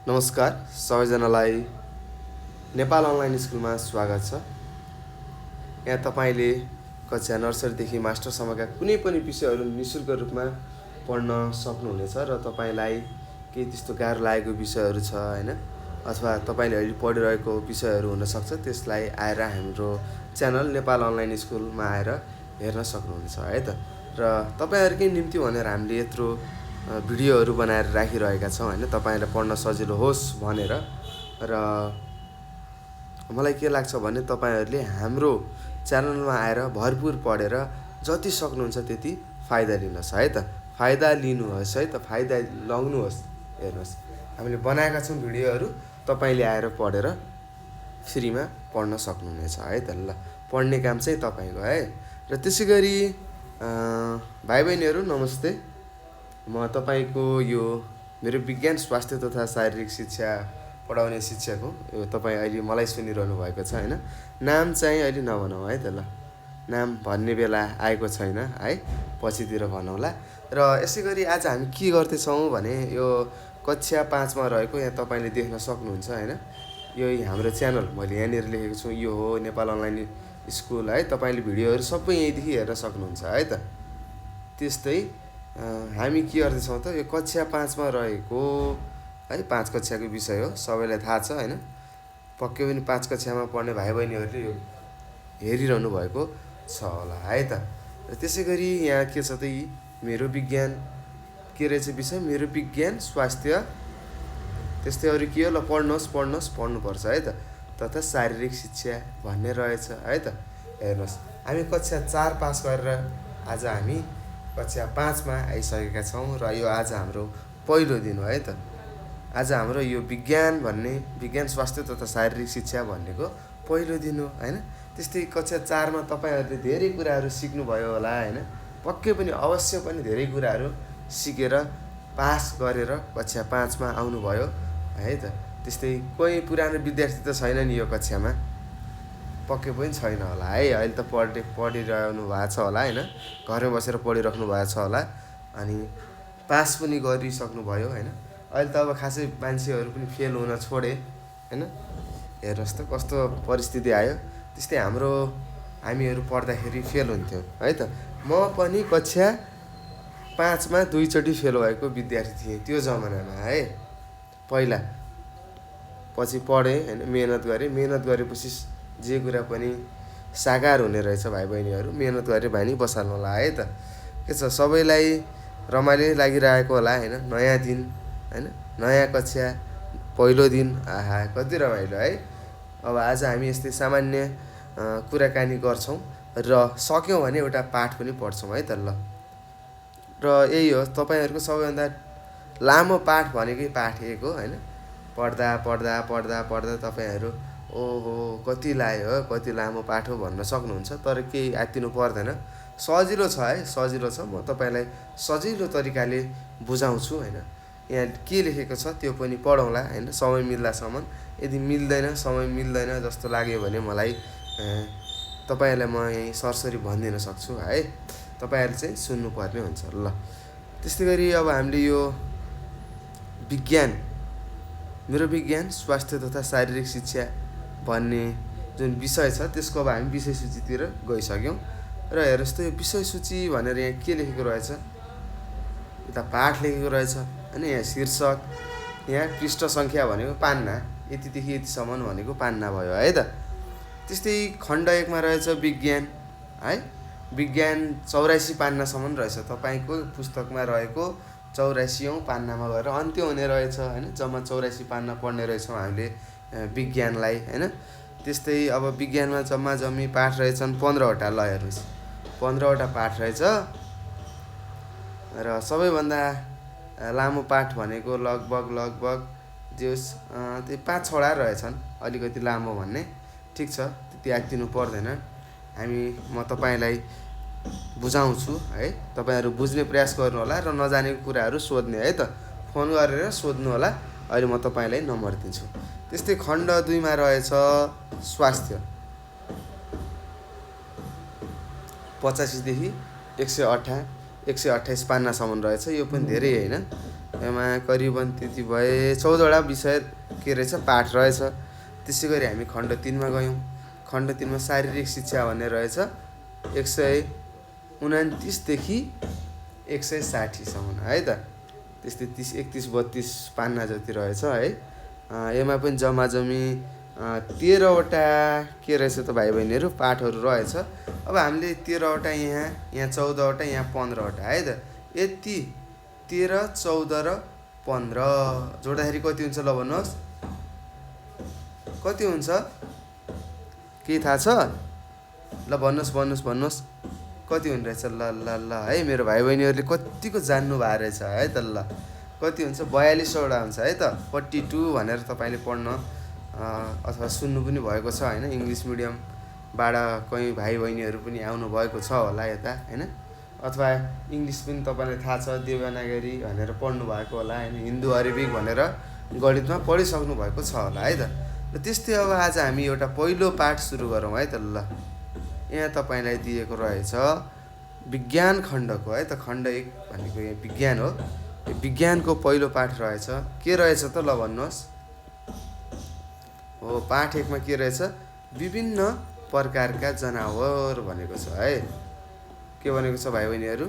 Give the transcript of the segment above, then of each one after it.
नमस्कार सबैजनालाई नेपाल अनलाइन स्कुलमा स्वागत छ। यहाँ तपाईँले कक्षा नर्सरीदेखि मास्टरसम्मका कुनै पनि विषयहरू निःशुल्क रूपमा पढ्न सक्नुहुनेछ र तपाईँलाई केही त्यस्तो गाह्रो लागेको विषयहरू छ हैन, अथवा तपाईँले अहिले पढिरहेको विषयहरू हुनसक्छ, त्यसलाई आएर हाम्रो च्यानल नेपाल अनलाइन स्कुलमा आएर हेर्न सक्नुहुनेछ है त। र तपाईँहरूकै निम्ति भनेर हामीले यत्रो भिडियोहरू बनाएर राखिरहेका छौँ हैन, तपाईँलाई पढ्न सजिलो होस् भनेर। र मलाई के लाग्छ भने तपाईँहरूले हाम्रो च्यानलमा आएर भरपुर पढेर जति सक्नुहुन्छ त्यति फाइदा लिनुहोस् है त। फाइदा लिनुहोस् है त, फाइदा लगाउनुहोस्। हेर्नुहोस्, हामीले बनाएका छौँ भिडियोहरू, तपाईँले आएर पढेर फ्रीमा पढ्न सक्नुहुनेछ है त। ल, पढ्ने काम चाहिँ तपाईँको है। र त्यसै गरी भाइ बहिनीहरू नमस्ते। म तपाईँको यो मेरो विज्ञान स्वास्थ्य तथा शारीरिक शिक्षा पढाउने शिक्षक हो। यो तपाईँ अहिले मलाई सुनिरहनु भएको छ हैन। नाम चाहिँ अहिले नभनौँ है त। ल, नाम भन्ने बेला आएको छैन है, पछितिर भनौँला। र यसै गरी आज हामी के गर्दैछौँ भने यो कक्षा 5 मा रहेको, यहाँ तपाईँले देख्न सक्नुहुन्छ हैन, यही हाम्रो च्यानल मैले यहाँनिर लेखेको छु, यो हो नेपाल अनलाइन स्कुल है। तपाईँले भिडियोहरू सबै यहीँदेखि हेर्न सक्नुहुन्छ है त। त्यस्तै हामी के गर्दैछौँ त, यो कक्षा 5 मा रहेको है, 5 कक्षाको विषय हो, सबैलाई थाहा छ हैन। पक्कै पनि 5 कक्षामा पढ्ने भाइ बहिनीहरूले यो हेरिरहनु भएको छ होला है त। र त्यसै गरी यहाँ के छ त, यी मेरो विज्ञान के रहेछ विषय, मेरो विज्ञान स्वास्थ्य, त्यस्तै अरू के हो, ल पढ्नुहोस् पढ्नुपर्छ है त, तथा शारीरिक शिक्षा भन्ने रहेछ है त। हेर्नुहोस्, हामी कक्षा 4 पास गरेर आज हामी कक्षा 5 मा आइसकेका छौँ र यो आज हाम्रो पहिलो दिन हो है त। आज हाम्रो यो विज्ञान भन्ने, विज्ञान स्वास्थ्य तथा शारीरिक शिक्षा भन्नेको पहिलो दिन हो हैन। त्यस्तै कक्षा 4 मा तपाईँहरूले धेरै कुराहरू सिक्नुभयो होला हैन, पक्कै पनि अवश्य पनि धेरै कुराहरू सिकेर पास गरेर कक्षा 5 मा आउनुभयो है त। त्यस्तै कोही पुरानो विद्यार्थी त छैन नि यो कक्षामा, पक्कै पनि छैन होला है। अहिले त पढिरहनु भएको छ होला हैन, घरमा बसेर पढिराख्नु भएको छ होला, अनि पास पनि गरिसक्नुभयो हैन। अहिले त अब खासै मान्छेहरू पनि फेल हुन छोडे हैन। हेर्नुहोस् त कस्तो परिस्थिति आयो। त्यस्तै हामीहरू पढ्दाखेरि फेल हुन्थ्यौँ है त। म पनि कक्षा 5 मा 2 चोटि फेल भएको विद्यार्थी थिएँ त्यो जमानामा है। पहिला पछि पढेँ हैन, मेहनत गरेपछि जे कुरा पनि साकार हुने रहेछ भाइ बहिनीहरू। मेहनत गरे भने बसाल्नु होला है त। के छ, सबैलाई रमाइलो लागिरहेको होला हैन, नयाँ दिन हैन, नयाँ कक्षा, पहिलो दिन, आहा कति रमाइलो है। अब आज हामी यस्तै सामान्य कुराकानी गर्छौँ र सक्यौँ भने एउटा पाठ पनि पढ्छौँ है त। ल, र यही हो तपाईँहरूको सबैभन्दा लामो पाठ भनेकै पाठ 1 हो हैन। पढ्दा तपाईँहरू ओहो कति लाग्यो हो, कति लामो पाठ हो भन्न सक्नुहुन्छ, तर केही आत्तिनु पर्दैन। सजिलो छ है, सजिलो छ। म तपाईँलाई सजिलो तरिकाले बुझाउँछु हैन। यहाँ के लेखेको छ त्यो पनि पढौँला हैन, समय मिल्दासम्म। यदि समय मिल्दैन जस्तो लाग्यो भने मलाई तपाईँहरूलाई म यहीँ सरसरी भनिदिन सक्छु है, तपाईँहरूले चाहिँ सुन्नुपर्ने हुन्छ। ल, त्यस्तै गरी अब हामीले यो विज्ञान, मेरो विज्ञान स्वास्थ्य तथा शारीरिक शिक्षा भन्ने जुन विषय छ त्यसको अब हामी विषय सूचीतिर गइसक्यौँ। र हेर्नुहोस् त, यो विषय सूची भनेर यहाँ के लेखेको रहेछ, यता पाठ लेखेको रहेछ हैन, यहाँ शीर्षक, यहाँ पृष्ठ सङ्ख्या भनेको पान्ना, यतिदेखि यतिसम्म भनेको पान्ना भयो है त। त्यस्तै खण्ड 1 मा रहेछ विज्ञान है, विज्ञान 84 पान्नासम्म रहेछ। तपाईँको पुस्तकमा रहेको 84औँ पान्नामा गएर अन्त्य हुने रहेछ हैन। जम्मा 84 पान्ना पढ्ने रहेछौँ हामीले विज्ञानलाई हैन। त्यस्तै अब विज्ञानमा जम्मी पाठ रहेछन् 15वटा। ल हेर्नुहोस्, 15वटा पाठ रहेछ र सबैभन्दा लामो पाठ भनेको लगभग जस त्यो 5-6वटा रहेछन्, अलिकति लामो भन्ने। ठिक छ, त्यति आत्तिनु पर्दैन। म तपाईँलाई बुझाउँछु है, तपाईँहरू बुझ्ने प्रयास गर्नु होला र नजानेको कुराहरू सोध्ने है त, फोन गरेर सोध्नु होला। अहिले म तपाईँलाई नम्बर दिन्छु। त्यस्तै खण्ड 2 मा रहेछ स्वास्थ्य, 85 देखि 128 पान्नासम्म रहेछ। यो पनि धेरै हैन, यसमा करिबन त्यति भए 14वटा विषय के रहेछ पाठ रहेछ। त्यसै गरी हामी खण्ड 3मा गयौँ। खण्ड 3मा शारीरिक शिक्षा भन्ने रहेछ 129 देखि 160सम्म है त। त्यस्तै 30, 31, 32 पान्ना जति रहेछ है। यसमा पनि जम्माजम्मी 13वटा के रहेछ त भाइ बहिनीहरू पाठहरू रहेछ। अब हामीले 13वटा यहाँ 14वटा यहाँ 15वटा है त। यति 13, 14 र 15 जोड्दाखेरि कति हुन्छ ल भन्नुहोस्, कति हुन्छ के थाहा छ? ल भन्नुहोस् कति हुने रहेछ? ल है मेरो भाइ बहिनीहरूले कतिको जान्नु भएको रहेछ है त। ल कति हुन्छ? 42वटा हुन्छ है त। 42 भनेर तपाईँले पढ्न अथवा सुन्नु पनि भएको छ होइन। इङ्ग्लिस मिडियमबाट कहीँ भाइ बहिनीहरू पनि आउनु भएको छ होला यता होइन। अथवा इङ्ग्लिस पनि तपाईँलाई थाहा छ देवनागरी भनेर पढ्नु भएको होला होइन। हिन्दू अरेबिक भनेर गणितमा पढिसक्नु भएको छ होला है त। र त्यस्तै अब आज हामी एउटा पहिलो पाठ सुरु गरौँ है त। ल यहाँ तपाईँलाई दिएको रहेछ विज्ञान खण्डको है त। खण्ड 1 भनेको यहाँ विज्ञान हो। विज्ञानको पहिलो पाठ रहेछ। के रहेछ त ल भन्नुहोस्। हो पाठ 1मा के रहेछ? विभिन्न प्रकारका जनावर भनेको छ है। के भनेको छ भाइ बहिनीहरू?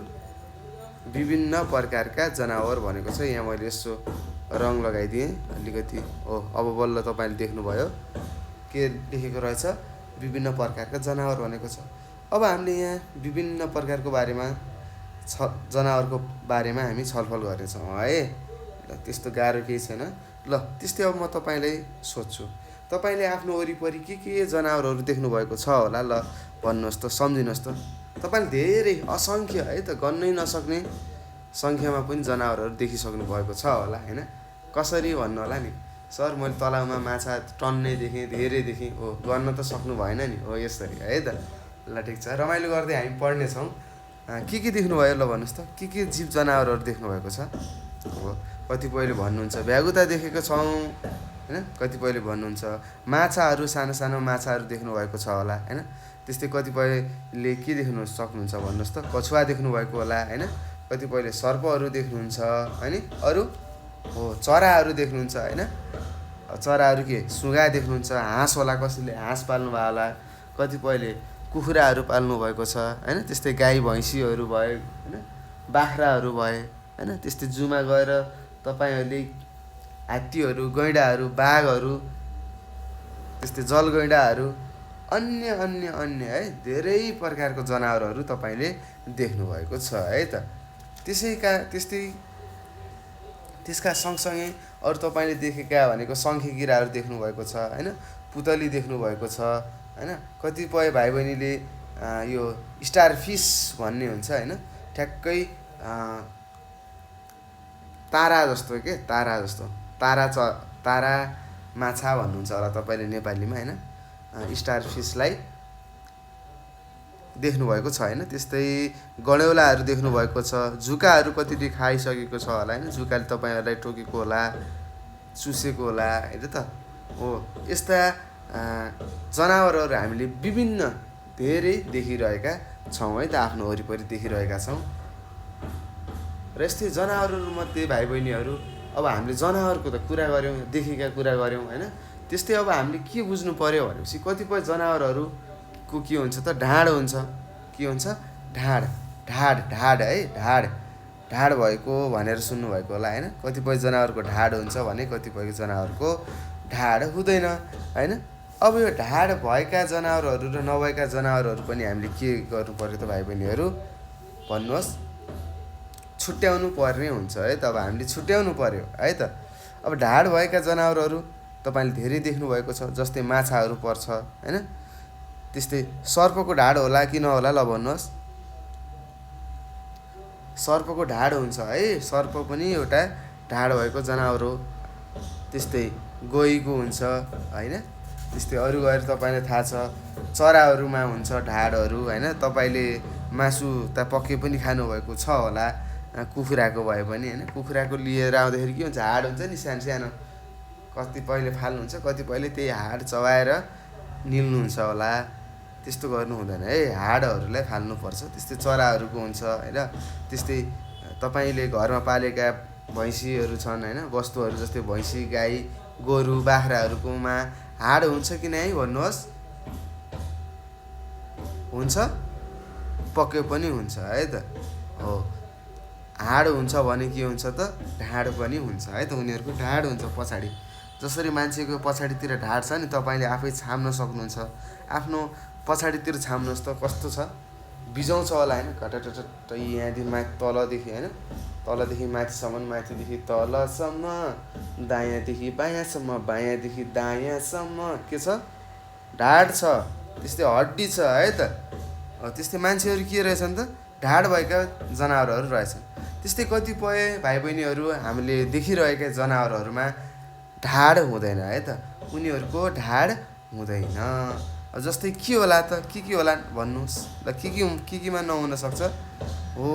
विभिन्न प्रकारका जनावर भनेको छ। यहाँ मैले यसो रङ लगाइदिएँ अलिकति। हो अब बल्ल तपाईँले देख्नुभयो के लेखेको रहेछ? विभिन्न प्रकारका जनावर भनेको छ। अब हामीले यहाँ विभिन्न प्रकारको बारेमा जनावरको बारेमा हामी छलफल गर्नेछौँ है। ल त्यस्तो गाह्रो केही छैन। ल त्यस्तै अब म तपाईँलाई सोध्छु, तपाईँले आफ्नो वरिपरि के जनावरहरू देख्नुभएको छ होला? ल भन्नुहोस् त, सम्झिनुहोस् त। तपाईँले धेरै असङ्ख्य है त गन्नै नसक्ने सङ्ख्यामा पनि जनावरहरू देखिसक्नु भएको छ होला होइन। कसरी भन्नु होला नि? सर मैले तलाउमा माछा टन्नै देखेँ, धेरै देखेँ। हो गर्न त सक्नु भएन नि। हो यसरी है त। ल ठिक छ, रमाइलो गर्दै हामी पढ्नेछौँ। के देख्नुभयो ल भन्नुहोस् त? के जीव जनावरहरू देख्नुभएको छ? हो कतिपयले भन्नुहुन्छ भ्यागुता देखेको छौँ होइन। कतिपयले भन्नुहुन्छ माछाहरू, सानो सानो माछाहरू देख्नुभएको छ होला होइन। त्यस्तै कतिपयले के देख्नु सक्नुहुन्छ भन्नुहोस् त? कछुवा देख्नुभएको होला होइन। कतिपयले सर्पहरू देख्नुहुन्छ होइन। अरू हो चराहरू देख्नुहुन्छ होइन। चराहरू के सुगा देख्नुहुन्छ। हाँस होला, कसैले हाँस पाल्नु भयो होला। कतिपयले कुखुराहरू पाल्नु भएको छ होइन। त्यस्तै गाई भैँसीहरू भयो होइन। बाख्राहरू भए होइन। त्यस्तै जूमा गएर तपाईँहरूले हात्तीहरू, गैँडाहरू, बाघहरू, त्यस्तै जलगैँडाहरू, अन्य है धेरै प्रकारको जनावरहरू तपाईँले देख्नुभएको छ है त। त्यसका सँगसँगै अरू तपाईँले देखेका भनेको शङ्खे किराहरू देख्नुभएको छ होइन। पुतली देख्नुभएको छ होइन। कतिपय भाइ बहिनीले यो स्टार फिस भन्ने हुन्छ होइन। ठ्याक्कै तारा जस्तो के तारा जस्तो तारा माछा भन्नुहुन्छ होला तपाईँले नेपालीमा होइन। स्टार फिसलाई देख्नुभएको छ होइन। त्यस्तै गणेउलाहरू देख्नुभएको छ। जुकाहरू कतिले खाइसकेको छ होला होइन। जुकाले तपाईँहरूलाई टोकेको होला, चुसेको होला होइन त। हो यस्ता जनावरहरू हामीले विभिन्न धेरै देखिरहेका छौँ है त। आफ्नो वरिपरि देखिरहेका छौँ। र यस्तै जनावरहरूमध्ये भाइ बहिनीहरू अब हामीले जनावरको त कुरा गऱ्यौँ, देखेका कुरा गऱ्यौँ होइन। त्यस्तै अब हामीले के बुझ्नु पर्यो भनेपछि कतिपय जनावरहरूको के हुन्छ त ढाड हुन्छ। के हुन्छ? ढाड है। ढाड भएको भनेर सुन्नुभएको होला होइन। कतिपय जनावरको ढाड हुन्छ भने कतिपय जनावरको ढाड हुँदैन होइन। अब यो ढाड भएका जनावरहरू र नभएका जनावरहरू पनि हामीले के गर्नु पर्यो त भाइ बहिनीहरू भन्नुहोस्? छुट्याउनु पर्ने हुन्छ है त। अब हामीले छुट्याउनु पर्यो है त। अब ढाड भएका जनावरहरू तपाईँले धेरै देख्नुभएको छ। जस्तै माछाहरू पर्छ होइन। त्यस्तै सर्पको ढाड होला कि नहोला ल भन्नुहोस्? सर्पको ढाड हुन्छ है। सर्प पनि एउटा ढाड भएको जनावर हो। त्यस्तै गोहीको हुन्छ होइन। त्यस्तै अरू गएर तपाईँलाई थाहा छ चराहरूमा हुन्छ ढाडहरू होइन। तपाईँले मासु त पक्कै पनि खानुभएको छ होला, कुखुराको भए पनि होइन। कुखुराको लिएर आउँदाखेरि के हुन्छ? हाड हुन्छ नि सानो सानो। कतिपयले फाल्नुहुन्छ, कतिपयले त्यही हाड चबाएर निल्नुहुन्छ होला। त्यस्तो गर्नु हुँदैन है। हाडहरूलाई फाल्नुपर्छ। त्यस्तै चराहरूको हुन्छ होइन। त्यस्तै तपाईँले घरमा पालेका भैँसीहरू छन् होइन, वस्तुहरू जस्तै भैँसी, गाई, गोरु, बाख्राहरूकोमा हाड हुन्छ कि नै भन्नुहोस्? हुन्छ? पक्कै पनि हुन्छ है त। हो, हाड हुन्छ भने के हुन्छ त? ढाड पनि हुन्छ है त। उनीहरूको ढाड हुन्छ पछाडि। जसरी मान्छेको पछाडितिर ढाड छ नि, तपाईँले आफै छाम्न सक्नुहुन्छ। आफ्नो पछाडितिर छाम्नुहोस् त कस्तो छ, बिजाउँछ होला होइन, घटटट यहाँदेखि माथि तलदेखि होइन, तलदेखि माथिसम्म, माथिदेखि तलसम्म, दायाँदेखि बायाँसम्म, बायाँदेखि दायाँसम्म के छ? ढाड छ। त्यस्तै हड्डी छ है त। त्यस्तै मान्छेहरू के रहेछन् त? ढाड भएका जनावरहरू रहेछन्। त्यस्तै कतिपय भाइ बहिनीहरू हामीले देखिरहेका जनावरहरूमा ढाड हुँदैन है त। उनीहरूको ढाड हुँदैन। जस्तै के होला त? के होला भन्नुहोस् ल? केमा नहुन सक्छ? हो,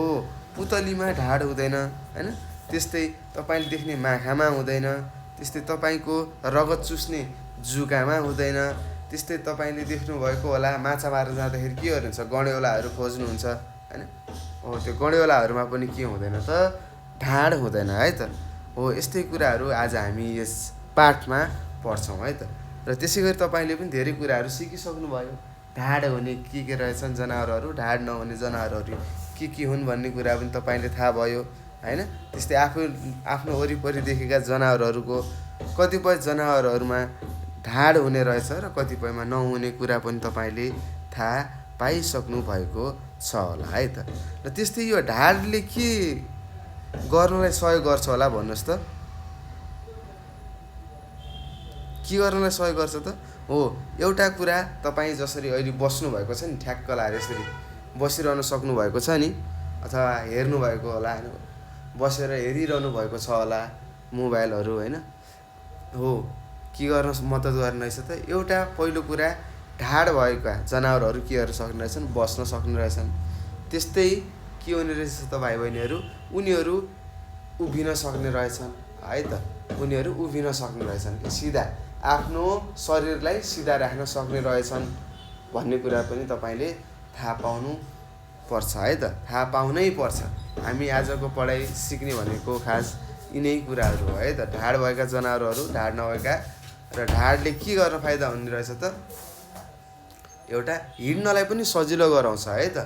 पुतलीमा ढाड हुँदैन होइन। त्यस्तै तपाईँले देख्ने माखामा हुँदैन। त्यस्तै तपाईँको रगत चुस्ने जुकामा हुँदैन। त्यस्तै तपाईँले देख्नुभएको होला माछा मार्न जाँदाखेरि केहरू हुन्छ? गँडेउलाहरू खोज्नुहुन्छ होइन। हो, त्यो गँडेउलाहरूमा पनि के हुँदैन त? ढाड हुँदैन है त। हो, यस्तै कुराहरू आज हामी यस पाठमा पढ्छौँ है त। र त्यसै गरी तपाईँले पनि धेरै कुराहरू सिकिसक्नुभयो। ढाड हुने के रहेछन् जनावरहरू, ढाड नहुने जनावरहरू के हुन् भन्ने कुरा पनि तपाईँले थाहा भयो होइन। त्यस्तै आफ्नो वरिपरि देखेका जनावरहरूको कतिपय जनावरहरूमा ढाड हुने रहेछ र कतिपयमा नहुने कुरा पनि तपाईँले थाहा पाइसक्नु भएको छ होला है त। र त्यस्तै यो ढाडले के गर्नलाई सहयोग गर्छ होला भन्नुहोस् त? के गर्नलाई सहयोग गर्छ त? हो, एउटा कुरा, तपाईँ जसरी अहिले बस्नुभएको छ नि, ठ्याक्क लाएर यसरी बसिरहनु सक्नुभएको छ नि, अथवा हेर्नुभएको होला होइन, बसेर हेरिरहनु भएको छ होला मोबाइलहरू होइन। हो, के गर्न मद्दत गर्ने रहेछ त? एउटा पहिलो कुरा, ढाड भएका जनावरहरू के गर्न सक्ने रहेछन्? बस्न सक्ने रहेछन्। त्यस्तै के हुने रहेछ त भाइ बहिनीहरू? उनीहरू उभिन सक्ने रहेछन् है त। उनीहरू उभिन सक्ने रहेछन्, सिधा आफ्नो शरीरलाई सिधा राख्न सक्ने रहेछन् भन्ने कुरा पनि तपाईँले थाहा पाउनु पर्छ है त। थाहा पाउनै पर्छ। हामी आजको पढाइ सिक्ने भनेको खास यिनै कुराहरू हो है त। ढाड भएका जनावरहरू, ढाड नभएका, र ढाडले के गर्न फाइदा हुने रहेछ त? एउटा हिँड्नलाई पनि सजिलो गराउँछ है त।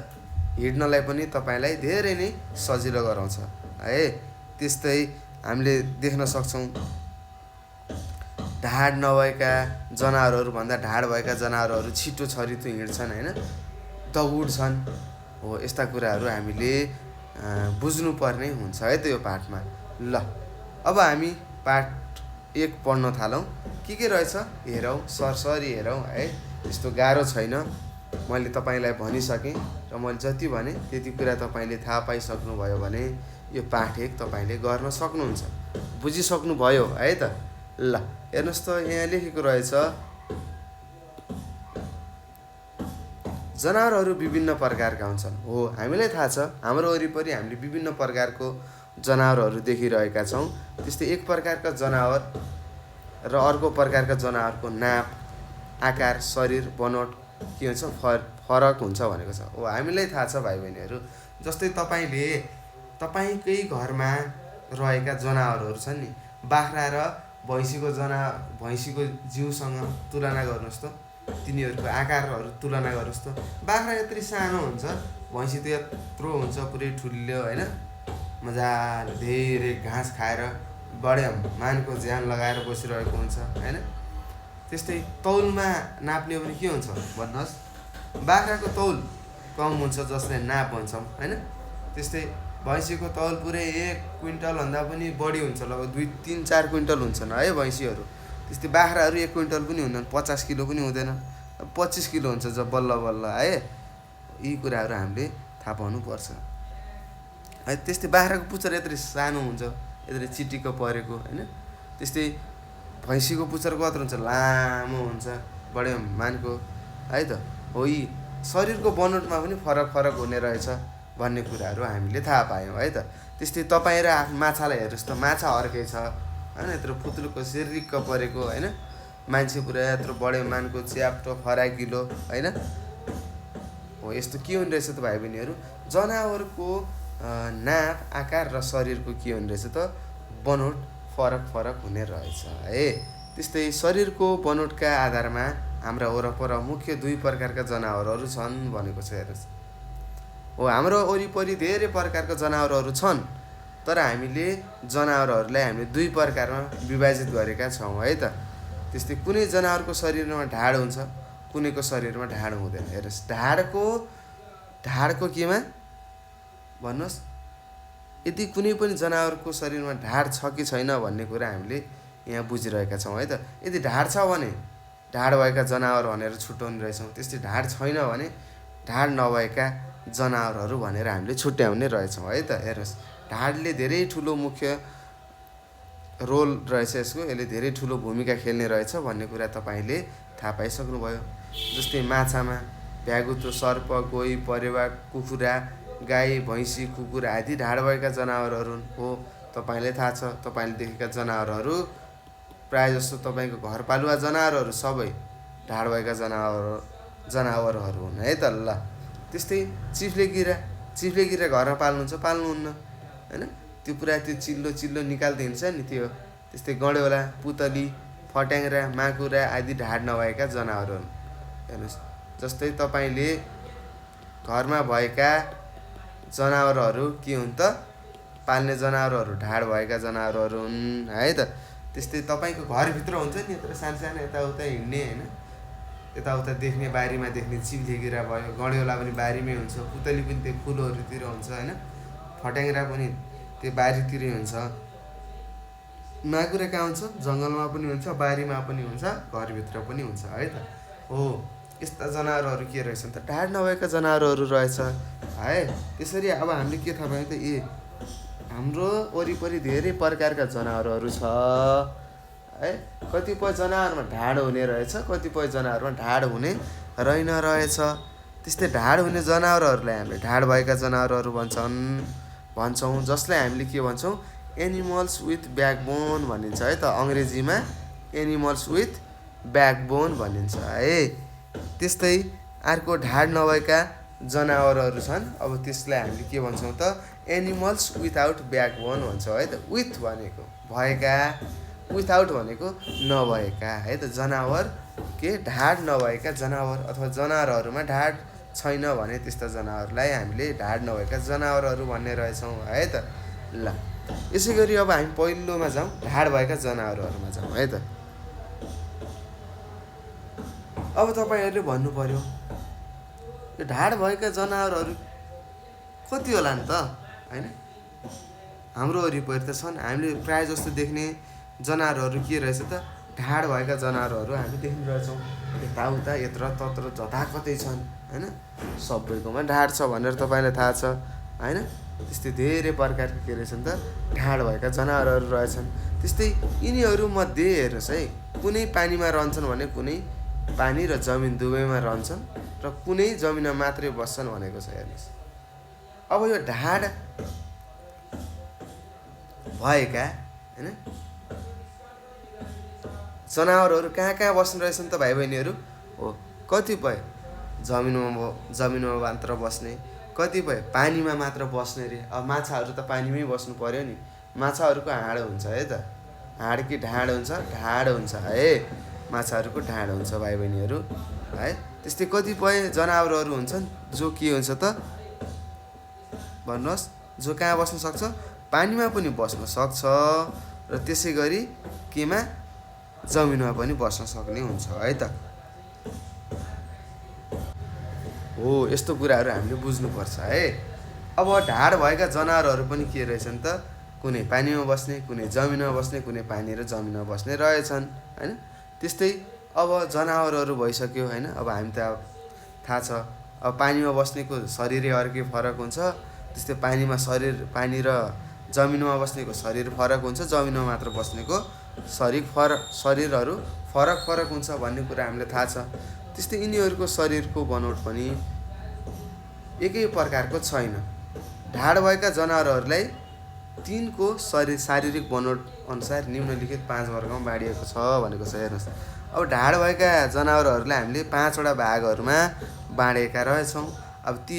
हिँड्नलाई पनि तपाईँलाई धेरै नै सजिलो गराउँछ है। त्यस्तै हामीले देख्न सक्छौँ ढाड नभएका जनावरहरूभन्दा ढाड भएका जनावरहरू छिटो छरितो हिँड्छन् होइन, दौड्छन्। हो, यस्ता कुराहरू हामीले बुझ्नुपर्ने हुन्छ है त यो पाठमा। ल, अब हामी पाठ 1 पढ्न थालौँ। के रहेछ हेरौँ, सरसरी हेरौँ है। त्यस्तो गाह्रो छैन, मैले तपाईँलाई भनिसकेँ र मैले जति भने त्यति कुरा तपाईँले थाहा पाइसक्नुभयो भने यो पाठ 1 तपाईँले गर्न सक्नुहुन्छ। बुझिसक्नुभयो है त। ल, हेर्नुहोस् त, यहाँ लेखेको रहेछ जनावरहरू विभिन्न प्रकारका हुन्छन्। हो, हामीलाई थाहा छ, हाम्रो वरिपरि हामीले विभिन्न प्रकारको जनावरहरू देखिरहेका छौँ। त्यस्तै एक प्रकारका जनावर र अर्को प्रकारका जनावरको नाप, आकार, शरीर, बनोट के हुन्छ? फरक हुन्छ भनेको छ। हो, हामीलाई थाहा छ भाइ बहिनीहरू। जस्तै तपाईँकै घरमा रहेका जनावरहरू छन् नि, बाख्रा र भैँसीको जिउसँग तुलना गर्नुहोस् त। तिनीहरूको आकारहरू तुलना गर्नुहोस् त। बाख्रा यत्रो सानो हुन्छ, भैँसी त यत्रो हुन्छ, पुरै ठुलो होइन, मजाले धेरै घाँस खाएर बढे मानको ज्यान लगाएर बसिरहेको हुन्छ होइन। त्यस्तै तौलमा नाप्ने पनि के हुन्छ भन्नुहोस्? बाख्राको तौल कम हुन्छ, जसले नाप भन्छौँ होइन। त्यस्तै भैँसीको तौल पुरै 1 क्विन्टलभन्दा पनि बढी हुन्छ, लगभग 2-3-4 क्विन्टल हुन्छन् है भैँसीहरू। त्यस्तै बाख्राहरू 1 क्विन्टल पनि हुँदैन, 50 किलो पनि हुँदैन, 25 किलो हुन्छ जब बल्ल है। यी कुराहरू हामीले थाहा पाउनुपर्छ है। त्यस्तै बाख्राको पुच्छर यत्रो सानो हुन्छ, यत्रो चिटिक्क परेको होइन। त्यस्तै भैँसीको पुच्छर कत्रो हुन्छ? लामो हुन्छ, बढे मानको है त। हो, यी शरीरको बनोटमा पनि फरक हुने रहेछ भन्ने कुराहरू हामीले थाहा पायौँ है त। त्यस्तै तपाईँ र माछालाई हेर्नुहोस् त, माछा अर्कै छ होइन, यत्रो फुत्रुको सिर्रिक्क परेको होइन, मान्छे पुरा यत्रो बढे मानको च्याप्टो फराकिलो होइन। हो, यस्तो के हुने रहेछ त भाइ बहिनीहरू? जनावरको नाप, आकार र शरीरको के हुने रहेछ त? बनोट फरक फरक हुने रहेछ है। त्यस्तै शरीरको बनोटका आधारमा हाम्रा वरपर मुख्य 2 प्रकारका जनावरहरू छन् भनेको छ। हेर्नुहोस्, हो हाम्रो वरिपरि धेरै प्रकारका जनावरहरू छन्, तर हामीले जनावरहरूलाई हामीले 2 प्रकारमा विभाजित गरेका छौँ है त। त्यस्तै कुनै जनावरको शरीरमा ढाड हुन्छ, कुनैको शरीरमा ढाड हुँदैन। हेर्नुहोस्, ढाडको केमा भन्नुहोस्, यदि कुनै पनि जनावरको शरीरमा ढाड छ कि छैन भन्ने कुरा हामीले यहाँ बुझिरहेका छौँ है त। यदि ढाड छ भने ढाड भएका जनावर भनेर छुट्याउने रहेछौँ, त्यस्तै ढाड छैन भने ढाड नभएका जनावरहरू भनेर हामीले छुट्याउने रहेछौँ है त। हेर्नुहोस्, ढाडले धेरै ठुलो मुख्य रोल रहेछ यसको, यसले धेरै ठुलो भूमिका खेल्ने रहेछ भन्ने कुरा तपाईँले थाहा पाइसक्नुभयो। जस्तै माछामा भ्यागुतो, सर्प, गोही, परेवा, कुखुरा, गाई, भैँसी, कुकुर आदि ढाड भएका जनावरहरू हो। तपाईँलाई थाहा छ, तपाईँले देखेका जनावरहरू प्रायःजसो तपाईँको घरपालुवा जनावरहरू सबै ढाड भएका जनावरहरू हुन् है त। ल त्यस्तै चिप्ले किरा घरमा पाल्नुहुन्छ पाल्नुहुन्न होइन, त्यो पुरा त्यो चिल्लो निकालिदिन्छ नि त्यो। त्यस्तै गडेउला, पुतली, फट्याङ्ग्रा, माकुरा आदि ढाड नभएका जनावरहरू हुन्। हेर्नुहोस्, जस्तै तपाईँले घरमा भएका जनावरहरू के हुन् त, पाल्ने जनावरहरू ढाड भएका जनावरहरू हुन् है त। त्यस्तै तपाईँको घरभित्र हुन्छ नि यत्र सानो यताउता हिँड्ने होइन, यताउता देख्ने, बारीमा देख्ने चिप्ले किरा भयो, गडेउला पनि बारीमै हुन्छ, पुतली पनि त्यो फुलहरूतिर हुन्छ होइन, फट्याङ्ग्रा पनि त्यो बारीतिरै हुन्छ, माकुरा कहाँ हुन्छ, जङ्गलमा पनि हुन्छ, बारीमा पनि हुन्छ, घरभित्र पनि हुन्छ है त। हो, यस्ता जनावरहरू के रहेछन् त, ढाड नभएका जनावरहरू रहेछ है। त्यसरी अब हामीले के थाहा पायौँ त, हाम्रो वरिपरि धेरै प्रकारका जनावरहरू छ है। कतिपय जनावरमा ढाड हुने रहेछ, कतिपय जनावरमा ढाड हुने रहेन रहेछ। त्यस्तै ढाड हुने जनावरहरूलाई हामीले ढाड भएका जनावरहरू भन्छौँ, जसलाई हामीले के भन्छौँ, एनिमल्स विथ ब्याकबोन भनिन्छ है त। अङ्ग्रेजीमा एनिमल्स विथ ब्याकबोन भनिन्छ है। त्यस्तै अर्को ढाड नभएका जनावरहरू छन्, अब त्यसलाई हामीले के भन्छौँ त, एनिमल्स विथआउट ब्याकबोन भन्छौँ है त। विथ भनेको भएका, विथआउट भनेको नभएका है त। जनावर के ढाड नभएका जनावर अथवा जनावरहरूमा ढाड छैन भने त्यस्ता जनावरलाई हामीले ढाड नभएका जनावरहरू भन्ने रहेछौँ है त। ल यसै गरी अब हामी पहिलोमा जाउँ, ढाड भएका जनावरहरूमा जाउँ है त। अब तपाईँहरूले भन्नु पर्यो, यो ढाड भएका जनावरहरू कति होला नि त होइन। हाम्रो वरिपरि त छन्, हामीले प्रायः जस्तो देख्ने जनावरहरू के रहेछ त, ढाड भएका जनावरहरू हामी देख्ने रहेछौँ। यताउता यत्र तत्र जताकतै छन् होइन, सबैकोमा ढाड छ भनेर तपाईँलाई थाहा छ होइन। त्यस्तै धेरै प्रकारका के रहेछन् त, ढाड भएका जनावरहरू रहेछन्। त्यस्तै यिनीहरूमध्ये हेर्नुहोस् है, कुनै पानीमा रहन्छन् भने कुनै पानी र जमिन दुवैमा रहन्छन् र कुनै जमिनमा मात्रै बस्छन् भनेको छ। हेर्नुहोस्, अब यो ढाड भएका होइन जनावरहरू कहाँ बस्ने रहेछन् त भाइ बहिनीहरू। हो, कतिपय जमिनमा मात्र बस्ने, कतिपय पानीमा मात्र बस्ने रे। अब माछाहरू त पानीमै बस्नु पर्यो नि, माछाहरूको हाँड हुन्छ है त। हाँड कि ढाड हुन्छ, ढाड हुन्छ है, माछाहरूको ढाड हुन्छ भाइ बहिनीहरू है। त्यस्तै कतिपय जनावरहरू हुन्छन् जो के हुन्छ त भन्नुहोस्, जो कहाँ बस्न सक्छ, पानीमा पनि बस्न सक्छ र त्यसै गरी केमा, जमिनमा पनि बस्न सक्ने हुन्छ है त। हो, यस्तो कुराहरू हामीले बुझ्नुपर्छ है। अब ढाड भएका जनावरहरू पनि के रहेछन् त, कुनै पानीमा बस्ने, कुनै जमिनमा बस्ने, कुनै पानी र जमिनमा बस्ने रहेछन् होइन। त्यस्तै अब जनावरहरू भइसक्यो होइन। अब हामी त थाहा छ, अब पानीमा बस्नेको शरीरै अर्कै फरक हुन्छ, त्यस्तै पानी र जमिनमा बस्नेको शरीर फरक हुन्छ, जमिनमा मात्र बस्नेको शरीरहरू फरक हुन्छ भन्ने कुरा हामीलाई थाहा छ। त्यस्तै यिनीहरूको शरीरको बनोट पनि एकै प्रकारको छैन। ढाड भएका जनावरहरूलाई तिनको शारीरिक बनोट अनुसार निम्नलिखित 5 वर्गमा बाँडिएको छ भनेको छ। हेर्नुहोस्, अब ढाड भएका जनावरहरूलाई हामीले 5वटा भागहरूमा बाँडेका रहेछौँ। अब ती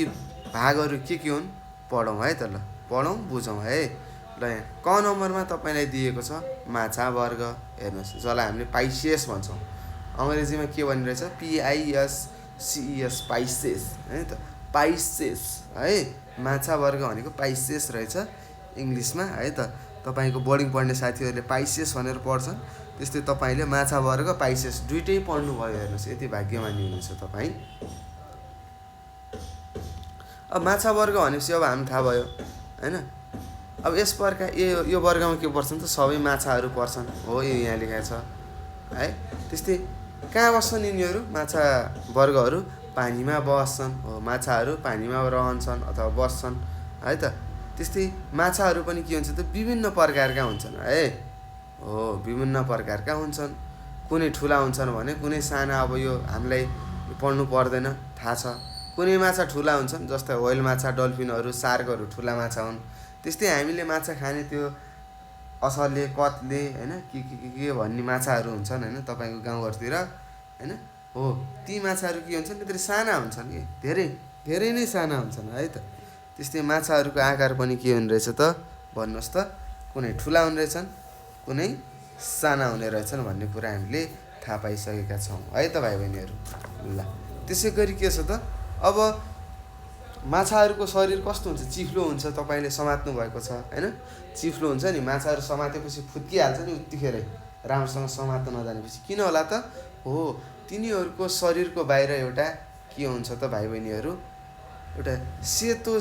भागहरू के हुन् पढौँ है त। ल पढौँ, बुझौँ है। ल यहाँ क नम्बरमा तपाईँलाई दिएको छ माछा वर्ग हेर्नुहोस्, जसलाई हामीले पाइसेस भन्छौँ। अङ्ग्रेजीमा के भनिरहेछ, PISCES, पाइसेस है त, पाइसेस है। माछा वर्ग भनेको पाइसेस रहेछ इङ्ग्लिसमा है त। तपाईँको बोर्डिङ पढ्ने साथीहरूले पाइसेस भनेर पढ्छन्, त्यस्तै तपाईँले माछा वर्ग पाइसेस दुइटै पढ्नुभयो। हेर्नुहोस् यति भाग्यमानी हुनुहुन्छ तपाईँ। अब माछा वर्ग भनेपछि अब हामी थाहा भयो होइन। अब यस प्रकार यो वर्गमा के पर्छन् त, सबै माछाहरू पर्छन् हो, यो यहाँ लेखेको छ है। त्यस्तै कहाँ बस्छन् यिनीहरू, माछा वर्गहरू पानीमा बस्छन् हो, माछाहरू पानीमा रहन्छन् अथवा बस्छन् है त। त्यस्तै माछाहरू पनि के हुन्छ त, विभिन्न प्रकारका हुन्छन् है हो, विभिन्न प्रकारका हुन्छन्। कुनै ठुला हुन्छन् भने कुनै साना, अब यो हामीलाई पढ्नु पर्दैन, थाहा छ। कुनै माछा ठुला हुन्छन्, जस्तै व्हेल माछा, डल्फिनहरू, सार्कहरू ठुला माछा हुन्। त्यस्तै हामीले माछा खाने त्यो असले, कत्ले होइन, के भन्ने माछाहरू हुन्छन् होइन तपाईँको गाउँघरतिर होइन हो। ती माछाहरू के हुन्छन्, त्यति साना हुन्छन् कि, धेरै नै साना हुन्छन् है त। त्यस्तै माछाहरूको आकार पनि के हुने रहेछ त भन्नुहोस् त, कुनै ठुला हुने रहेछन्, कुनै साना हुने रहेछन् भन्ने कुरा हामीले थाहा पाइसकेका छौँ है त भाइ बहिनीहरू। ल त्यसै गरी के छ त, अब माछाहरूको शरीर कस्तो हुन्छ, चिफ्लो हुन्छ, तपाईँले समात्नु भएको छ होइन। चिफ्लो हुन्छ नि, माछाहरू समातेपछि फुत्किहाल्छ नि उत्तिखेरै, राम्रोसँग समात्न नजानेपछि। किन होला त, हो तिनीहरूको शरीरको बाहिर एउटा के हुन्छ त भाइ बहिनीहरू, एउटा सेतो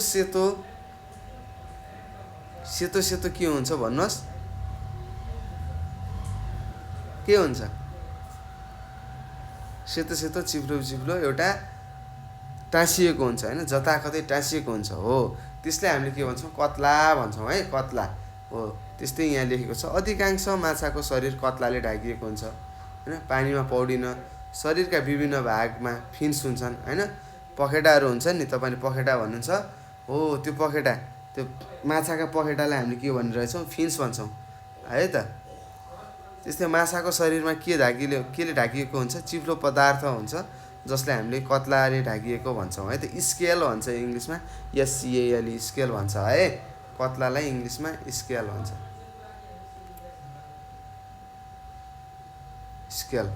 सेतो के हुन्छ भन्नुहोस्, के हुन्छ, सेतो चिप्लो एउटा टाँसिएको हुन्छ होइन, जताकतै टाँसिएको हुन्छ हो। त्यसलाई हामीले के भन्छौँ, कत्ला भन्छौँ है, कत्ला हो। त्यस्तै यहाँ लेखेको छ, अधिकांश माछाको शरीर कत्लाले ढाकिएको हुन्छ होइन। पानीमा पौडिन शरीरका विभिन्न भागमा फिन्स हुन्छन् होइन। पखेटाहरू हुन्छन् नि, तपाईँले पखेटा भन्नुहुन्छ हो, त्यो पखेटा, त्यो माछाका पखेटालाई हामीले के भनिरहेछौँ, फिन्स भन्छौँ है त। त्यस्तै माछाको शरीरमा केले ढाकिएको हुन्छ, चिप्लो पदार्थ हुन्छ, जसलाई हामीले कत्लाले ढाकिएको भन्छौँ है त। स्केल भन्छ इङ्ग्लिसमा, SCAL, स्केल भन्छ है। कत्लालाई इङ्ग्लिसमा स्केल भन्छ, स्केल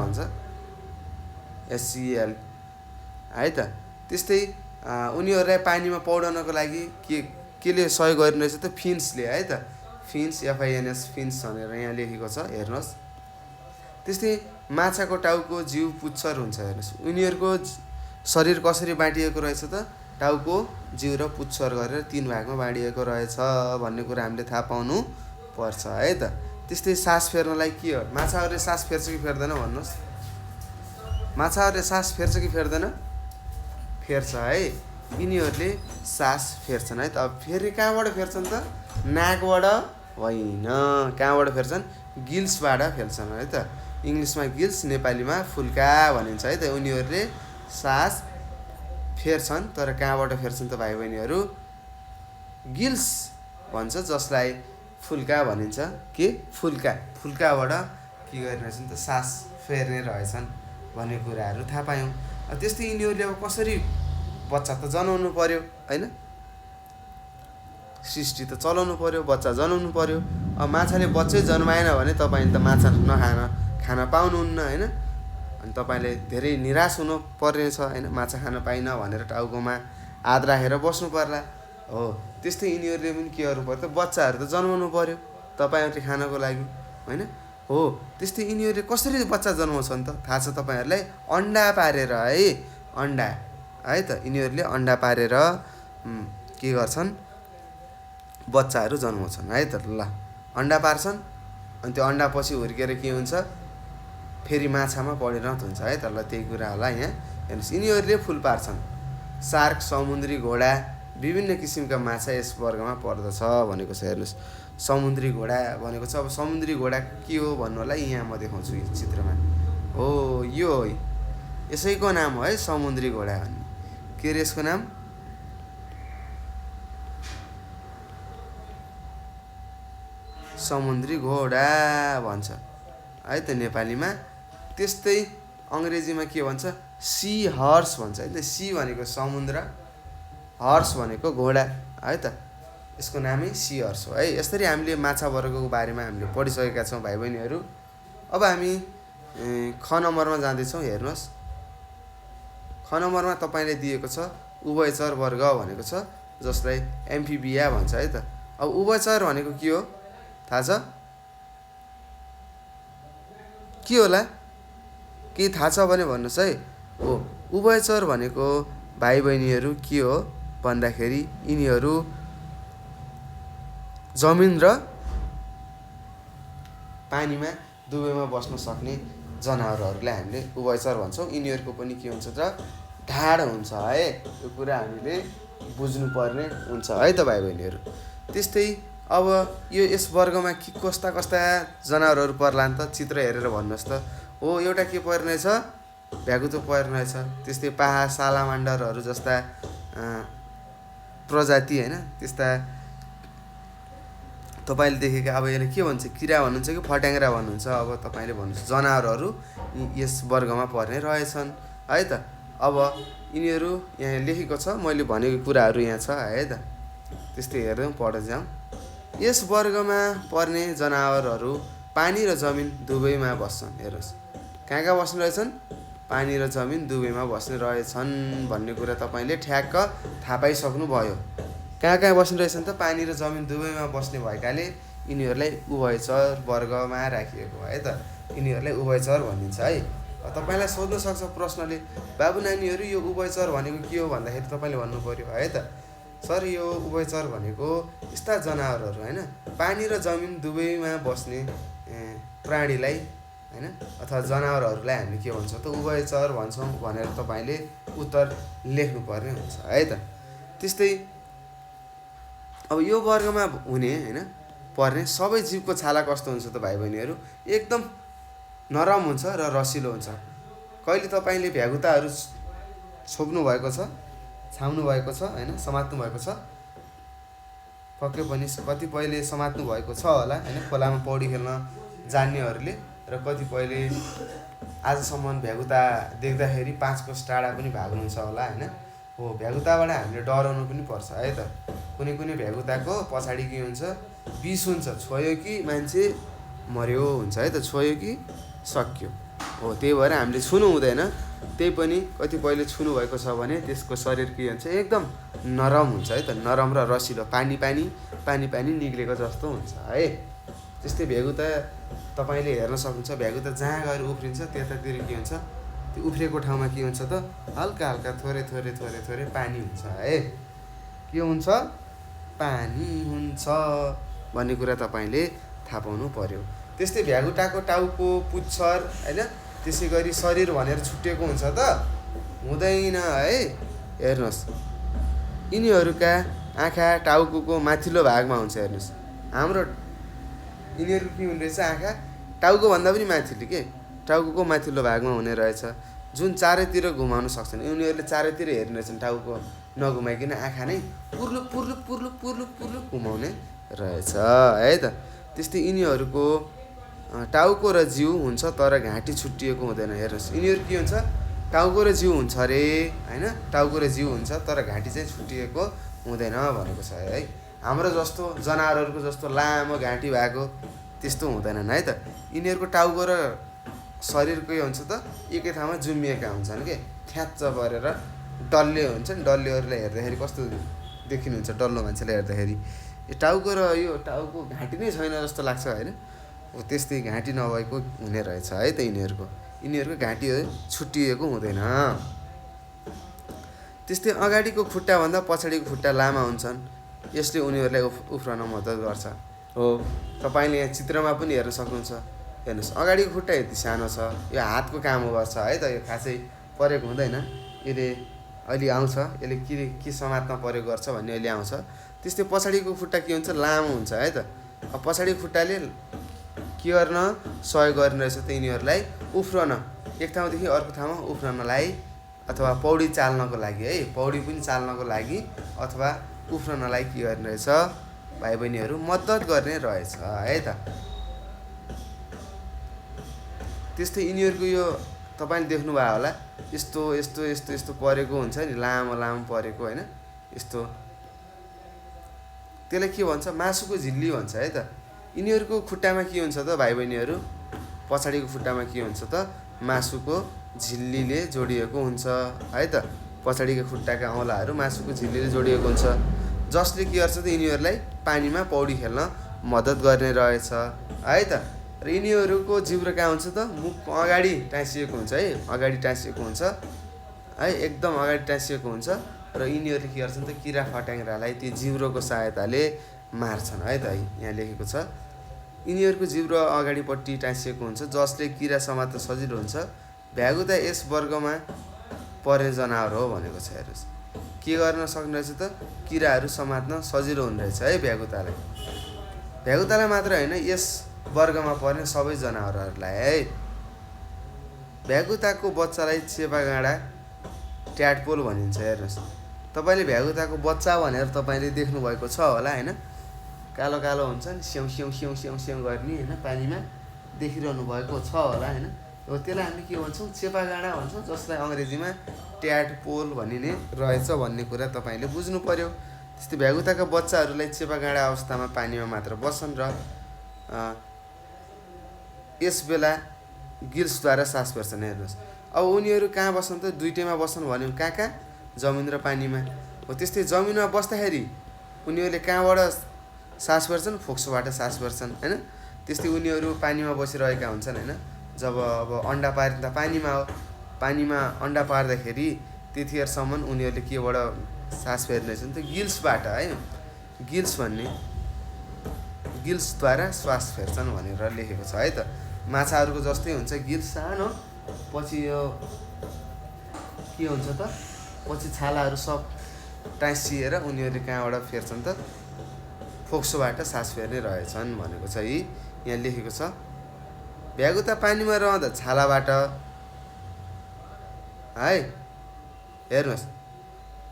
भन्छ, SCAL है त। त्यस्तै उनीहरूलाई पानीमा पौडनको लागि केले सहयोग गर्ने रहेछ त, फिन्सले है त। फिन्स, FINS, फिन्स भनेर यहाँ लेखेको छ हेर्नुहोस्। त्यस्तै माछाको टाउको, जिउ, पुच्छर हुन्छ हेर्नुहोस्। उनीहरूको शरीर कसरी बाँडिएको रहेछ त, टाउको, जिउ र पुच्छर गरेर 3 भागमा बाँडिएको रहेछ भन्ने कुरा हामीले थाहा पाउनु पर्छ है त। त्यस्तै सास फेर्नलाई के हो, माछाहरूले सास फेर्छ कि फेर्दैन भन्नुहोस्। माछाहरूले सास फेर्छ कि फेर्दैन, फेर्छ है, यिनीहरूले सास फेर्छन् है त। अब फेरि कहाँबाट फेर्छन् त, नाकबाट होइन, कहाँबाट फेर्छन्, गिल्सबाट फेर्छन् है त। इङ्ग्लिसमा गिल्स, नेपालीमा फुल्का भनिन्छ है त। उनीहरूले सास फेर्छन्, तर कहाँबाट फेर्छन् त भाइ बहिनीहरू, गिल्स भन्छ, जसलाई फुल्का भनिन्छ। के फुल्काबाट के गर्ने रहेछन् त, सास फेर्ने रहेछन् भन्ने कुराहरू थाहा पायौँ। त्यस्तै यिनीहरूले अब कसरी बच्चा त जन्माउनु पर्यो होइन, सृष्टि त चलाउनु पर्यो, बच्चा जन्माउनु पर्यो। अब माछाले बच्चै जन्माएन भने तपाईँले त माछा खान पाउनुहुन्न होइन। अनि तपाईँले धेरै निराश हुनु पर्ने छ होइन, माछा खान पाइनँ भनेर टाउकोमा हात राखेर बस्नु पर्ला हो। त्यस्तै यिनीहरूले पनि के गर्नु पर्यो त, बच्चाहरू त जन्माउनु पर्यो तपाईँहरूले खानको लागि होइन हो। त्यस्तै यिनीहरूले कसरी बच्चा जन्माउँछन् त थाहा छ तपाईँहरूलाई, अन्डा पारेर है, अन्डा है त। यिनीहरूले अन्डा पारेर के गर्छन्, बच्चाहरू जन्माउँछन् है त। ल अन्डा पार्छन्, अनि त्यो अन्डा पछि हुर्केर के हुन्छ, फेरि माछामा परिणत हुन्छ है त। ल त्यही कुरा होला यहाँ हेर्नुहोस्। यिनीहरूले फुल पार्छन्, सार्क, समुद्री घोडा, विभिन्न किसिमका माछा यस वर्गमा पर्दछ भनेको छ हेर्नुहोस्। समुद्री घोडा भनेको छ, अब समुद्री घोडा के हो भन्नु होला, यहाँ म देखाउँछु यो चित्रमा हो। यो यसैको नाम हो है, समुद्री घोडा भन्ने। के रे यसको नाम, समुद्री घोडा भन्छ है त नेपालीमा। त्यस्तै अङ्ग्रेजीमा के भन्छ, सी हर्स भन्छ है त। सी भनेको समुद्र, हर्स भनेको घोडा है त। यसको नामै सी हर्स हो है। यसरी हामीले माछा वर्गको बारेमा हामीले पढिसकेका छौँ भाइ बहिनीहरू। अब हामी ख नम्बरमा जाँदैछौँ। हेर्नुहोस्, ख नम्बरमा तपाईँले दिएको छ उभयचर वर्ग भनेको छ, जसलाई एम्फिबिया भन्छ है त। अब उभयचर भनेको के हो थाहा छ? के होला? के थाहा छ भने भन्नुहोस् है। हो, उभयचर भनेको भाइ बहिनीहरू के हो भन्दाखेरि यिनीहरू जमिन र पानीमा दुवैमा बस्न सक्ने जनावरहरूलाई हामीले उभयचर भन्छौँ। यिनीहरूको पनि के हुन्छ त ढाड हुन्छ है। यो कुरा हामीले बुझ्नुपर्ने हुन्छ है त भाइ बहिनीहरू। त्यस्तै अब यस वर्गमा कस्ता कस्ता जनावरहरू पर्ला त चित्र हेरेर भन्नुहोस् त। हो, एउटा के पर्ने छ? भ्यागुतो पर्ने छ। त्यस्तै पाहा सालामान्डरहरू जस्ता प्रजाति होइन, त्यस्ता तपाईँले देखेका। अब यसले के भन्छ? किरा भन्नुहुन्छ कि फट्याङ्ग्रा भन्नुहुन्छ? अब तपाईँले भन्नुहोस्। जनावरहरू यस वर्गमा पर्ने रहेछन् है त। अब यिनीहरू यहाँ लेखेको छ, मैले भनेको कुराहरू यहाँ छ है त। त्यस्तै हेर्दै पढ्दै जाउँ। यस वर्गमा पर्ने जनावरहरू पानी र जमिन दुवैमा बस्छन्। हेर्नुहोस्, कहाँ कहाँ बस्ने रहेछन्? पानी र जमिन दुवैमा बस्ने रहेछन् भन्ने कुरा तपाईँले ठ्याक्क थाहा पाइसक्नुभयो। कहाँ कहाँ बस्ने रहेछन् त? पानी र जमिन दुवैमा बस्ने भएकाले यिनीहरूलाई उभयचर वर्गमा राखिएको है त। यिनीहरूलाई उभयचर भनिन्छ है। तपाईँलाई सोध्न सक्छ प्रश्नले, बाबु नानीहरू यो उभयचर भनेको के हो भन्दाखेरि तपाईँले भन्नु पर्यो है त, सर यो उभयचर भनेको यस्ता जनावरहरू होइन, पानी र जमिन दुवैमा बस्ने प्राणीलाई होइन अथवा जनावरहरूलाई हामीले के भन्छौँ त उभयचर भन्छौँ भनेर तपाईँले उत्तर लेख्नुपर्ने हुन्छ है त। त्यस्तै अब यो वर्गमा हुने होइन पर्ने सबै जीवको छाला कस्तो हुन्छ त भाइ बहिनीहरू? एकदम नरम हुन्छ र रसिलो हुन्छ। कहिले तपाईँले भ्यागुताहरू छोप्नु भएको छ, छाउनु भएको छ होइन, समात्नु भएको छ? पक्कै पनि कतिपयले समात्नु भएको छ होला होइन, खोलामा पौडी खेल्न जान्नेहरूले। र कतिपयले आजसम्म भ्यागुता देख्दाखेरि 5 कोस टाढा पनि भाग्नुहुन्छ होला होइन। हो, भ्यागुताबाट हामीले डराउनु पनि पर्छ है त। कुनै कुनै भ्यागुताको पछाडि के हुन्छ? विष हुन्छ। छोयो कि मान्छे मर्यो हुन्छ है त, छोयो कि सक्यो। हो, त्यही भएर हामीले छुनु हुँदैन। त्यही पनि कतिपयले छुनु भएको छ भने त्यसको शरीर के हुन्छ? एकदम नरम हुन्छ है त, नरम र रसिलो, पानी पानी निक्लेको जस्तो हुन्छ है। त्यस्तै भ्यागुता तपाईँले हेर्न सक्नुहुन्छ। भ्यागुता जहाँ गएर उफ्रिन्छ त्यतातिर के हुन्छ? त्यो उफ्रेको ठाउँमा के हुन्छ त हल्का हल्का थोरै पानी हुन्छ है। के हुन्छ? पानी हुन्छ भन्ने कुरा तपाईँले थाहा पाउनु पर्यो। त्यस्तै भ्यागुताको टाउको, पुच्छर होइन, त्यसै गरी शरीर भनेर छुट्टिएको हुन्छ त? हुँदैन है। हेर्नुहोस्, यिनीहरूका आँखा टाउको माथिल्लो भागमा हुन्छ। हेर्नुहोस्, हाम्रो यिनीहरू के हुने रहेछ? आँखा टाउकोभन्दा पनि माथिल्लो के टाउको माथिल्लो भागमा हुने रहेछ, जुन चारैतिर घुमाउन सक्छन्। उनीहरूले चारैतिर हेर्ने रहेछन्, टाउको नघुमाइकन आँखा नै पुर्लु घुमाउने रहेछ है त। त्यस्तै यिनीहरूको टाउको र जिउ हुन्छ तर घाँटी छुट्टिएको हुँदैन। हेर्नुहोस्, यिनीहरू के हुन्छ? टाउको र जिउ हुन्छ अरे होइन, टाउको र जिउ हुन्छ तर घाँटी चाहिँ छुट्टिएको हुँदैन भनेको छ है। हाम्रो जस्तो जनावरहरूको जस्तो लामो घाँटी भएको त्यस्तो हुँदैनन् है त। यिनीहरूको टाउको र शरीर के हुन्छ त एकै ठाउँमा जुम्मिएका हुन्छन् के, थ्याच्च परेर डल्ले हुन्छन्। डल्लेहरूलाई हेर्दाखेरि कस्तो देखिनुहुन्छ? डल्लो मान्छेलाई हेर्दाखेरि यो टाउको र यो टाउको घाँटी नै छैन जस्तो लाग्छ होइन। हो, त्यस्तै घाँटी नभएको हुने रहेछ है त। यिनीहरूको घाँटी छुट्टिएको हुँदैन। त्यस्तै अगाडिको खुट्टाभन्दा पछाडिको खुट्टा लामा हुन्छन्। यसले उनीहरूलाई उफ्रन मद्दत गर्छ। हो, तपाईँले यहाँ चित्रमा पनि हेर्न सक्नुहुन्छ। हेर्नुहोस्, अगाडिको खुट्टा यति सानो छ, यो हातको काम गर्छ है त। यो खासै परेको हुँदैन। यसले अहिले आउँछ, यसले के समात्न प्रयोग गर्छ भन्ने अहिले आउँछ। त्यस्तै पछाडिको खुट्टा के हुन्छ? लामो हुन्छ है त। अब पछाडिको खुट्टाले के गर्न सहयोग गर्ने रहेछ त यिनीहरूलाई उफ्रन, एक ठाउँदेखि अर्को ठाउँमा उफ्रनलाई अथवा पौडी चाल्नको लागि है, पौडी पनि चाल्नको लागि अथवा उफ्रनलाई के गर्ने रहेछ भाइ बहिनीहरू? मद्दत गर्ने रहेछ है त। त्यस्तै यिनीहरूको यो तपाईँले देख्नुभयो होला, यस्तो परेको हुन्छ नि, लामो परेको होइन, यस्तो त्यसलाई के भन्छ मासुको झिल्ली भन्छ है त। यिनीहरूको खुट्टामा के हुन्छ त भाइ बहिनीहरू, पछाडिको खुट्टामा के हुन्छ त मासुको झिल्लीले जोडिएको हुन्छ है त। पछाडिको खुट्टाका औँलाहरू मासुको झिल्लीले जोडिएको हुन्छ, जसले के गर्छ त यिनीहरूलाई पानीमा पौडी खेल्न मद्दत गर्ने रहेछ है त। र यिनीहरूको जिब्रो कहाँ हुन्छ त मुख अगाडि टाँसिएको हुन्छ है, अगाडि टाँसिएको हुन्छ है, एकदम अगाडि टाँसिएको हुन्छ। र यिनीहरूले के गर्छन् त किरा फट्याङ्ग्रालाई त्यो जिब्रोको सहायताले मार्छन् है त। यहाँ लेखेको छ यिनीहरूको जिब्रो अगाडिपट्टि टाँसिएको हुन्छ, जसले किरा समात्न सजिलो हुन्छ। भ्यागुता यस वर्गमा पर्ने जनावर हो भनेको छ। हेर्नुहोस् के गर्न सक्ने रहेछ त किराहरू समात्न सजिलो हुने रहेछ है भ्यागुतालाई। भ्यागुतालाई मात्र होइन, यस वर्गमा पर्ने सबै जनावरहरूलाई है। भ्यागुताको बच्चालाई चेपागाँडा ट्याडपोल भनिन्छ। हेर्नुहोस् तपाईँले भ्यागुताको बच्चा भनेर तपाईँले देख्नुभएको छ होला होइन, कालो कालो हुन्छ नि, स्याउ स्याउ स्याउ स्याउ स्याउ गर्ने होइन, पानीमा देखिरहनु भएको छ होला होइन। हो त्यसलाई हामी के भन्छौँ चेपागाँडा भन्छौँ, जसलाई अङ्ग्रेजीमा ट्याडपोल भनिने रहेछ भन्ने कुरा तपाईँले बुझ्नु पर्यो। त्यस्तै भ्यागुताका बच्चाहरूलाई चेपागाँडा अवस्थामा पानीमा मात्र बस्छन् र यस बेला गिल्सद्वारा सास फेर्छन्। हेर्नुहोस् अब उनीहरू कहाँ बस्छन् त दुईटैमा बस्छन् भन्यो, कहाँ जमिन र पानीमा। हो त्यस्तै जमिनमा बस्दाखेरि उनीहरूले कहाँबाट सास फेर्छन्, फोक्सोबाट सास फेर्छन् होइन। त्यस्तै उनीहरू पानीमा बसिरहेका हुन्छन् होइन, जब अब अन्डा पारिँदा पानीमा हो, पानीमा अन्डा पार्दाखेरि त्यतिखेरसम्म उनीहरूले केबाट सास फेर्नेछन् त गिल्सबाट है। गिल्स भन्ने गिल्सद्वारा श्वास फेर्छन् भनेर लेखेको छ है त। माछाहरूको जस्तै हुन्छ गिल्स सानो, पछि यो के हुन्छ त पछि छालाहरू सब टाँसिएर उनीहरूले कहाँबाट फेर्छन् त फोक्सोबाट सास फेर्ने रहेछन् भनेको छ। यहाँ लेखेको छ भ्यागुता पानीमा रहँदा छालाबाट है। हेर्नुहोस्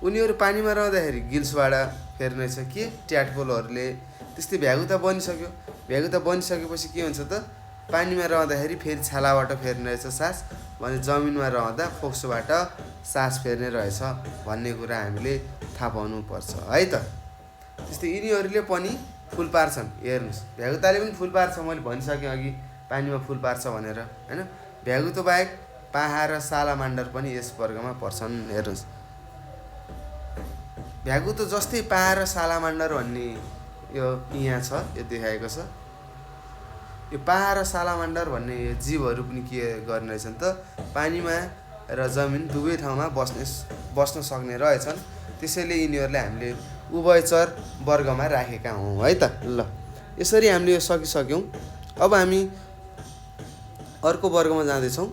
उनीहरू पानीमा रहँदाखेरि गिल्सबाट फेर्नेछ के ट्याडपोलहरूले। त्यस्तै भ्यागुता बनिसक्यो, भ्यागुता बनिसकेपछि के हुन्छ त पानीमा रहँदाखेरि फेरि छालाबाट फेर्ने रहेछ सास, भने जमिनमा रहँदा फोक्सोबाट सास फेर्ने रहेछ भन्ने कुरा हामीले थाहा पाउनुपर्छ है त। त्यस्तै यिनीहरूले पनि फुल पार्छन्। हेर्नुहोस् भ्यागुताले पनि फुल पार्छ, मैले भनिसकेँ अघि पानीमा फुल पार्छ भनेर होइन। भ्यागुतो बाहेक पाहा र सालामान्डर पनि यस वर्गमा पर्छन्। हेर्नुहोस् भ्यागुतो जस्तै पाहा र सालामान्डर भन्ने यो यहाँ छ, यो देखाएको छ। यो पाहा र सालामान्डर भन्ने जीवहरू पनि के गर्ने रहेछन् त पानीमा र जमिन दुवै ठाउँमा बस्न सक्ने रहेछन्। त्यसैले यिनीहरूलाई हामीले उभयचर वर्गमा राखेका हौँ है त। ल यसरी हामीले यो सकिसक्यौँ। अब हामी अर्को वर्गमा जाँदैछौँ,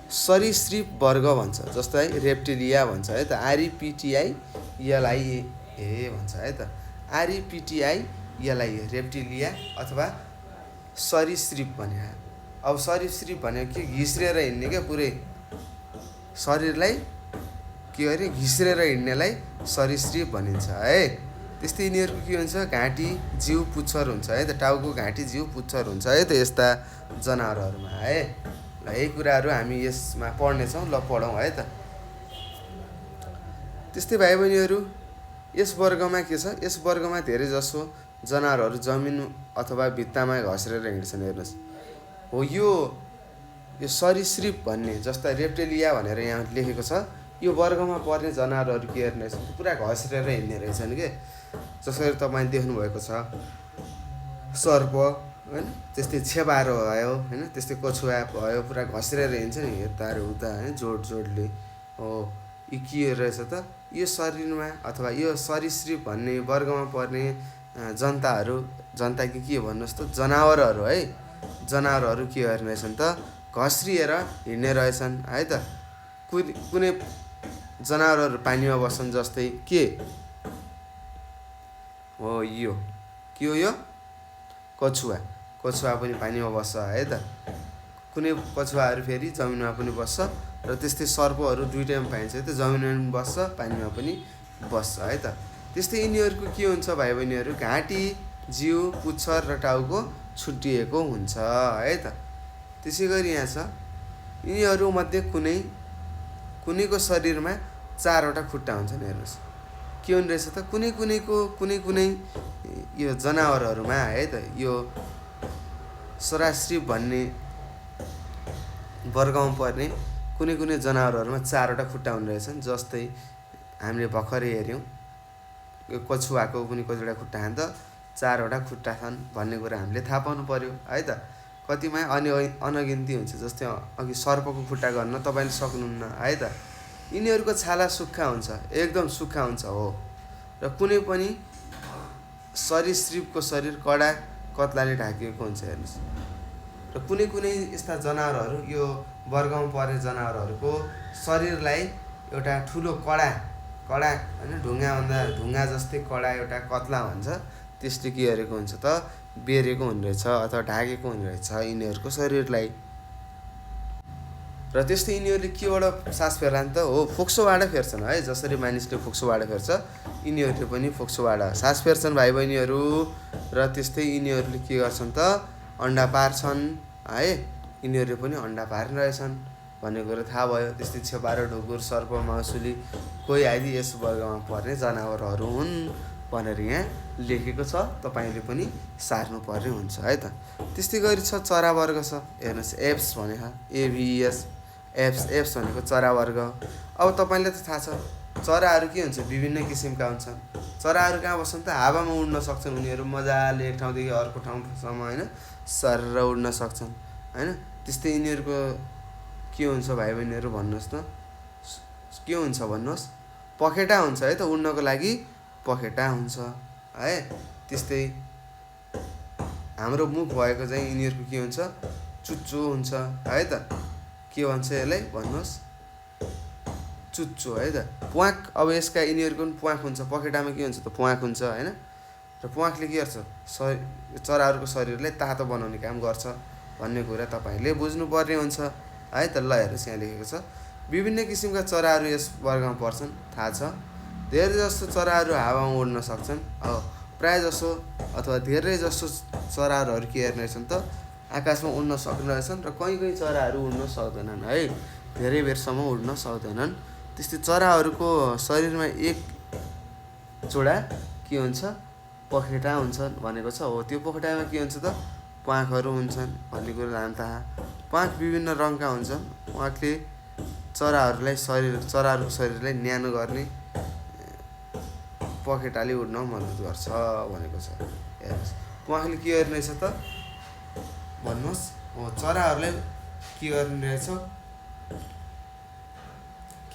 सरीसृप वर्ग भन्छ, जस्तै रेप्टिलिया भन्छ है त। REPTILIA भन्छ है त। REPTILIA रेप्टिलिया अथवा सरीसृप भने। अब सरीसृप भनेको के घिस्रेर हिँड्ने क्या, पुरै शरीरलाई के अरे घिस्रेर हिँड्नेलाई सरीसृप भनिन्छ है। त्यस्तै यिनीहरूको के हुन्छ घाँटी जिउ पुच्छर हुन्छ है त, टाउको घाँटी जिउ पुच्छर हुन्छ है त यस्ता जनावरहरूमा है। ल यही कुराहरू हामी यसमा पढ्नेछौँ, ल पढौँ है त। त्यस्तै भाइ बहिनीहरू यस वर्गमा के छ, यस वर्गमा धेरै जसो जनावरहरू जमिन अथवा भित्तामा घस्रेर हिँड्छन्। हेर्नुहोस् हो यो सरीसृप भन्ने, जस्ता रेप्टिलिया भनेर यहाँ लेखेको छ, यो वर्गमा पर्ने जनावरहरू के हेर्ने रहेछन् पुरा घस्रेर हिँड्ने रहेछन् के। जसरी तपाईँले देख्नुभएको छ सर्प होइन, त्यस्तै छेपारो भयो होइन, त्यस्तै कछुवा भयो, पुरा घस्रेर हिँड्छ नि यता र उता होइन जोडले। हो यो के रहेछ त यो शरीरमा अथवा यो सरीसृप भन्ने वर्गमा पर्ने जनता के भन्नुहोस् त जनावरहरू है। जनावरहरू के गर्ने रहेछन् त घस्रिएर हिँड्ने रहेछन् है त। कुनै जनावरहरू पानीमा बस्छन्, जस्तै के हो यो के हो यो कछुवा। कछुवा पनि पानीमा बस्छ है त। कुनै कछुवाहरू फेरि जमिनमा पनि बस्छ र त्यस्तै सर्पहरू दुईटैमा पाइन्छ है त, जमिनमा पनि बस्छ पानीमा पनि बस्छ है त। त्यस्तै यिनीहरूको के हुन्छ भाइ बहिनीहरू घाँटी जिउ पुच्छर र टाउको छुट्टिएको हुन्छ है त। त्यसै गरी यहाँ छ यिनीहरूमध्ये कुनैको शरीरमा 4वटा खुट्टा हुन्छन्। हेर्नुहोस् के हुने रहेछ त कुनै यो जनावरहरूमा है त यो सरासरी भन्ने वर्गमा पर्ने कुनै जनावरहरूमा 4वटा खुट्टा हुने रहेछन्। जस्तै हामीले भर्खरै हेऱ्यौँ यो कछुवाको पनि कतिवटा खुट्टा छन् त 4वटा खुट्टा छन् भन्ने कुरा हामीले थाहा पाउनु पर्यो है त। कतिमा अनगिन्ती हुन्छ। जस्तै अघि सर्पको खुट्टा गर्न तपाईँले सक्नुहुन्न है त। यिनीहरूको छाला सुक्खा हुन्छ, एकदम सुक्खा हुन्छ हो। र कुनै पनि सरीसृपको शरीर कडा कत्लाले ढाकिएको हुन्छ हेर्नुहोस्। र कुनै यस्ता जनावरहरू यो वर्गमा पर्ने जनावरहरूको शरीरलाई एउटा ठुलो कडा होइन ढुङ्गा जस्तै कडा एउटा कत्ला हुन्छ, त्यसले के गरेको हुन्छ त बेरेको हुने रहेछ अथवा ढाकेको हुने रहेछ यिनीहरूको शरीरलाई। र त्यस्तै यिनीहरूले केबाट सास फेर्लान् त हो, फोक्सोबाट फेर्छन् है। जसरी मानिसले फोक्सोबाट फेर्छ यिनीहरूले पनि फोक्सोबाट सास फेर्छन् भाइ बहिनीहरू। र त्यस्तै यिनीहरूले के गर्छन् त अन्डा पार्छन् है। यिनीहरूले पनि अन्डा पार्ने रहेछन् भन्ने कुरो थाहा भयो। त्यस्तै छेपारो, ढुकुर, सर्प, मासुली कोही आदि यस वर्गमा पर्ने जनावरहरू हुन् भनेर यहाँ लेखेको छ। तपाईँले पनि सार्नु पर्ने हुन्छ है त। त्यस्तै गरी छ चरा वर्ग छ हेर्नुहोस्। एप्स भनेको AVES एप्स भनेको चरा वर्ग। अब तपाईँलाई त थाहा छ चराहरू के हुन्छ, विभिन्न किसिमका हुन्छन्। चराहरू कहाँ बस्छन् त हावामा उड्न सक्छन्। उनीहरू मजाले एक ठाउँदेखि अर्को ठाउँसम्म होइन सरेर उड्न सक्छन् होइन। त्यस्तै यिनीहरूको के हुन्छ भाइ बहिनीहरू भन्नुहोस् त, के हुन्छ भन्नुहोस्? पखेटा हुन्छ है त। उड्नको लागि पखेटा हुन्छ है। त्यस्तै हाम्रो मुख भएको चाहिँ यिनीहरूको के हुन्छ, चुच्चो हुन्छ है त। के भन्छ यसलाई भन्नुहोस्? चुच्चो है त। प्वाँख, अब यसका यिनीहरूको पनि प्वाँख हुन्छ। पखेटामा के हुन्छ त प्वाँख हुन्छ होइन। र प्वाँखले के गर्छ चराहरूको शरीरलाई तातो बनाउने काम गर्छ भन्ने कुरा तपाईँले बुझ्नुपर्ने हुन्छ है त। ल हेर्नुहोस् यहाँ लेखेको छ विभिन्न किसिमका चराहरू यस वर्गमा पर्छन् थाहा छ। धेरै जसो चराहरू हावामा उड्न सक्छन्। प्रायः जसो अथवा धेरै जसो चराहरू के हेर्ने रहेछन् त आकाशमा उड्न सक्ने रहेछन्। र कहीँ चराहरू उड्न सक्दैनन् है, धेरै बेरसम्म उड्न सक्दैनन्। त्यस्तै चराहरूको शरीरमा एक जोडा के हुन्छ पखेटा हुन्छन् भनेको छ हो। त्यो पखेटामा के हुन्छ त प्वाँखहरू हुन्छन् भन्ने कुरो जान थाहा। प्वाँख विभिन्न रङका हुन्छन्। प्वाँखले चराहरूको शरीरलाई न्यानो गर्ने, पखेटाले उड्न मद्दत गर्छ भनेको छ। हेर्नुहोस् प्वाँखले के गर्ने रहेछ त भन्नुहोस्? हो चराहरूलाई के गर्ने रहेछ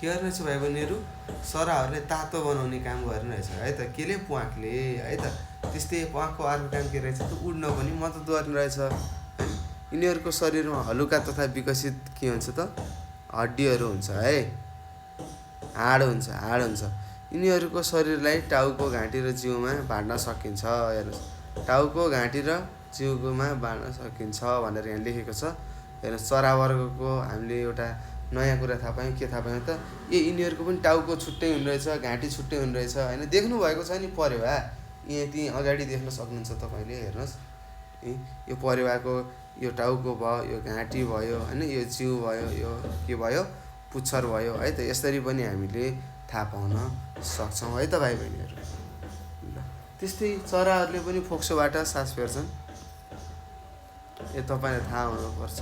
भाइ बहिनीहरू? चराहरूलाई तातो बनाउने काम गर्ने रहेछ है त। केले? प्वाँखले है त। त्यस्तै प्वाँखको अर्को काम के रहेछ त उड्न पनि मद्दत गर्ने रहेछ। यिनीहरूको शरीरमा हलुका तथा विकसित के हुन्छ त हड्डीहरू हुन्छ है, हाड हुन्छ। यिनीहरूको शरीरलाई टाउको, घाँटी र जिउमा बाँड्न सकिन्छ। हेर्नुहोस् टाउको, घाँटी र जिउमा बाँड्न सकिन्छ भनेर यहाँ लेखेको छ। हेर्नुहोस् चरा वर्गको हामीले एउटा नयाँ कुरा थाहा पायौँ। के थाहा पायौँ त यिनीहरूको पनि टाउको छुट्टै हुने रहेछ, घाँटी छुट्टै हुने रहेछ होइन। देख्नुभएको छ नि परेवा, त्यहीँ अगाडि देख्न सक्नुहुन्छ तपाईँले। हेर्नुहोस् यो परेवाको यो टाउको भयो, यो घाँटी भयो होइन, यो जिउ भयो, यो के भयो पुच्छर भयो है त। यसरी पनि हामीले थाहा पाउन सक्छौँ है त भाइ बहिनीहरू। ल त्यस्तै चराहरूले पनि फोक्सोबाट सास फेर्छन्, यो तपाईँलाई थाहा हुनुपर्छ।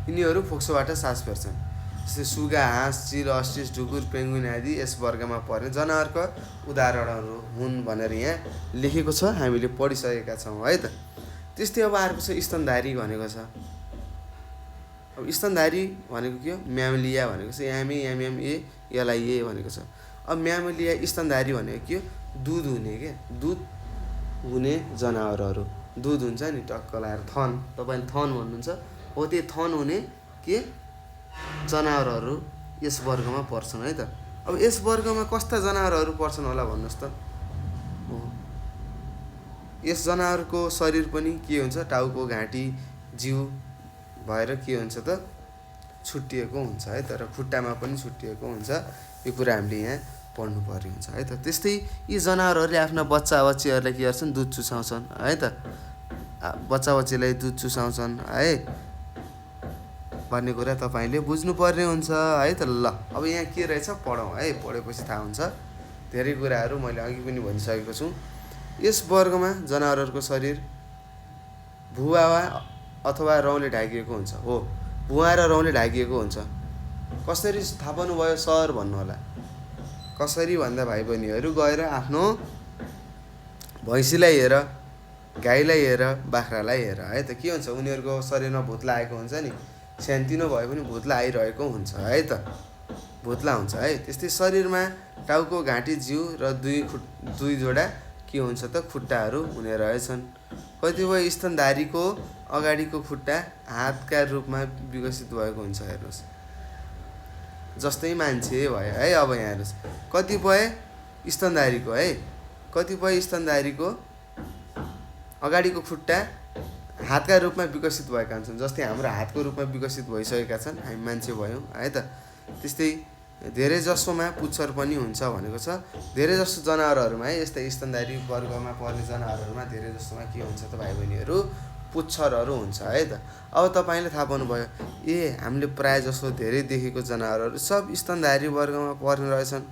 यिनीहरू फोक्सोबाट सास फेर्छन्। जस्तै सुगा, हाँस, चिल, अस्ट्रिच, ढुकुर, पेङ्गुइन आदि यस वर्गमा पर्ने जनावरका उदाहरणहरू हुन् भनेर यहाँ लेखेको छ। हामीले पढिसकेका छौँ है त। त्यस्तै अब अर्को छ स्तनधारी भनेको छ। अब स्तनधारी भनेको के हो? म्यामलिया भनेको छ। MAMMALIA भनेको छ। अब म्यामलिया स्तनधारी भनेको के हो? दुध हुने जनावरहरू। दुध हुन्छ नि टक्क लाएर थन, तपाईँले थन भन्नुहुन्छ हो, त्यो थन हुने के जनावरहरू यस वर्गमा पर्छन् है त। अब यस वर्गमा कस्ता जनावरहरू पर्छन् होला भन्नुहोस् त? यस जनावरको शरीर पनि के हुन्छ टाउको, घाँटी, जिउ भएर के हुन्छ त छुट्टिएको हुन्छ है त। र खुट्टामा पनि छुट्टिएको हुन्छ। यो कुरा हामीले यहाँ पढ्नुपर्ने हुन्छ है त। त्यस्तै यी जनावरहरूले आफ्ना बच्चाबच्चीहरूलाई के गर्छन् दुध चुसाउँछन् है त। बच्चाबच्चीलाई दुध चुसाउँछन् है। भन्ने कुरा तपाईँले बुझ्नुपर्ने हुन्छ है त। ल अब यहाँ के रहेछ पढौँ है, पढेपछि थाहा हुन्छ। धेरै कुराहरू मैले अघि पनि भनिसकेको छु। यस वर्गमा जनावरहरूको शरीर भुवा अथवा रौँले ढाकिएको हुन्छ। हो, भुवा र रौँले ढाकिएको हुन्छ। कसरी थाहा पाउनुभयो सर भन्नु होला। कसरी भन्दा भाइ बहिनीहरू गएर आफ्नो भैँसीलाई हेर, गाईलाई हेर, बाख्रालाई हेर है त, के हुन्छ उनीहरूको शरीरमा भुत्ला आएको हुन्छ नि। सानोतिनो भए पनि भुत्ला आइरहेको हुन्छ है त, भुत्ला हुन्छ है। त्यस्तै शरीरमा टाउको, घाँटी, जिउ र दुई जोडा के हुन्छ त खुट्टाहरू हुने रहेछन्। कतिपय स्तनधारीको अगाडिको खुट्टा हातका रूपमा विकसित भएको हुन्छ। हेर्नुहोस्, जस्तै मान्छे भयो है। अब यहाँ हेर्नुहोस्, कतिपय स्तनधारीको अगाडिको खुट्टा हातका रूपमा विकसित भएका हुन्छन्। जस्तै हाम्रो हातको रूपमा विकसित भइसकेका छन्, हामी मान्छे भयौँ है त। त्यस्तै धेरै जसोमा पुच्छर पनि हुन्छ भनेको छ। धेरै जसो जनावरहरूमा है, यस्तै स्तनधारी वर्गमा पर्ने जनावरहरूमा धेरै जसोमा के हुन्छ त भाइ बहिनीहरू, पुच्छरहरू हुन्छ है त। अब तपाईँले थाहा पाउनुभयो, हामीले प्रायः जसो धेरै देखेको जनावरहरू सब स्तनधारी वर्गमा पर्ने रहेछन्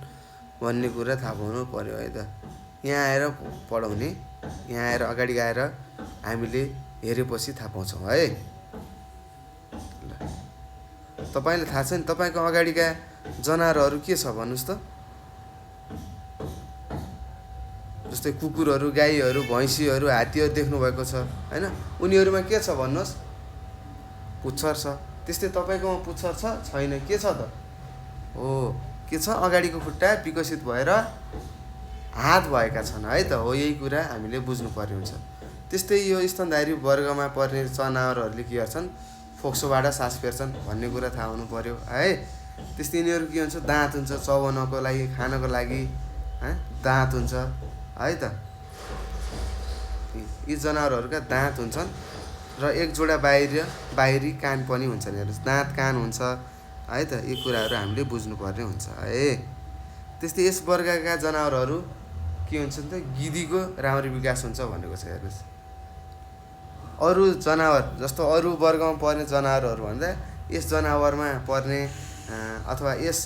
भन्ने कुरा थाहा पाउनु पर्यो है त। यहाँ आएर पढाउने, यहाँ आएर अगाडि आएर हामीले हेरेपछि थाहा पाउँछौँ है। ल तपाईँले थाहा छ नि, तपाईँको अगाडिका जनावरहरू के छ भन्नुहोस् त। जस्तै कुकुरहरू, गाईहरू, भैँसीहरू, हात्तीहरू देख्नुभएको छ होइन। उनीहरूमा के छ भन्नुहोस्, पुच्छर छ। त्यस्तै तपाईँकोमा पुच्छर छ छैन, के छ त? हो, के छ, अगाडिको खुट्टा विकसित भएर हात भएका छन् है त। हो, यही कुरा हामीले बुझ्नुपर्ने हुन्छ। त्यस्तै यो स्तनधारी वर्गमा पर्ने जनावरहरूले के गर्छन्, फोक्सोबाट सास फेर्छन् भन्ने कुरा थाहा हुनु पर्यो है। त्यस्तै यिनीहरू के हुन्छ, दाँत हुन्छ चबाउनको लागि, खानको लागि दाँत हुन्छ है त। यी जनावरहरूका दाँत हुन्छन् र एक जोडा बाहिरी कान पनि हुन्छन्। हेर्नुहोस्, दाँत, कान हुन्छ है त। यी कुराहरू हामीले बुझ्नुपर्ने हुन्छ है। त्यस्तै यस वर्गका जनावरहरू के हुन्छन् त, गिधीको राम्रो विकास हुन्छ भनेको छ। हेर्नुहोस्, अरू जनावर जस्तो अरू वर्गमा पर्ने जनावरहरू भन्दा यस जनावरमा पर्ने अथवा यस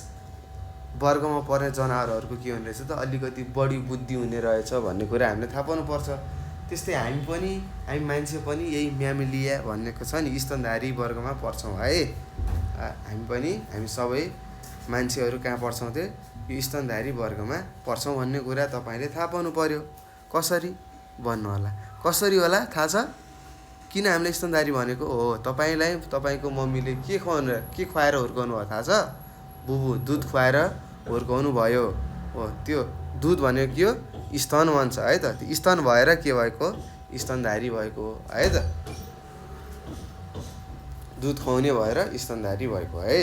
वर्गमा पर्ने जनावरहरूको के हुने रहेछ त, अलिकति बढी बुद्धि हुने रहेछ भन्ने कुरा हामीले थाहा पाउनुपर्छ। त्यस्तै हामी मान्छे पनि यही म्यामेलिया भनेको छ नि, स्तनधारी वर्गमा पर्छौँ है। हामी सबै मान्छेहरू कहाँ पर्छौँ त, यो स्तनधारी वर्गमा पर्छौँ भन्ने कुरा तपाईँले थाहा पाउनु पर्यो। कसरी भन्नु होला, कसरी होला थाहा छ किन हामीले स्तनधारी भनेको? हो, तपाईँलाई तपाईँको मम्मीले के खुवाएर हुर्काउनु भयो थाहा छ? बुबु दुध खुवाएर हुर्काउनु भयो। हो, त्यो दुध भनेको के हो, स्तन भन्छ है त। त्यो स्तन भएर के भएको, स्तनधारी भएको है त। दुध खुवाउने भएर स्तनधारी भएको है।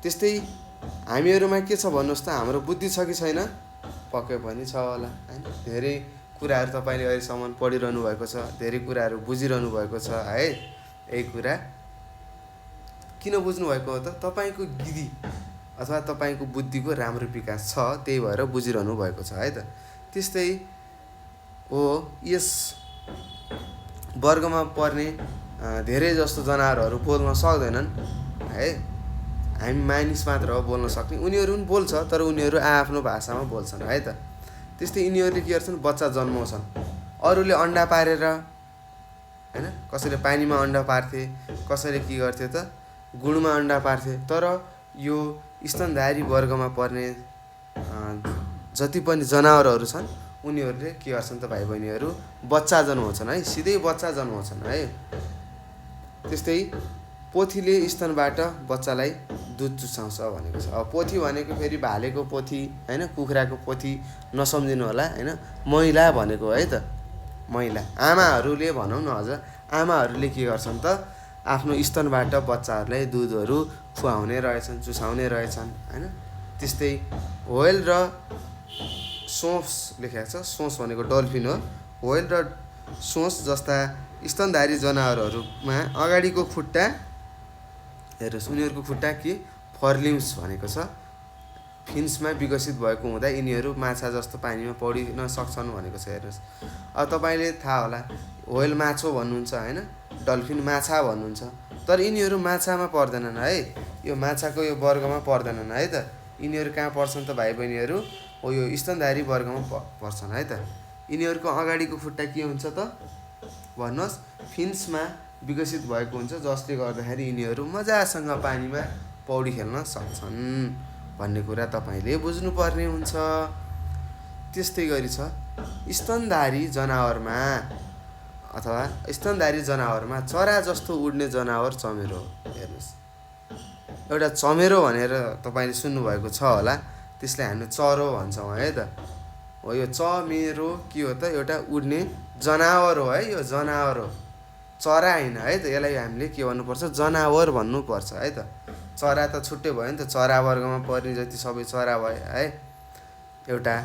त्यस्तै हामीहरूमा के छ भन्नुहोस् त, हाम्रो बुद्धि छ कि छैन? पक्कै पनि छ होला हैन। धेरै कुराहरू तपाईँले अहिलेसम्म पढिरहनु भएको छ, धेरै कुराहरू बुझिरहनु भएको छ है। यही कुरा किन बुझ्नुभएको हो त, तपाईँको गिधी अथवा तपाईँको बुद्धिको राम्रो विकास छ, त्यही भएर बुझिरहनु भएको छ है त। त्यस्तै हो, यस वर्गमा पर्ने धेरै जस्तो जनावरहरू बोल्न सक्दैनन् है। हामी मानिस मात्र हो बोल्न सक्ने, उनीहरू पनि बोल्छ तर उनीहरू आफ्नो भाषामा बोल्छन् है त। त्यस्तै यिनीहरूले के गर्छन्, बच्चा जन्माउँछन्। अरूले अन्डा पारेर हैन, कसैले पानीमा अन्डा पार्थे, कसैले के गर्थे त गुडमा अन्डा पार्थे। तर यो स्तनधारी वर्गमा पर्ने जति पनि जनावरहरू छन् उनीहरूले के गर्छन् त भाइ बहिनीहरू, बच्चा जन्माउँछन् है, सिधै बच्चा जन्माउँछन् है। त्यस्तै पोथीले स्तनबाट बच्चालाई दुध चुसाउँछ भनेको छ। अब पोथी भनेको फेरि भालेको पोथी हैन, कुखुराको पोथी नसम्झिनु होला हैन, महिला भनेको है त। महिला आमाहरूले भनौँ न, अझ आमाहरूले के गर्छन् त, आफ्नो स्तनबाट बच्चाहरूलाई दुधहरू खुवाउने रहेछन्, चुसाउने रहेछन् हैन। त्यस्तै व्हेल र सोस लेखेको छ। सोस भनेको डल्फिन हो। व्हेल र सोस जस्ता स्तनधारी जनावरहरूमा अगाडिको खुट्टा, हेर्नुहोस् उनीहरूको खुट्टा के फर्लिम्स भनेको छ, फिन्समा विकसित भएको हुँदा यिनीहरू माछा जस्तो पानीमा पौडिन सक्छन् भनेको छ। हेर्नुहोस्, अब तपाईँले थाहा होला, व्हेल माछो भन्नुहुन्छ हैन, डल्फिन माछा भन्नुहुन्छ। तर यिनीहरू माछामा पर्दैनन् है, यो माछाको यो वर्गमा पर्दैनन् है त। यिनीहरू कहाँ पर्छन् त भाइ बहिनीहरू? हो यो स्तनधारी वर्गमा पर्छन् है त। यिनीहरूको अगाडिको खुट्टा के हुन्छ त भन्नुहोस्? फिन्समा विकसित भएको हुन्छ, जसले गर्दाखेरि यिनीहरू मजासँग पानीमा पौडी खेल्न सक्छन् भन्ने कुरा तपाईँले बुझ्नुपर्ने हुन्छ। त्यस्तै गरी छ स्तनधारी जनावरमा अथवा स्तनधारी जनावरमा चरा जस्तो उड्ने जनावर चमेरो हो। हेर्नुहोस्, एउटा चमेरो भनेर तपाईँले सुन्नुभएको छ होला, त्यसलाई हामी चरो भन्छौँ है त। हो यो चमेरो के हो त? एउटा उड्ने जनावर हो है, यो जनावर हो, चरा होइन है त। यसलाई हामीले के भन्नुपर्छ? जनावर भन्नुपर्छ है त। चरा त छुट्टै भयो नि त, चरा वर्गमा पर्ने जति सबै चरा भयो है। एउटा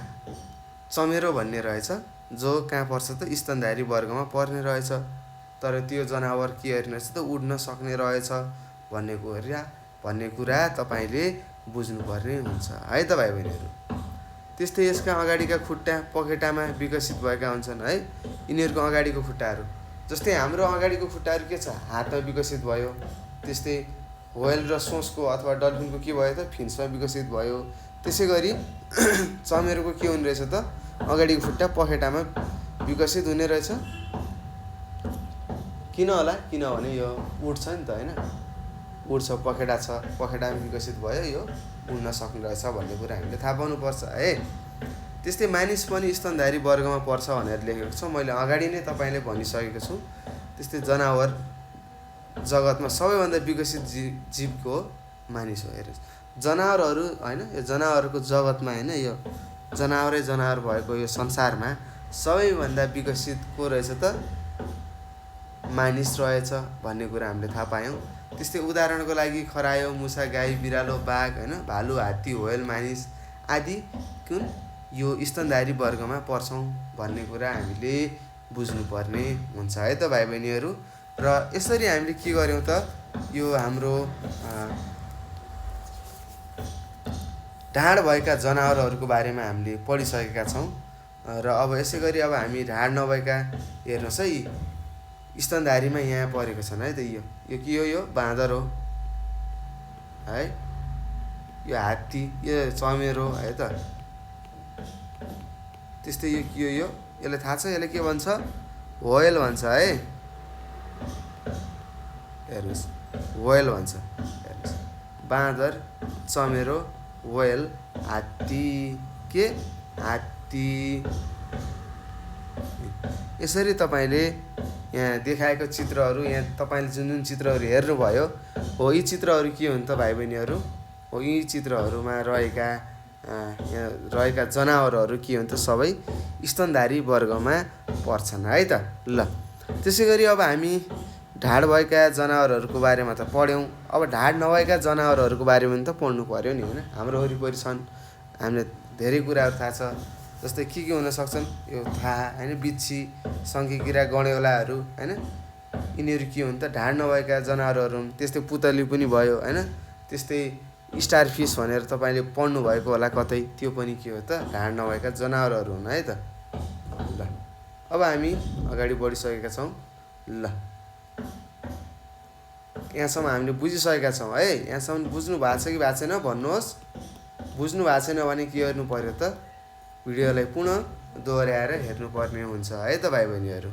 चमेरो भन्ने रहेछ जो कहाँ पर्छ त? स्तनधारी वर्गमा पर्ने रहेछ। तर त्यो जनावर के रहेछ त? उड्न सक्ने रहेछ भन्ने कुरा तपाईँले बुझ्नुपर्ने हुन्छ है त भाइ बहिनीहरू। त्यस्तै यसका अगाडिका खुट्टा पखेटामा विकसित भएका हुन्छन् है, यिनीहरूको अगाडिको खुट्टाहरू। जस्तै हाम्रो अगाडिको खुट्टाहरू के छ? हातमा विकसित भयो। त्यस्तै व्हेल र सोसको अथवा डल्फिनको के भयो त? फिन्समा विकसित भयो। त्यसै गरी चमेरोको के हुने रहेछ त? अगाडिको खुट्टा पखेटामा विकसित हुने रहेछ। किन होला? किनभने यो उड्छ नि त होइन, उड्छ, पखेटा छ, पखेटामा विकसित भयो, यो उड्न सक्ने रहेछ भन्ने कुरा हामीले थाहा पाउनुपर्छ है। त्यस्तै मानिस पनि स्तनधारी वर्गमा पर्छ भनेर लेखेको छ, मैले अगाडि नै तपाईँले भनिसकेको छु। त्यस्तै जनावर जगतमा सबैभन्दा विकसित जीवको मानिस हो। हेर्नुहोस्, जनावरहरू होइन, यो जनावरको जगतमा होइन, यो जनावरै जनावर भएको यो संसारमा सबैभन्दा विकसित को रहेछ त? मानिस रहेछ भन्ने कुरा हामीले थाहा पायौँ। त्यस्तै उदाहरणको लागि खरायो, मुसा, गाई, बिरालो, बाघ होइन, भालु, हात्ती, व्हेल, मानिस आदि कुन यो स्तनधारी वर्गमा पर्छौँ भन्ने कुरा हामीले बुझ्नुपर्ने हुन्छ है त भाइ बहिनीहरू। र यसरी हामीले के गर्यौँ त? यो हाम्रो ढाड भएका जनावरहरूको बारेमा हामीले पढिसकेका छौँ। र अब यसै गरी अब हामी ढाड नभएका हेर्नुहोस् है, स्तनधारीमा यहाँ परेको छन् है त। यो के हो? यो बाँदर हो है, यो हात्ती, यो चमेरो है त। त्यस्तै यो के हो? यो यसलाई थाहा छ? यसलाई के भन्छ? व्हेल भन्छ है। हेर्नुहोस्, व्हेल भन्छ। हेर्नुहोस्, बाँदर, चमेरो, व्हेल, हात्ती, के हात्ती। यसरी तपाईँले यहाँ देखाएको चित्रहरू, यहाँ तपाईँले जुन जुन चित्रहरू हेर्नुभयो हो, यी चित्रहरू के हुन् त भाइ बहिनीहरू? हो यी चित्रहरूमा रहेका जनावरहरू के हुन् त? सबै स्तनधारी वर्गमा पर्छन् है त। ल, त्यसै गरी अब हामी ढाड भएका जनावरहरूको बारेमा त पढ्यौँ, अब ढाड नभएका जनावरहरूको बारेमा त पढ्नु पर्यो नि होइन। हाम्रो वरिपरि छन्, हामीलाई धेरै कुराहरू थाहा छ। जस्तै के हुन सक्छन् यो थाहा होइन, बिच्छी, शङ्खिकिरा, गडेउलाहरू होइन, यिनीहरू के हुन् त? ढाड नभएका जनावरहरू हुन्। त्यस्तै पुतली पनि भयो होइन। त्यस्तै स्टारफिस भनेर तपाईँले पढ्नु भएको होला कतै, त्यो पनि के हो त? ढाड नभएका जनावरहरू हुन् है त। ल, अब हामी अगाडि बढिसकेका छौँ। ल, यहाँसम्म हामीले बुझिसकेका छौँ है। यहाँसम्म बुझ्नु भएको छ कि भएको छैन भन्नुहोस्? बुझ्नु भएको छैन भने के गर्नु पर्यो त? भिडियोलाई पुनः दोहोऱ्याएर हेर्नुपर्ने हुन्छ है त भाइ बहिनीहरू।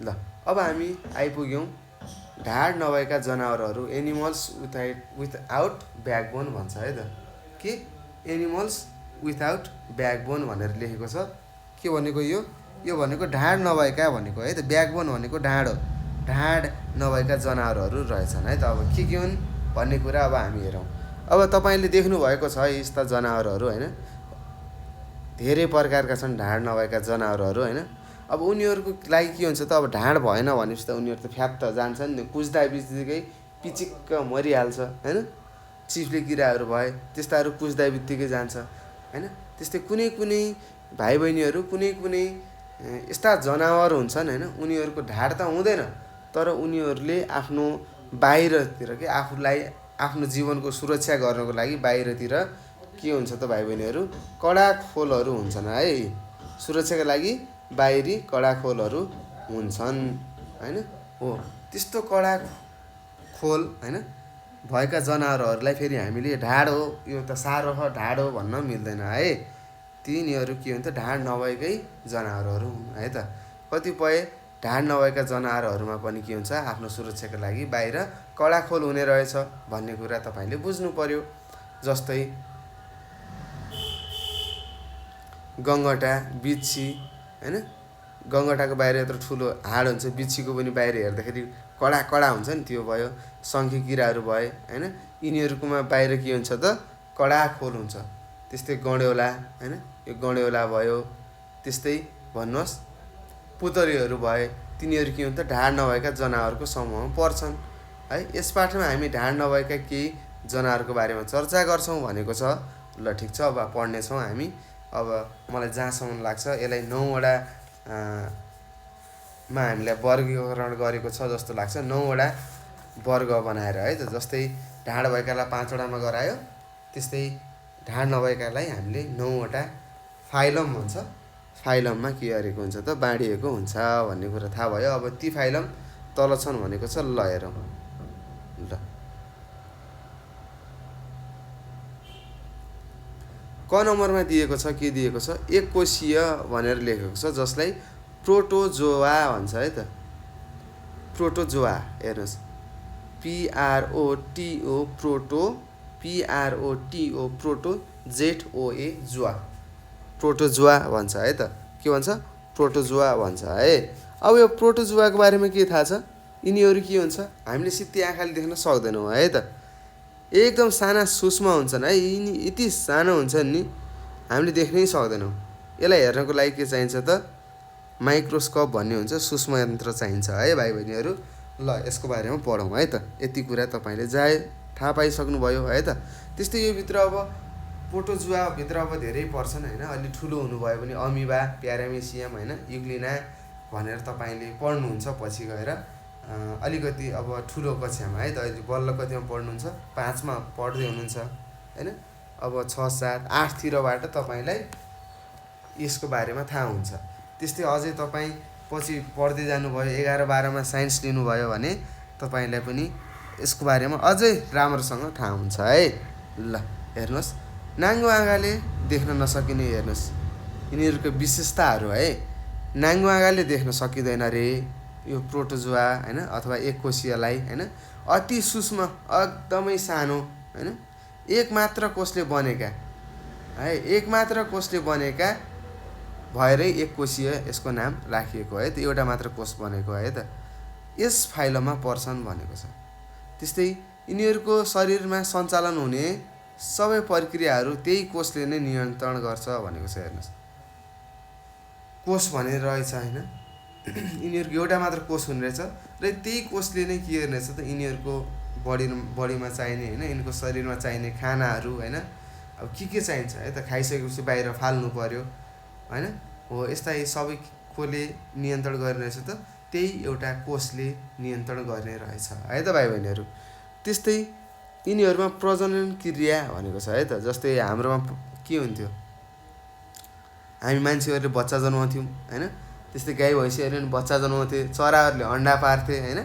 ल, अब हामी आइपुग्यौँ ढाड नभएका जनावरहरू, एनिमल्स विथआउट ब्याकबोन भन्छ है त। के एनिमल्स विथआउट ब्याकबोन भनेर लेखेको छ। के भनेको यो? यो भनेको ढाड नभएका भनेको है त। ब्याकबोन भनेको ढाड हो। ढाड नभएका जनावरहरू रहेछन् है त। अब के हुन् भन्ने कुरा अब हामी हेरौँ। अब तपाईँले देख्नुभएको छ यस्ता जनावरहरू होइन, धेरै प्रकारका छन् ढाड नभएका जनावरहरू होइन। अब उनीहरूको लागि के हुन्छ त? अब ढाड भएन भनेपछि त उनीहरू त फ्यात्त जान्छन् नि, कुच्दा बित्तिकै पिचिक्क मरिहाल्छ होइन। चिप्ले किराहरू भए त्यस्ताहरू कुच्दा बित्तिकै जान्छ होइन। त्यस्तै कुनै कुनै भाइ बहिनीहरू, कुनै कुनै यस्ता जनावर हुन्छन् होइन, उनीहरूको ढाड त हुँदैन, तर उनीहरूले आफ्नो बाहिरतिर के आफूलाई आफ्नो जीवनको सुरक्षा गर्नको लागि बाहिरतिर के हुन्छ त भाइ बहिनीहरू? कडा खोलहरू हुन्छन् है। सुरक्षाका लागि बाहिरी कडा खोलहरू हुन्छन् हैन। हो त्यस्तो कडा खोल हैन भएका जनावरहरूलाई फेरि हामीले ढाड हो यो त साह्रो हो ढाड हो भन्न मिल्दैन है। तिनीहरू के हुन्छ ढाड नभएकै जनावरहरू हुन् है त। कतिपय ढाड नभएका जनावरहरूमा पनि के हुन्छ आफ्नो सुरक्षाको लागि बाहिर कडा खोल हुने रहेछ भन्ने कुरा तपाईँले बुझ्नु पर्यो। जस्तै गङ्गटा बिच्छी हैन गङ्गटाको बाहिर यत्रो ठुलो हाड हुन्छ बिच्छीको पनि बाहिर हेर्दाखेरि कडा कडा हुन्छ नि त्यो भयो। शङ्खे किराहरू भए हैन यिनीहरूकोमा बाहिर के हुन्छ त कडा खोल हुन्छ। त्यस्तै गँडेउला हैन यो गँडेउला भयो। त्यस्तै भन्नुहोस् पुतरीहरू भए तिनीहरू के हुन्छ ढाड नभएका जनावरको समूहमा पर्छन् है। यस पाठमा हामी ढाड नभएका केही जनावरको बारेमा चर्चा गर्छौँ भनेको छ। ल ठिक छ अब पढ्नेछौँ हामी। अब मलाई जहाँसम्म लाग्छ यसलाई 9वटा मा हामीलाई वर्गीकरण गरेको छ जस्तो लाग्छ। 9वटा वर्ग बनाएर है त। जस्तै ढाड भएकालाई 5वटामा गरायो त्यस्तै ढाड नभएकालाई हामीले 9वटा फाइलम भन्छ। फाइलममा के गरेको हुन्छ त बाँडिएको हुन्छ भन्ने कुरा थाहा भयो। अब ती फाइलम तल छन् भनेको छ। ल हेरौँ ल क नम्बरमा दिएको छ के दिएको छ एक कोशीय भनेर लेखेको छ जसलाई प्रोटोजोआ भन्छ है त। प्रोटोजोआ हेर्नुहोस् PROTO proto PROTO proto ZOA जुवा प्रोटोजुआ भन्छ है त। के भन्छ प्रोटोजुआ भन्छ है। अब यो प्रोटोजुआको बारेमा के थाहा छ यिनीहरू के हुन्छ हामीले सिधै आँखाले देख्न सक्दैनौँ है त। एकदम साना सूक्ष्म हुन्छन् है। यिनी यति सानो हुन्छन् नि हामीले देख्नै सक्दैनौँ। यसलाई हेर्नको लागि के चाहिन्छ त माइक्रोस्कोप भन्ने हुन्छ सूक्ष्म यन्त्र चाहिन्छ है भाइ बहिनीहरू। ल यसको बारेमा पढौँ है त। यति कुरा तपाईँले थाहा पाइसक्नुभयो है त। त्यस्तै यो भित्र अब प्रोटोजुआभित्र अब धेरै पर्छन् होइन। अलि ठुलो हुनुभयो भने अमिबा प्यारामेसियम होइन युग्लिना भनेर तपाईँले पढ्नुहुन्छ पछि गएर अलिकति अब ठुलो कक्षामा है त। अहिले बल्ल कतिमा पढ्नुहुन्छ 5मा पढ्दै हुनुहुन्छ होइन। अब 6, 7, 8तिरबाट तपाईँलाई यसको बारेमा थाहा हुन्छ। त्यस्तै अझै तपाईँ पछि पढ्दै जानुभयो 11, 12मा साइन्स लिनुभयो भने तपाईँलाई पनि यसको बारेमा अझै राम्रोसँग थाहा हुन्छ है। ल हेर्नुहोस् नाङ्गो आँखाले देख्न नसकिने हेर्नुहोस् यिनीहरूको विशेषताहरू है। नाङ्गो आँखाले देख्न सकिँदैन रे यो प्रोटोजुआ होइन अथवा एक कोशीयलाई होइन। अति सूक्ष्म एकदमै सानो होइन एक मात्र कोषले बनेका है। एक मात्र कोषले बनेका भएरै एक कोशीय यसको नाम राखिएको है त। एउटा मात्र कोष बनेको है त। यस फाइलममा पर्छन् भनेको छ। त्यस्तै यिनीहरूको शरीरमा सञ्चालन हुने सबै प्रक्रियाहरू त्यही कोषले नै नियन्त्रण गर्छ भनेको छ। हेर्नुहोस् कोष भनेर रहेछ होइन यिनीहरूको एउटा मात्र कोष हुने रहेछ र त्यही कोषले नै के गर्ने रहेछ त यिनीहरूको बडीमा चाहिने होइन यिनको शरीरमा चाहिने खानाहरू होइन अब के चाहिन्छ है त खाइसकेपछि बाहिर फाल्नु पर्यो होइन। हो यस्ता सबै कोले नियन्त्रण गर्ने रहेछ त त्यही एउटा कोषले नियन्त्रण गर्ने रहेछ है त भाइ बहिनीहरू। त्यस्तै यिनीहरूमा प्रजनन क्रिया भनेको छ है त। जस्तै हाम्रोमा के हुन्थ्यो हामी मान्छेहरूले बच्चा जन्माउँथ्यौँ होइन। त्यस्तै गाई भैँसीहरूले पनि बच्चा जन्माउँथे चराहरूले अन्डा पार्थे होइन।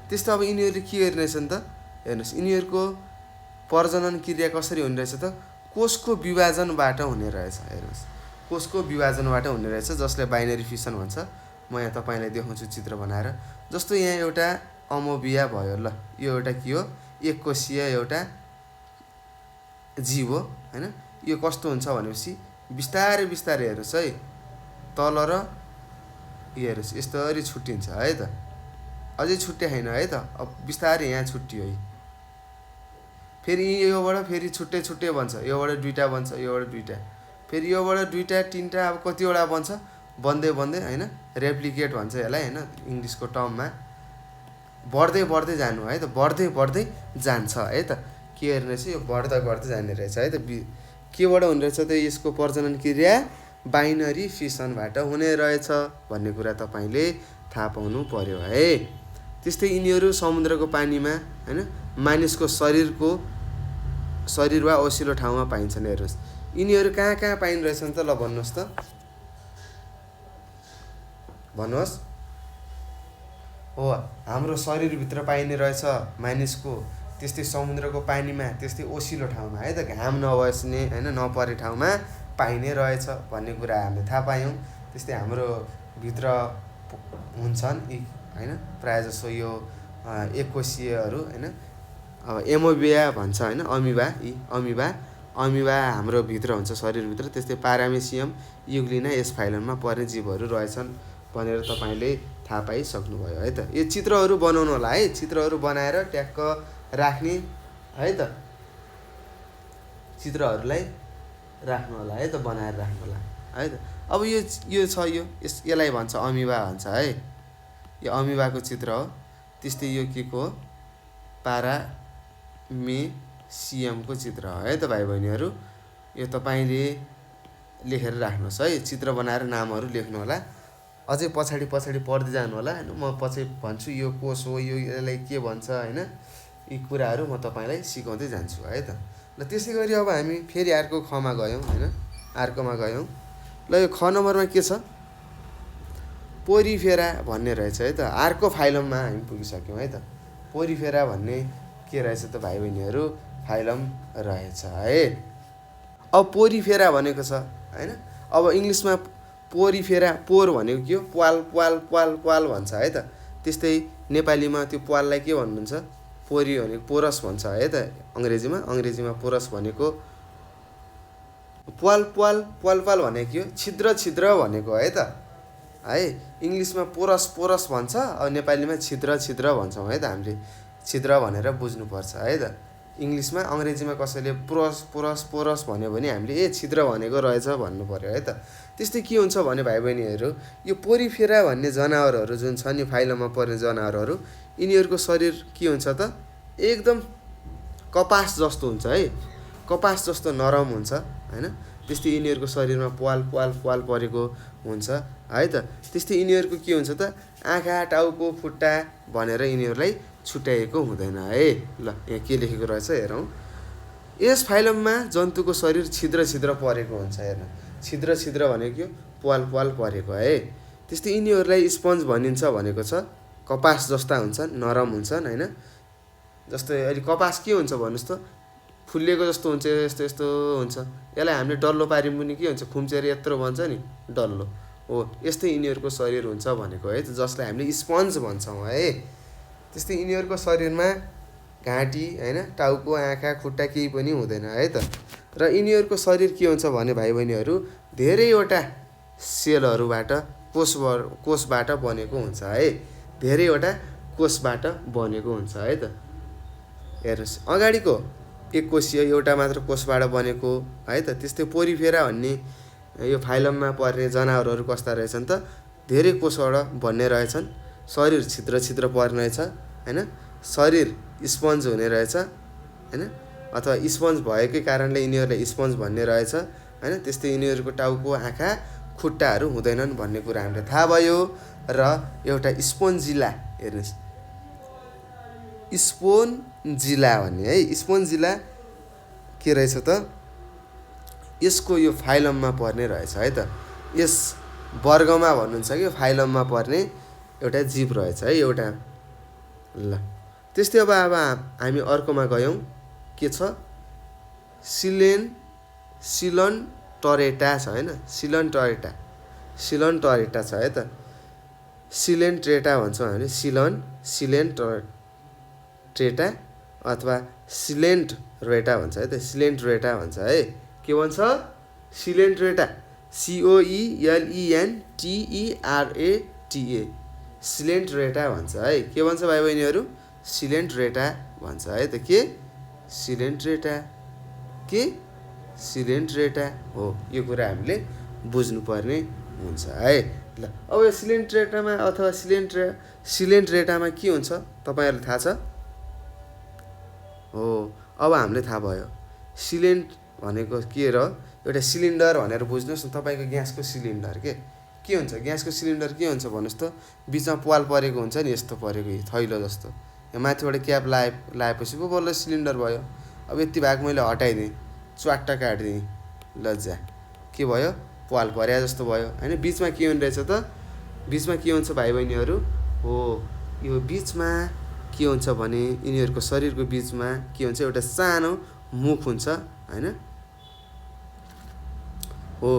त्यस्तो अब यिनीहरूले के गर्ने रहेछन् त हेर्नुहोस् यिनीहरूको प्रजनन क्रिया कसरी हुने रहेछ त कोषको विभाजनबाट हुने रहेछ। हेर्नुहोस् कोषको विभाजनबाट हुने रहेछ जसलाई बाइनरी फिसन भन्छ। म यहाँ तपाईँलाई देखाउँछु चित्र बनाएर। जस्तो यहाँ एउटा अमोबिया भयो। ल यो एउटा के हो एक कोशीय एउटा जीव हो होइन। यो कस्तो हुन्छ भनेपछि बिस्तारै बिस्तारै हेर्नुहोस् है तल र यो हेर्नुहोस् यस्तरी छुट्टिन्छ है त। अझै छुट्टै छैन है त। अब बिस्तारै यहाँ छुट्टियो है फेरि योबाट फेरि छुट्टै छुट्टै बन्छ। योबाट 2टा बन्छ योबाट 2टा फेरि योबाट 2टा 3टा अब कतिवटा बन्छ बन्दै बन्दै होइन रेप्लिकेट भन्छ यसलाई होइन इङ्ग्लिसको टर्ममा। बढ्दै बढ्दै जानु है त बढ्दै बढ्दै जान्छ है त। के हेर्ने रहेछ यो बढ्दै बढ्दै जाने रहेछ है त। केबाट हुने रहेछ त यसको प्रजनन क्रिया बाइनरी फिसनबाट हुने रहेछ भन्ने कुरा तपाईँले थाहा पाउनु पर्यो है। त्यस्तै यिनीहरू समुद्रको पानीमा होइन मानिसको शरीर वा ओसिलो ठाउँमा पाइन्छन्। हेर्नुहोस् यिनीहरू कहाँ कहाँ पाइने रहेछन् त ल भन्नुहोस् त भन्नुहोस् हो हाम्रो शरीरभित्र पाइने रहेछ मानिसको, त्यस्तै समुद्रको पानीमा, त्यस्तै ओसिलो ठाउँमा है त घाम नबस्ने होइन नपरे ठाउँमा पाइने रहेछ भन्ने कुरा हामीले थाहा पायौँ। त्यस्तै हाम्रो भित्र हुन्छन् यी होइन प्रायःजसो यो एककोषीयहरू होइन एमोबिया भन्छ होइन अमिबा हाम्रो भित्र हुन्छ शरीरभित्र। त्यस्तै पारामेसियम युग्लिना यस फाइलममा पर्ने जीवहरू रहेछन् भनेर तपाईँले थाहा पाइसक्नुभयो है त। यो चित्रहरू बनाउनु होला है, चित्रहरू बनाएर ट्याक्क राख्ने है त, चित्रहरूलाई राख्नु होला है त, बनाएर राख्नु होला है त। अब यो छ यसलाई भन्छ अमिबा भन्छ है, यो अमिबाको चित्र हो। त्यस्तै यो के को पारामेसियमको चित्र हो है त भाइ बहिनीहरू। यो तपाईँले लेखेर राख्नुहोस् है, चित्र बनाएर नामहरू लेख्नु होला। अझै पछाडि पढ्दै जानु होला होइन, म पछि भन्छु यो कोष हो, यो यसलाई के भन्छ होइन, यी कुराहरू म तपाईँलाई सिकाउँदै जान्छु है त। ल त्यसै गरी अब हामी फेरि अर्को खमा गयौँ होइन, अर्कोमा गयौँ। ल यो ख नम्बरमा के छ, पोरिफेरा भन्ने रहेछ है त। अर्को फाइलममा हामी पुगिसक्यौँ है त। पोरिफेरा भन्ने के रहेछ त भाइ बहिनीहरू, फाइलम रहेछ है। अब पोरिफेरा भनेको छ होइन, अब इङ्ग्लिसमा पोरिफेरा, पोर भनेको के हो, प्वाल प्वाल प्वाल प्वाल भन्छ है त। त्यस्तै नेपालीमा त्यो प्वाललाई के भन्नुहुन्छ, पोरी भनेको पोरस भन्छ है त अङ्ग्रेजीमा पोरस भनेको प्वाल प्वाल प्वाल प्वाल भनेको के हो, छिद्र छिद्र भनेको है त है। इङ्ग्लिसमा पोरस भन्छ, अब नेपालीमा छिद्र छिद्र भन्छौँ है त। हामीले छिद्र भनेर बुझ्नुपर्छ है त। इङ्ग्लिसमा अङ्ग्रेजीमा कसैले पोरस भन्यो भने हामीले छिद्र भनेको रहेछ भन्नु पर्यो है त। त्यस्तै के हुन्छ भने भाइ बहिनीहरू, यो पोरिफेरा भन्ने जनावरहरू जुन छन्, यो फाइलममा पर्ने जनावरहरू, यिनीहरूको शरीर के हुन्छ त, एकदम कपास जस्तो हुन्छ है, कपास जस्तो नरम हुन्छ होइन। त्यस्तै यिनीहरूको शरीरमा प्वाल प्वाल प्वाल परेको हुन्छ है त। त्यस्तै यिनीहरूको के हुन्छ त, आँखा टाउको खुट्टा भनेर यिनीहरूलाई छुट्याएको हुँदैन है। ल यहाँ के लेखेको रहेछ हेरौँ, यस फाइलममा जन्तुको शरीर छिद्र छिद्र परेको हुन्छ। हेर्नु, छिद्र छिद्र भनेको के हो, प्वाल प्वाल परेको है। त्यस्तै यिनीहरूलाई स्पन्ज भनिन्छ भनेको छ, कपास जस्ता हुन्छन्, नरम हुन्छन् होइन। जस्तै अहिले कपास के हुन्छ भन्नुहोस् त, फुलिएको जस्तो हुन्छ, यस्तो यस्तो हुन्छ। यसलाई हामीले डल्लो पार्यौँ पनि के हुन्छ, खुम्चेर यत्रो भन्छ नि डल्लो हो, यस्तै यिनीहरूको शरीर हुन्छ भनेको है, जसलाई हामीले स्पन्ज भन्छौँ है। त्यस्तै यिनीहरूको शरीरमा घाँटी होइन, टाउको आँखा खुट्टा केही पनि हुँदैन है त। र यिनीहरूको शरीर के हुन्छ भने भाइ बहिनीहरू, धेरैवटा सेलहरूबाट कोषबाट बनेको हुन्छ है, धेरैवटा कोषबाट बनेको हुन्छ है त। हेर्नुहोस्, अगाडिको एक कोषीय एउटा मात्र कोषबाट बनेको है त। त्यस्तै पोरिफेरा भन्ने यो फाइलममा पर्ने जनावरहरू कस्ता रहेछन् त, धेरै कोषबाट बन्ने रहेछन्, शरीर छिद्र छिद्र पर्ने रहेछ होइन, शरीर स्पन्ज हुने रहेछ होइन, अथवा स्पन्ज भएकै कारणले यिनीहरूलाई स्पन्ज भन्ने रहेछ होइन। त्यस्तै यिनीहरूको टाउको आँखा खुट्टाहरू हुँदैनन् भन्ने कुरा हामीलाई थाहा भयो। र एउटा स्पोन्जिला, हेर्नुहोस् स्पोन्जिला भन्ने है, स्पोन्जिला के रहेछ त, यसको यो फाइलममा पर्ने रहेछ है त। यस वर्गमा भन्नुहुन्छ कि फाइलममा पर्ने एउटा जीव रहेछ है एउटा। ल त्यस्तै अब हामी अर्कोमा गयौँ, के छ, सिलेन्टरेटा छ होइन, सिलेन्टरेटा छ है त। सिलेन्ट्रेटा भन्छौँ हामीले, सिलेन्टरेटा अथवा सिलेन्टरेटा भन्छ है त, सिलेन्टरेटा भन्छ है। के भन्छ, सिलेन्टरेटा, COELENTERATA, सिलेन्टरेटा भन्छ है। के भन्छ भाइ बहिनीहरू, सिलेन्टरेटा भन्छ है त। के सिलेन्टरेटा हो, यो कुरा हामीले बुझ्नुपर्ने हुन्छ है। ल अब यो सिलेन्टरेटामा अथवा सिलेन्टरेटामा के हुन्छ तपाईँहरूलाई थाहा छ हो। अब हामीले थाहा भयो सिलेन्ट भनेको के र एउटा सिलिन्डर भनेर बुझ्नुहोस् न। तपाईँको ग्यासको सिलिन्डर के हुन्छ, ग्यासको सिलिन्डर के हुन्छ भन्नुहोस् त, बिचमा प्वाल परेको हुन्छ नि, यस्तो परेको थैलो जस्तो, यहाँ माथिबाट क्याप लाएपछि पो बल्ल सिलिन्डर भयो। अब यति भाग मैले हटाइदिएँ, च्वाट्ट काटिदिएँ, लज्जा के भयो, प्वाल पर्या जस्तो भयो होइन। बिचमा के हुने रहेछ त, बिचमा के हुन्छ भाइ बहिनीहरू हो, यो बिचमा के हुन्छ भने यिनीहरूको शरीरको बिचमा के हुन्छ, एउटा सानो मुख हुन्छ हैन। हो,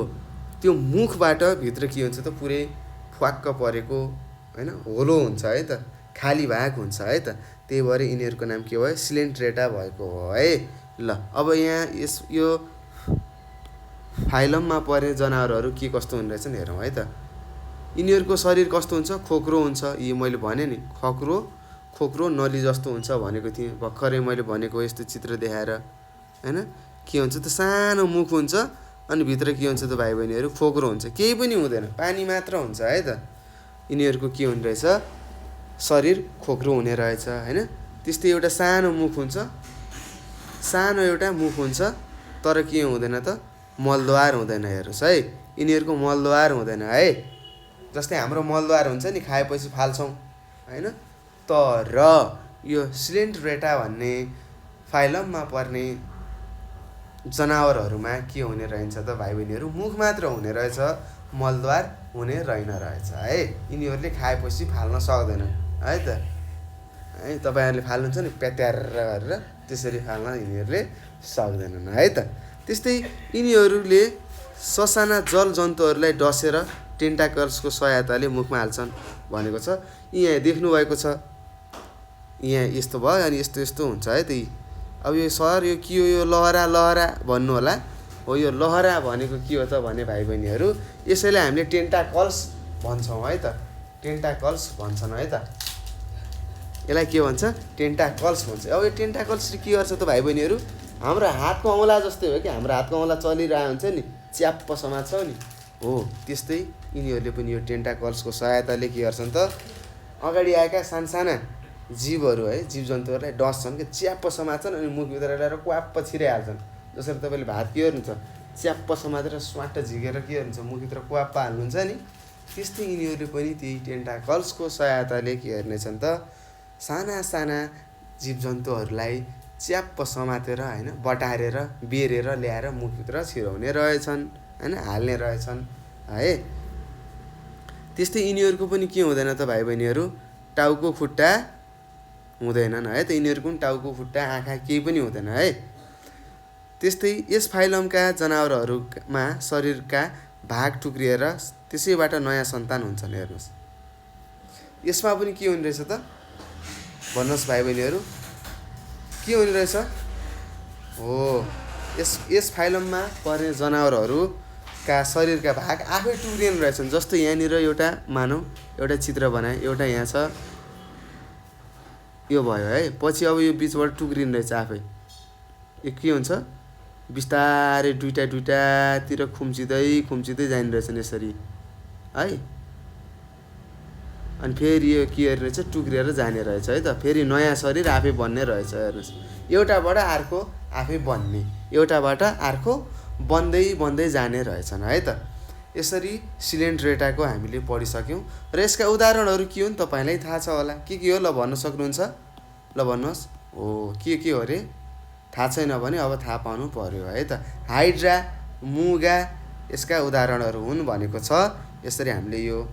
त्यो मुखबाट भित्र के हुन्छ त पुरै फ्वाक्क परेको हैन, होलो हुन्छ है त, खाली भाग हुन्छ है त। त्यही भएर यिनीहरूको नाम के भयो, सिलेन्ट्रेटा भएको हो है। ल अब यहाँ यो फाइलममा पर्ने जनावरहरू के कस्तो हुने रहेछन् हेरौँ है त। यिनीहरूको शरीर कस्तो हुन्छ, खोक्रो हुन्छ। यी मैले भने नि खोक्रो नली जस्तो हुन्छ भनेको थिएँ भर्खरै मैले भनेको, यस्तो चित्र देखाएर हैन। के हुन्छ त, सानो मुख हुन्छ अनि भित्र के हुन्छ त भाइ बहिनीहरू, खोक्रो हुन्छ, केही पनि हुँदैन, पानी मात्र हुन्छ है त। यिनीहरूको के हुने रहेछ, शरीर खोक्रो हुने रहेछ हैन। त्यस्तै एउटा सानो मुख हुन्छ, सानो एउटा मुख हुन्छ, तर के हुँदैन त, मलद्वार हुँदैन। हेर्नुहोस् है, यिनीहरूको मलद्वार हुँदैन है। जस्तै हाम्रो मलद्वार हुन्छ नि, खाएपछि फाल्छौँ हैन। तर यो सिलेन्ट्रेटा भन्ने फाइलममा पर्ने जनावरहरूमा के हुने रहन्छ त भाइ बहिनीहरू, मुख मात्र हुने रहेछ, मलद्वार हुने रहेन रहेछ है। यिनीहरूले खाएपछि फाल्न सक्दैनन् है त। है तपाईँहरूले फाल्नुहुन्छ नि प्यात्यार गरेर, त्यसरी फाल्न यिनीहरूले सक्दैनन् है त। त्यस्तै यिनीहरूले ससाना जल जन्तुहरूलाई डसेर टेन्टाकल्सको सहायताले मुखमा हाल्छन् भनेको छ। यहाँ देख्नुभएको छ, यहाँ यस्तो भयो अनि यस्तो यस्तो हुन्छ है त। अब यो सर यो के हो, यो लहरा भन्नु होला। हो, यो लहरा भनेको के हो त भने भाइ बहिनीहरू, यसैले हामीले टेन्टाकल्स भन्छौँ है त, टेन्टाकल्स भन्छन् है त। यसलाई के भन्छ, टेन्टाकल्स भन्छ। अब यो टेन्टाकल्सले के गर्छ त भाइ बहिनीहरू, हाम्रो हातको औँला जस्तै हो कि, हाम्रो हातको औँला चलिरहेको हुन्छ नि, च्याप्प समात्छौँ नि, हो त्यस्तै यिनीहरूले पनि यो टेन्टाकल्सको सहायताले के गर्छन् त, अगाडि आएका सानसाना जीवहरू है, जीव जन्तुहरूलाई डस्छन् कि, च्याप्प समात्छन् अनि मुखभित्र ल्याएर क्वाप्प छिराइहाल्छन्। जसरी तपाईँले भात के गर्नुहुन्छ, च्याप्प समातेर स्वाट्ट झिकेर के गर्नुहुन्छ, मुखभित्र क्वाप्प हाल्नुहुन्छ नि, त्यस्तै यिनीहरूले पनि त्यही टेन्टाकल्सको सहायताले के गर्नेछन् त, साना साना जीव जन्तुहरूलाई च्याप्प समातेर हैन, बटारेर बेरेर ल्याएर मुखभित्र छिराउने रहेछन् हैन, हाल्ने रहेछन् है। त्यस्तै यिनीहरूको पनि के हुँदैन त भाइ बहिनीहरू, टाउको खुट्टा हुँदैनन् है त। यिनीहरूको पनि टाउको खुट्टा आँखा केही पनि हुँदैन है। त्यस्तै यस फाइलमका जनावरहरूमा शरीरका भाग टुक्रिएर त्यसैबाट नयाँ सन्तान हुन्छन्। हेर्नुहोस्, यसमा पनि के हुने रहेछ त भन्नुहोस् भाइ बहिनीहरू, के हुने रहेछ हो, यस फाइलममा पर्ने जनावरहरूका शरीरका भाग आफै टुक्रिने रहेछन्। जस्तो यहाँनिर एउटा मानौ एउटा चित्र बनाए, एउटा यहाँ छ, यो भयो है, पछि अब यो बिचबाट टुक्रिने रहेछ आफै। यो के हुन्छ, बिस्तारै दुइटातिर खुम्चिँदै जाने रहेछन् यसरी है। अनि फेरि यो के रहेछ, टुक्रिएर जाने रहेछ है त। फेरि नयाँ शरीर आफै बन्ने रहेछ। हेर्नुहोस्, एउटाबाट अर्को आफै बन्ने, एउटाबाट अर्को बन्दै जाने रहेछन् है त। यसरी सिलेन्ट्रेटाको हामीले पढिसक्यौँ र यसका उदाहरणहरू के हुन् तपाईँलाई थाहा छ होला। के हो ल भन्न सक्नुहुन्छ, ल भन्नुहोस्। हो, के हो अरे, थाहा छैन भने अब थाहा पाउनु पर्यो है त। हाइड्रा, मुगा यसका उदाहरणहरू हुन् भनेको छ। यसरी हामीले यो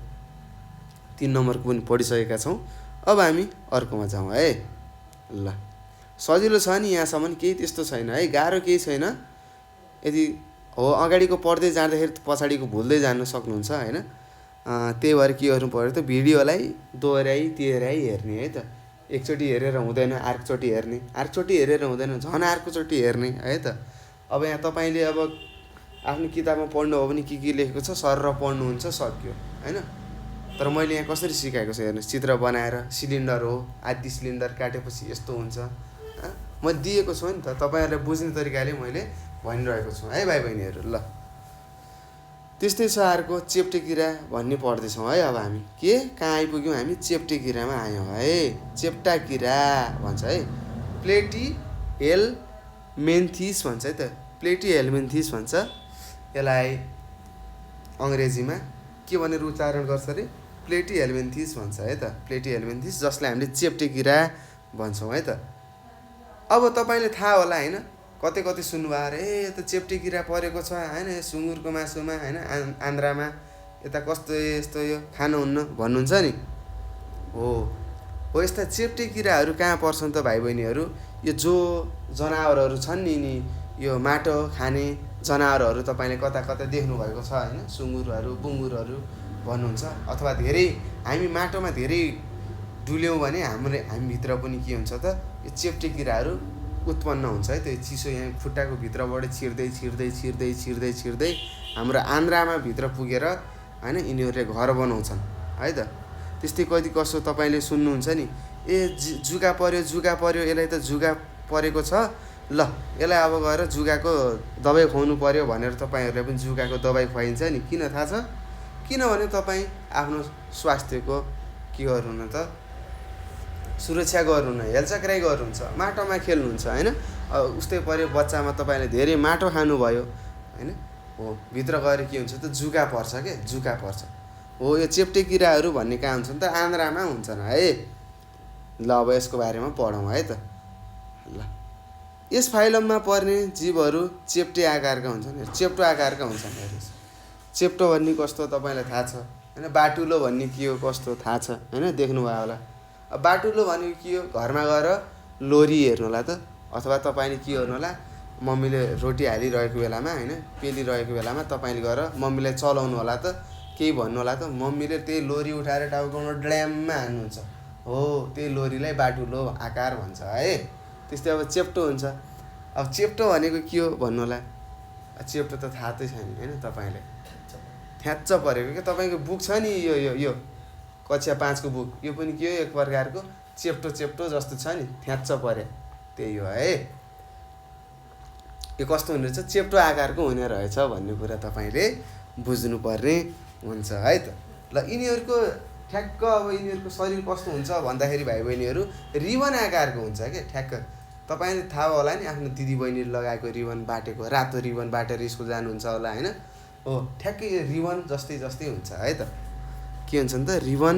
3 नम्बरको पनि पढिसकेका छौँ। अब हामी अर्कोमा जाउँ है। ल, सजिलो छ नि यहाँसम्म, केही त्यस्तो छैन है, गाह्रो केही छैन। यदि हो अगाडिको पढ्दै जाँदाखेरि पछाडिको भुल्दै जानु सक्नुहुन्छ हैन। त्यही भएर के गर्नु पर्यो त, भिडियोलाई दोहोऱ्याइ हेर्ने है त। एकचोटि हेरेर हुँदैन, अर्कोचोटि हेर्ने, अर्कोचोटि हेरेर हुँदैन, झन् अर्कोचोटि हेर्ने है त। अब यहाँ तपाईँले अब आफ्नो किताबमा पढ्नु हो भने के लेखेको छ सर पढ्नुहुन्छ, सक्यो हैन। तर मैले यहाँ कसरी सिकाएको छु हेर्नुहोस्, चित्र बनाएर, सिलिन्डर हो, आधी सिलिन्डर काटेपछि यस्तो हुन्छ, मैले दिएको छु नि त, तपाईँहरूलाई बुझ्ने तरिकाले मैले भनिरहेको छु है भाइ बहिनीहरू। ल, त्यस्तै छ अर्को चेप्टे किरा भन्ने पढ्दैछौँ है। अब हामी कहाँ आइपुग्यौँ, हामी चेप्टे किरामा आयौँ है। चेप्टा किरा भन्छ है, प्लेटिहेल्मिन्थिस भन्छ है त, प्लेटिहेल्मिन्थिस भन्छ यसलाई। अङ्ग्रेजीमा के भनेर उच्चारण गर्छ अरे, प्लेटिहेल्मिन्थिस भन्छ है त, प्लेटिहेल्मिन्थिस, जसलाई हामीले चेप्टे किरा भन्छौँ है त। अब तपाईँले थाहा होला हैन, कतै सुन्नुभयो अरे ए त चेप्टे किरा परेको छ हैन, सुँगुरको मासुमा हैन, आन्द्रामा यता कस्तो यस्तो यो खानुहुन्न भन्नुहुन्छ नि। हो, हो यस्ता चेप्टे किराहरू कहाँ पर्छन् त भाइ बहिनीहरू? यो जो जनावरहरू छन् नि यो माटो खाने जनावरहरू तपाईँले कता कता देख्नुभएको छ होइन? सुँगुरहरू, बुङ्गुरहरू भन्नुहुन्छ। अथवा धेरै हामी माटोमा धेरै डुल्यौँ भने हामीभित्र पनि के हुन्छ त यो चेप्टे किराहरू उत्पन्न हुन्छ है। त्यो चिसो यहाँ खुट्टाको भित्रबाट छिर्दै छिर्दै छिर्दै छिर्दै छिर्दै हाम्रो आन्द्रामा भित्र पुगेर होइन यिनीहरूले घर बनाउँछन् है त। त्यस्तै कति कसो तपाईँले सुन्नुहुन्छ नि, जुगा पर्यो यसलाई त जुगा परेको छ, ल यसलाई अब गएर जुगाको दबाई खुवाउनु पर्यो भनेर तपाईँहरूले पनि जुगाको दबाई खुवाइन्छ नि। किन थाहा छ? किनभने तपाईँ आफ्नो स्वास्थ्यको के गर्नु त सुरक्षा गर्नु न, हेलचक्राइ गर्नुहुन्छ, माटोमा खेल्नुहुन्छ होइन। उस्तै पऱ्यो बच्चामा तपाईँले धेरै माटो खानुभयो होइन, हो भित्र गएर के हुन्छ त जुका पर्छ के, जुका पर्छ। हो यो चेप्टे किराहरू भन्ने कहाँ हुन्छन् त? आन्द्रामा हुन्छन् है। ल अब यसको बारेमा पढौँ है त। ल यस फाइलममा पर्ने जीवहरू चेप्टे आकारका हुन्छन्, चेप्टो आकारका हुन्छन्। हेर्नुहोस् चेप्टो भन्ने कस्तो तपाईँलाई थाहा छ होइन? बाटुलो भन्ने के हो कस्तो थाहा छ होइन? देख्नुभयो होला। अब बाटुलो भनेको के हो? घरमा गएर लोरी हेर्नु होला त, अथवा तपाईँले के गर्नु होला, मम्मीले रोटी हालिरहेको बेलामा होइन पेलिरहेको बेलामा तपाईँले गएर मम्मीलाई चलाउनु होला त, केही भन्नु होला त, मम्मीले त्यही लोरी उठाएर टाउकोमा ड्ल्याममा हान्नुहुन्छ। हो त्यही लोरीलाई बाटुलो आकार भन्छ है। त्यस्तै अब चेप्टो हुन्छ। अब चेप्टो भनेको के हो भन्नु होला? चेप्टो त थाहा त छैन होइन तपाईँले? थ्याच्च परेको क्या तपाईँको बुक छ नि यो यो यो कक्षा 5 को बुक, यो पनि के हो एक प्रकारको चेप्टो जस्तो छ नि, थ्याच्च परे त्यही हो है। यो कस्तो हुने रहेछ? चेप्टो आकारको हुने रहेछ भन्ने कुरा तपाईँले बुझ्नुपर्ने हुन्छ है त। ल यिनीहरूको ठ्याक्क अब यिनीहरूको शरीर कस्तो हुन्छ भन्दाखेरि भाइ बहिनीहरू रिबन आकारको हुन्छ क्या ठ्याक्क। तपाईँले थाहा होला नि आफ्नो दिदी बहिनीले लगाएको रिबन बाटेको, रातो रिबन बाटेर स्कुल जानुहुन्छ होला होइन? हो ठ्याक्कै रिबन जस्तै हुन्छ है त। के हुन्छन् त? रिबन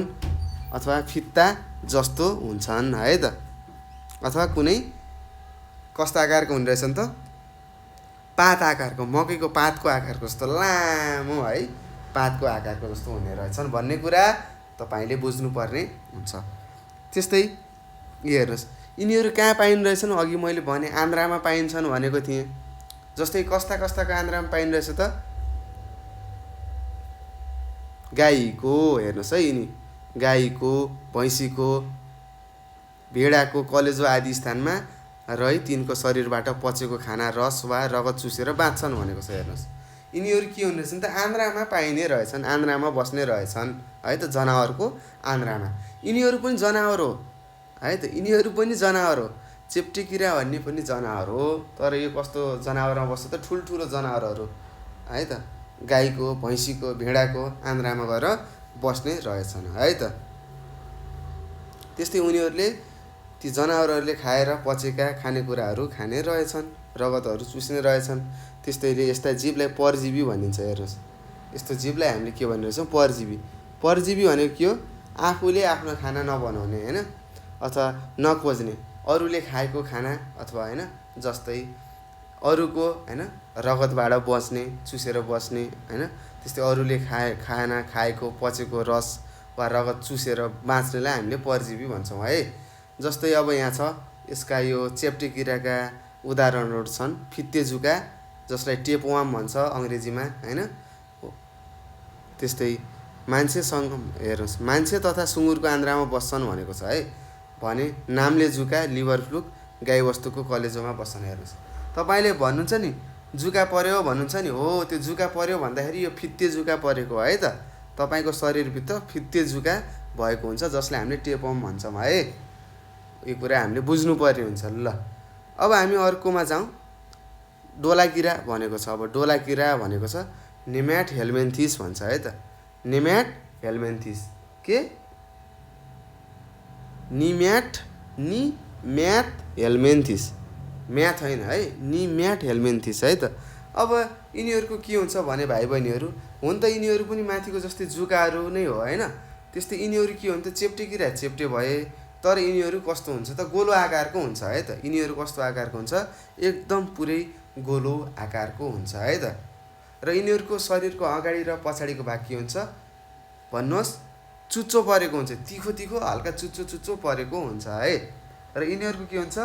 अथवा फित्ता जस्तो हुन्छन् है त। अथवा कुनै कस्तो आकारको हुने रहेछन् त? पात आकारको, मकैको पातको आकारको जस्तो लामो है, पातको आकारको जस्तो हुने रहेछन् भन्ने कुरा तपाईँले बुझ्नुपर्ने हुन्छ। त्यस्तै हेर्नुहोस् यिनीहरू कहाँ पाइने रहेछन्? अघि मैले भने आन्द्रामा पाइन्छन् भनेको थिएँ। जस्तै कस्ताको आन्द्रामा पाइने रहेछ त? गाईको, हेर्नुहोस् है यिनी गाईको, भैँसीको, भेडाको कलेजो आदि स्थानमा रही तिनको शरीरबाट पचेको खाना रस वा रगत चुसेर बाँच्छन् भनेको छ। हेर्नुहोस् यिनीहरू के हुने रहेछन् त? आन्द्रामा पाइने रहेछन्, आन्द्रामा बस्ने रहेछन् है त, जनावरको आन्द्रामा। यिनीहरू पनि जनावर हो है त, यिनीहरू पनि जनावर हो। चेप्टे किरा भन्ने पनि जनावर हो, तर यो कस्तो जनावरमा बस्छ त? ठुल्ठुलो जनावरहरू है त, गाईको, भैँसीको, भेडाको आन्द्रामा गएर बस्ने रहेछन् है त। त्यस्तै उनीहरूले ती जनावरहरूले खाएर पचेका खानेकुराहरू खाने रहेछन्, रगतहरू चुस्ने रहेछन्। त्यस्तैले यस्ता जीवलाई परजीवी भनिन्छ। हेर्नुहोस् यस्तो जीवलाई हामीले के भन्ने रहेछौँ? परजीवी। परजीवी भनेको के हो? आफूले आफ्नो खाना नबनाउने होइन, अथवा नखोज्ने, अरूले खाएको खाना अथवा होइन जस्तै अरूको होइन रगतबाट बस्ने, चुसेर बस्ने होइन। त्यस्तै अरूले खाना खाएको पचेको रस वा रगत चुसेर बाँच्नेलाई हामीले परजीवी भन्छौँ है। जस्तै अब यहाँ छ यसका यो चेप्टे किराका उदाहरणहरू छन्। फित्ते जुका जसलाई टेपवार्म भन्छ अङ्ग्रेजीमा होइन। त्यस्तै मान्छेसँग हेर्नुहोस् मान्छे तथा सुँगुरको आन्द्रामा बस्छन् भनेको छ है। भने नामले जुका, लिभर फ्लुक गाईवस्तुको कलेजोमा बस्छन्। हेर्नुहोस् तपाईँले भन्नुहुन्छ नि जुका पर्यो भन्नुहुन्छ नि, हो त्यो जुका पर्यो भन्दाखेरि यो फित्ते जुका परेको है त। तपाईँको शरीरभित्र फित्ते जुका भएको हुन्छ जसलाई हामीले टेपवार्म भन्छौँ है। यो कुरा हामीले बुझ्नुपर्ने हुन्छ। ल अब हामी अर्कोमा जाउँ। डोलाकिरा भनेको छ। अब डोलाकिरा भनेको छ नेम्याट हेल्मेन्थिस भन्छ है त। नेम्याट हेल्मेन्थिस के? निम्याट हेल्मेन्थिस, म्याथ होइन है, निम्याट हेल्मेन्थिस है त। अब यिनीहरूको के हुन्छ भने भाइ बहिनीहरू, हुन त यिनीहरू पनि माथिको जस्तै जुकाहरू नै हो होइन। त्यस्तै यिनीहरू के हुन्छ? चेप्टे किरा चेप्टे भए, तर यिनीहरू कस्तो हुन्छ त? गोलो आकारको हुन्छ है त। यिनीहरू कस्तो आकारको हुन्छ? एकदम पुरै गोलो आकारको हुन्छ है त। र यिनीहरूको शरीरको अगाडि र पछाडिको भाग के हुन्छ भन्नुहोस्? चुच्चो परेको हुन्छ, तिखो तिखो हल्का चुच्चो चुच्चो परेको हुन्छ है। र यिनीहरूको के हुन्छ,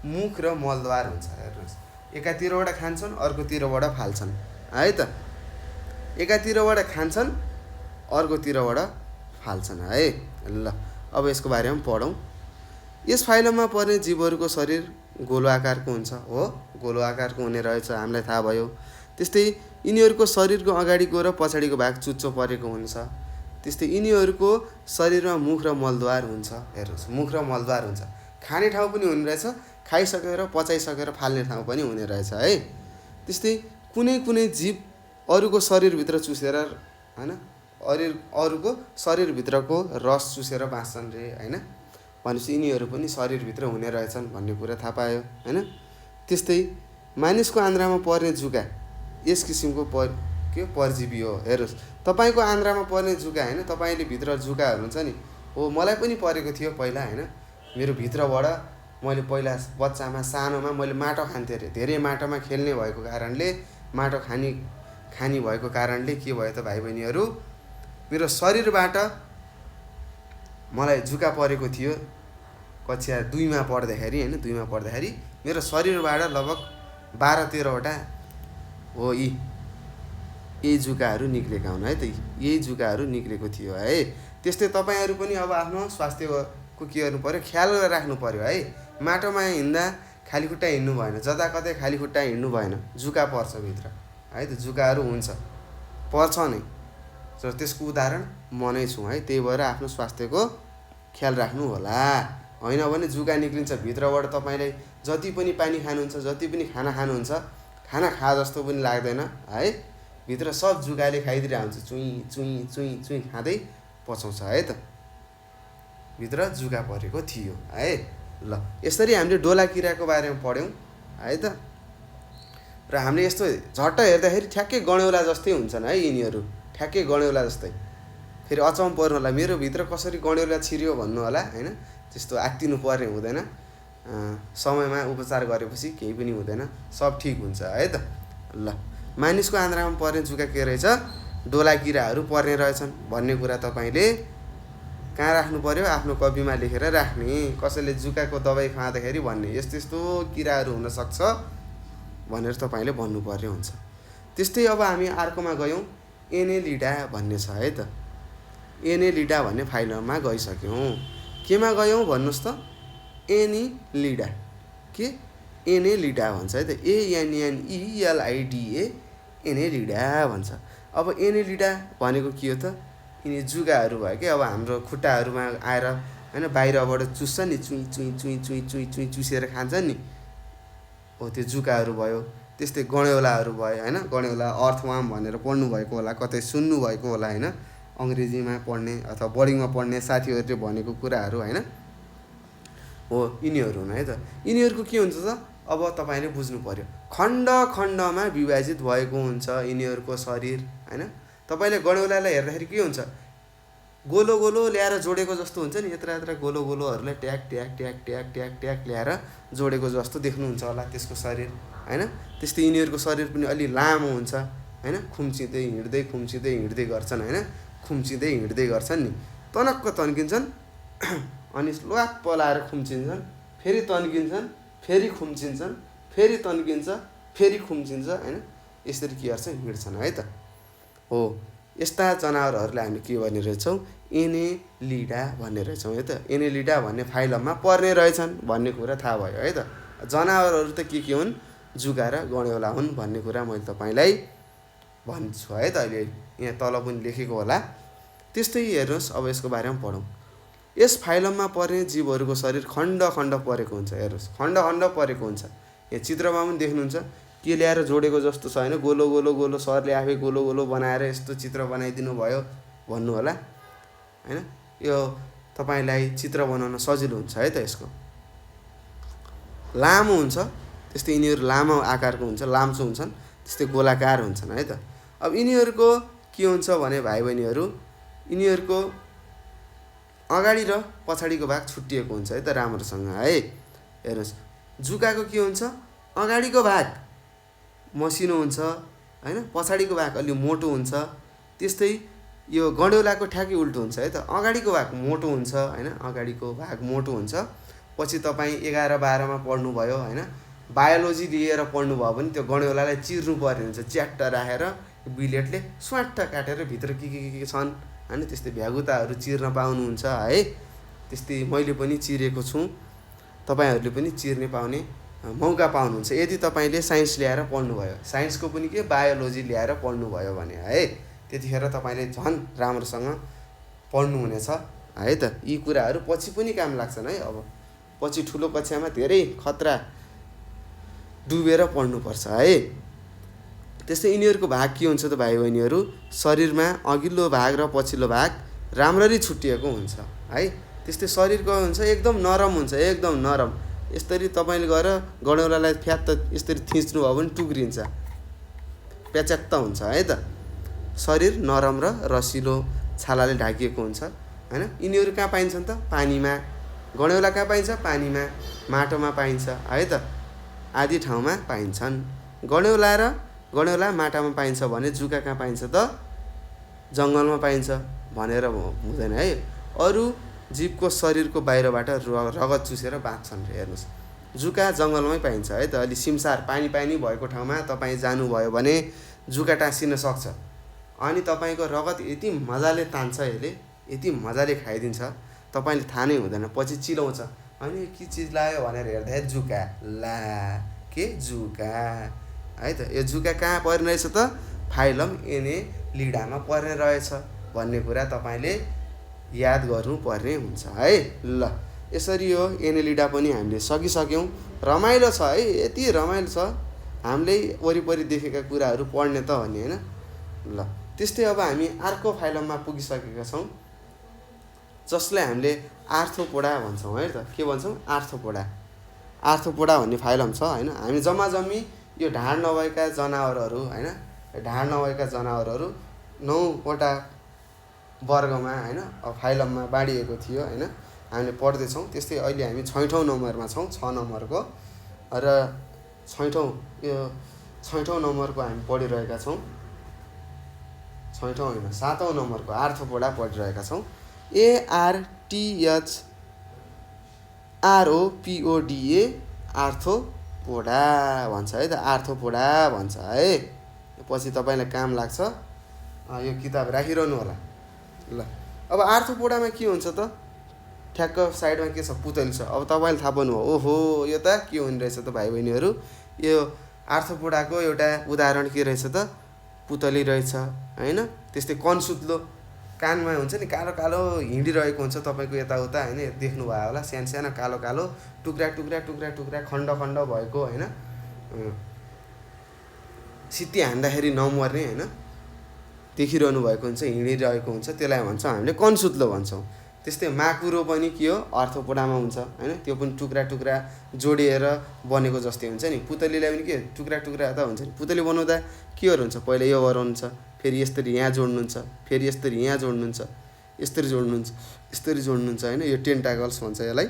मुख र मलद्वार हुन्छ। हेर्नुहोस्, एकातिरबाट खान्छन् अर्कोतिरबाट फाल्छन् है त, एकातिरबाट खान्छन् अर्कोतिरबाट फाल्छन् है। ल अब यसको बारेमा पढौँ। यस फाइलममा पर्ने जीवहरूको शरीर गोलो आकारको हुन्छ। हो, गोलो आकारको हुने रहेछ, हामीलाई थाहा भयो। त्यस्तै यिनीहरूको शरीरको अगाडिको र पछाडिको भाग चुच्चो परेको हुन्छ। त्यस्तै यिनीहरूको शरीरमा मुख र मलद्वार हुन्छ। हेर्नुहोस्, मुख र मलद्वार हुन्छ। खाने ठाउँ पनि हुने रहेछ, खाइसकेर पचाइसकेर फाल्ने ठाउँ पनि हुने रहेछ है। त्यस्तै कुनै कुनै जीव अरूको शरीरभित्र चुसेर होइन, अरूको शरीरभित्रको रस चुसेर बाँच्छन् रे होइन। भनेपछि यिनीहरू पनि शरीरभित्र हुने रहेछन् भन्ने कुरा थाहा पायो होइन। त्यस्तै मानिसको आन्द्रामा पर्ने जुका यस किसिमको परजीवी हो। हेर्नुहोस्, तपाईँको आन्द्रामा पर्ने जुका होइन, तपाईँले भित्र जुकाहरू हुन्छ नि, हो मलाई पनि परेको थियो पहिला होइन। मेरो भित्रबाट मैले पहिला बच्चामा सानोमा मैले माटो खान्थेँ अरे, धेरै माटोमा खेल्ने भएको कारणले, माटो खानी भएको कारणले के भयो त भाइ बहिनीहरू, मेरो शरीरबाट मलाई जुका परेको थियो। कक्षा 2मा पढ्दाखेरि होइन, 2मा पढ्दाखेरि मेरो शरीरबाट लगभग 12-13वटा हो यही जुकाहरू निक्लेका हुन् है त, यही जुकाहरू निक्लेको थियो है। त्यस्तै तपाईँहरू पनि अब आफ्नो स्वास्थ्यको के गर्नु पऱ्यो, ख्याल राख्नु पऱ्यो है। माटोमा हिँड्दा खाली खुट्टा हिँड्नु भएन, जता कतै खाली खुट्टा हिँड्नु भएन, जुका पर्छ भित्र है त, जुकाहरू हुन्छ, पर्छ नै। र त्यसको उदाहरण म नै छु है। त्यही भएर आफ्नो स्वास्थ्यको ख्याल राख्नु होला, होइन भने जुका निक्लिन्छ भित्रबाट। तपाईँले जति पनि पानी खानुहुन्छ, जति पनि खाना खानुहुन्छ, खाना खा जस्तो पनि लाग्दैन है। भित्र सब जुकाले खाइदिरहेको हुन्छ, चुई चुई चुई चुई खाँदै पचाउँछ है त, भित्र जुका परेको थियो है। ल यसरी हामीले डोला किराको बारेमा पढ्यौँ है त। र हामीले यस्तो झट्ट हेर्दाखेरि ठ्याक्कै गण्यौला जस्तै हुन्छन् है यिनीहरू, ठ्याक्कै गण्यौला जस्तै। फेरि अचम्म पर्नु होला, मेरो भित्र कसरी गण्यौला छिर्यो भन्नु होला होइन। त्यस्तो आत्तिनु पर्ने हुँदैन, समयमा उपचार गरेपछि केही पनि हुँदैन, सब ठिक हुन्छ है त। ल मानिसको आन्द्रामा पर्ने जुका के रहेछ, डोला किराहरू पर्ने रहेछन् भन्ने कुरा तपाईँले कहाँ राख्नु पर्यो, आफ्नो कपीमा लेखेर राख्ने। कसैले जुकाको दबाई खाँदाखेरि भन्ने यस्तो यस्तो किराहरू हुनसक्छ भनेर तपाईँले भन्नुपर्ने हुन्छ। त्यस्तै अब हामी अर्कोमा गयौँ, एनेलिडा भन्ने छ है त। एनेलिडा भन्ने फाइलमा गइसक्यौँ। केमा गयौँ भन्नुहोस् त, एनेलिडा, के एनेलिडा भन्छ है त, ANNELIDA, एनेलिडा भन्छ। अब एनेलिडा भनेको के हो त, यिनी जुगाहरू भयो कि अब हाम्रो खुट्टाहरूमा आएर होइन, बाहिरबाट चुस्छ नि, चुई चुई चुई चुई चुई चुई चुसेर खान्छ नि, हो त्यो जुकाहरू भयो। त्यस्तै गण्यौलाहरू भयो होइन, गण्यौला अर्थवार्म भनेर पढ्नुभएको होला, कतै सुन्नुभएको होला होइन, अङ्ग्रेजीमा पढ्ने अथवा बोर्डिङमा पढ्ने साथीहरूले भनेको कुराहरू होइन, हो यिनीहरू हुन् है त। यिनीहरूको के हुन्छ त, अब तपाईँले बुझ्नु पर्यो, खण्ड खण्डमा विभाजित भएको हुन्छ यिनीहरूको शरीर होइन। तपाईँले गण्यौलालाई हेर्दाखेरि के हुन्छ, गोलो गोलो ल्याएर जोडेको जस्तो हुन्छ नि, यत्र यत्र गोलो गोलोहरूलाई ट्याक ट्याक ट्याक ट्याक ट्याक ट्याक ल्याएर जोडेको जस्तो देख्नुहुन्छ होला त्यसको शरीर होइन। त्यस्तै यिनीहरूको शरीर पनि अलि लामो हुन्छ होइन, खुम्चिँदै हिँड्दै गर्छन् होइन, खुम्चिँदै हिँड्दै गर्छन् नि, तनक्क तन्किन्छन् अनि ल्वाप्प लाएर खुम्चिन्छन्, फेरि तन्किन्छन्, फेरि खुम्चिन्छन्, फेरि तन्किन्छ, फेरि खुम्चिन्छ होइन। यसरी के गर्छ, हिँड्छन् है त। हो यस्ता जनावरहरूलाई हामी के भन्ने रहेछौँ, एनेलिडा भन्ने रहेछौँ है त। एनेलिडा भन्ने फाइलममा पर्ने रहेछन् भन्ने कुरा थाहा भयो है त। जनावरहरू त के हुन्, जुका र गण्यौला हुन् भन्ने कुरा मैले तपाईँलाई भन्छु है त। अहिले यहाँ तल पनि लेखेको होला। त्यस्तै हेर्नुहोस्, अब यसको बारेमा पढौँ। यस फाइलममा पर्ने जीवहरूको शरीर खण्ड खण्ड परेको हुन्छ। हेर्नुहोस्, खण्ड खण्ड परेको हुन्छ। यहाँ चित्रमा पनि देख्नुहुन्छ, के ल्याएर जोडेको जस्तो छ होइन, गोलो गोलो गोलो, सरले आफै गोलो गोलो बनाएर यस्तो चित्र बनाइदिनु भयो भन्नु होला होइन। यो तपाईँलाई चित्र बनाउन सजिलो हुन्छ है त। यसको लामो हुन्छ, त्यस्तै यिनीहरू लामो आकारको हुन्छ, लाम्चो हुन्छन्, त्यस्तै गोलाकार हुन्छन् है त। अब यिनीहरूको के हुन्छ भने भाइ बहिनीहरू, यिनीहरूको अगाडि र पछाडिको भाग छुट्टिएको हुन्छ है त राम्रोसँग है। हेर्नुहोस्, जुकाको के हुन्छ, अगाडिको भाग मसिनो हुन्छ होइन, पछाडिको भाग अलि मोटो हुन्छ। त्यस्तै यो गड्यौलाको ठ्याक्कै उल्टो हुन्छ है त। अगाडिको भाग मोटो हुन्छ होइन, अगाडिको भाग मोटो हुन्छ। पछि तपाईँ 11-12मा पढ्नुभयो होइन, बायोलोजी लिएर पढ्नुभयो भने त्यो गड्यौलालाई चिर्नु पर्ने हुन्छ। च्याट्ट राखेर बिलेटले स्वाट्ट काटेर भित्र के छन् होइन, त्यस्तै भ्यागुताहरू चिर्न पाउनुहुन्छ है। त्यस्तै मैले पनि चिरेको छु, तपाईँहरूले पनि चिर्ने पाउने मौका पाउनुहुन्छ यदि तपाईँले साइन्स ल्याएर पढ्नुभयो, साइन्सको पनि के बायोलोजी ल्याएर पढ्नुभयो भने है। त्यतिखेर तपाईँले झन् राम्रोसँग पढ्नुहुनेछ है त। यी कुराहरू पछि पनि काम लाग्छन् है। अब पछि ठुलो कक्षामा धेरै खतरा डुबेर पढ्नुपर्छ है। त्यस्तै यिनीहरूको भाग के हुन्छ त भाइ बहिनीहरू, शरीरमा अघिल्लो भाग र पछिल्लो भाग राम्ररी छुट्टिएको हुन्छ है। त्यस्तै शरीरको हुन्छ एकदम नरम हुन्छ, एकदम नरम। यसरी तपाईँले गएर गड्यौलालाई फ्यात्त यसरी थिच्नुभयो भने टुक्रिन्छ, प्याच्यात्त हुन्छ है त। शरीर नरम र रसिलो छालाले ढाकिएको हुन्छ होइन। यिनीहरू कहाँ पाइन्छन् त? पानीमा। गड्यौला कहाँ पाइन्छ? पानीमा, माटोमा पाइन्छ है त, आदि ठाउँमा पाइन्छन्। गड्यौला माटामा पाइन्छ भने जुका कहाँ पाइन्छ त? जङ्गलमा पाइन्छ भनेर हुँदैन है। अरू जीवको शरीरको बाहिरबाट रगत चुसेर बाँच्छन् रे, हेर्नुहोस्। जुका जङ्गलमै पाइन्छ है त। अलि सिमसार पानी भएको ठाउँमा तपाईँ जानुभयो भने जुका टाँसिन सक्छ। अनि तपाईँको रगत यति मजाले तान्छ, यसले यति मजाले खाइदिन्छ, तपाईँले थाहा नै हुँदैन। पछि चिलाउँछ, अनि के चिज लाग्यो भनेर हेर्दाखेरि जुका, ला के जुका है त। यो जुका कहाँ पर्ने रहेछ त? फाइलम एनेलिडामा पर्ने रहेछ भन्ने कुरा तपाईँले याद गर्नुपर्ने हुन्छ है। ल यसरी यो एनेलिडा पनि हामीले सकिसक्यौँ। रमाइलो छ है, यति रमाइलो छ हामीले वरिपरि देखेका कुराहरू पढ्ने त हो नि होइन। ल त्यस्तै अब हामी अर्को फाइलममा पुगिसकेका छौँ, जसलाई हामीले आर्थ्रोपोडा भन्छौँ है त। के भन्छौँ? आर्थ्रोपोडा भन्ने फाइलम छ होइन। हामी जम्मी यो ढाड नभएका जनावरहरू होइन, ढाड नभएका जनावरहरू 9वटा वर्गमा होइन फाइलममा बाँडिएको थियो होइन, हामीले पढ्दैछौँ। त्यस्तै अहिले हामी 6औँ नम्बरमा छौँ, 6 नम्बरको र 6औँ नम्बरको हामी पढिरहेका छौँ। 6औँ होइन 7औँ नम्बरको आर्थ्रोपोडा पढिरहेका छौँ। ARTHROPODA आर्थ्रोपोडा भन्छ है त, आर्थ्रोपोडा भन्छ है। पछि तपाईँलाई काम लाग्छ, यो किताब राखिरहनु होला। ल अब आर्थ्रोपोडामा के हुन्छ त? ठ्याक्क साइडमा के छ? पुतली छ। अब तपाईँले थाहा पाउनु हो, ओहो यो त के हुने रहेछ त भाइ बहिनीहरू, यो आर्थ्रोपोडाको एउटा उदाहरण के रहेछ त? पुतली रहेछ होइन। त्यस्तै कनसुत्लो, कानमा हुन्छ नि कालो कालो हिँडिरहेको हुन्छ, तपाईँको यताउता होइन, देख्नुभयो होला, सानो कालो कालो टुक्रा खण्ड भएको होइन, सित्ती हान्दाखेरि नमर्ने होइन, देखिरहनु भएको हुन्छ, हिँडिरहेको हुन्छ, त्यसलाई भन्छौँ हामीले कनसुत्लो भन्छौँ। त्यस्तै माकुरो पनि के हो? आर्थ्रोपोडामा हुन्छ होइन। त्यो पनि टुक्रा जोडिएर बनेको जस्तै हुन्छ नि। पुतलीलाई पनि के टुक्रा त हुन्छ नि। पुतली बनाउँदा केहरू हुन्छ? पहिला यो गराउनुहुन्छ, फेरि यसरी यहाँ जोड्नुहुन्छ, फेरि यसरी यहाँ जोड्नुहुन्छ, यसरी जोड्नुहुन्छ होइन। यो टेन्टाकल्स भन्छ यसलाई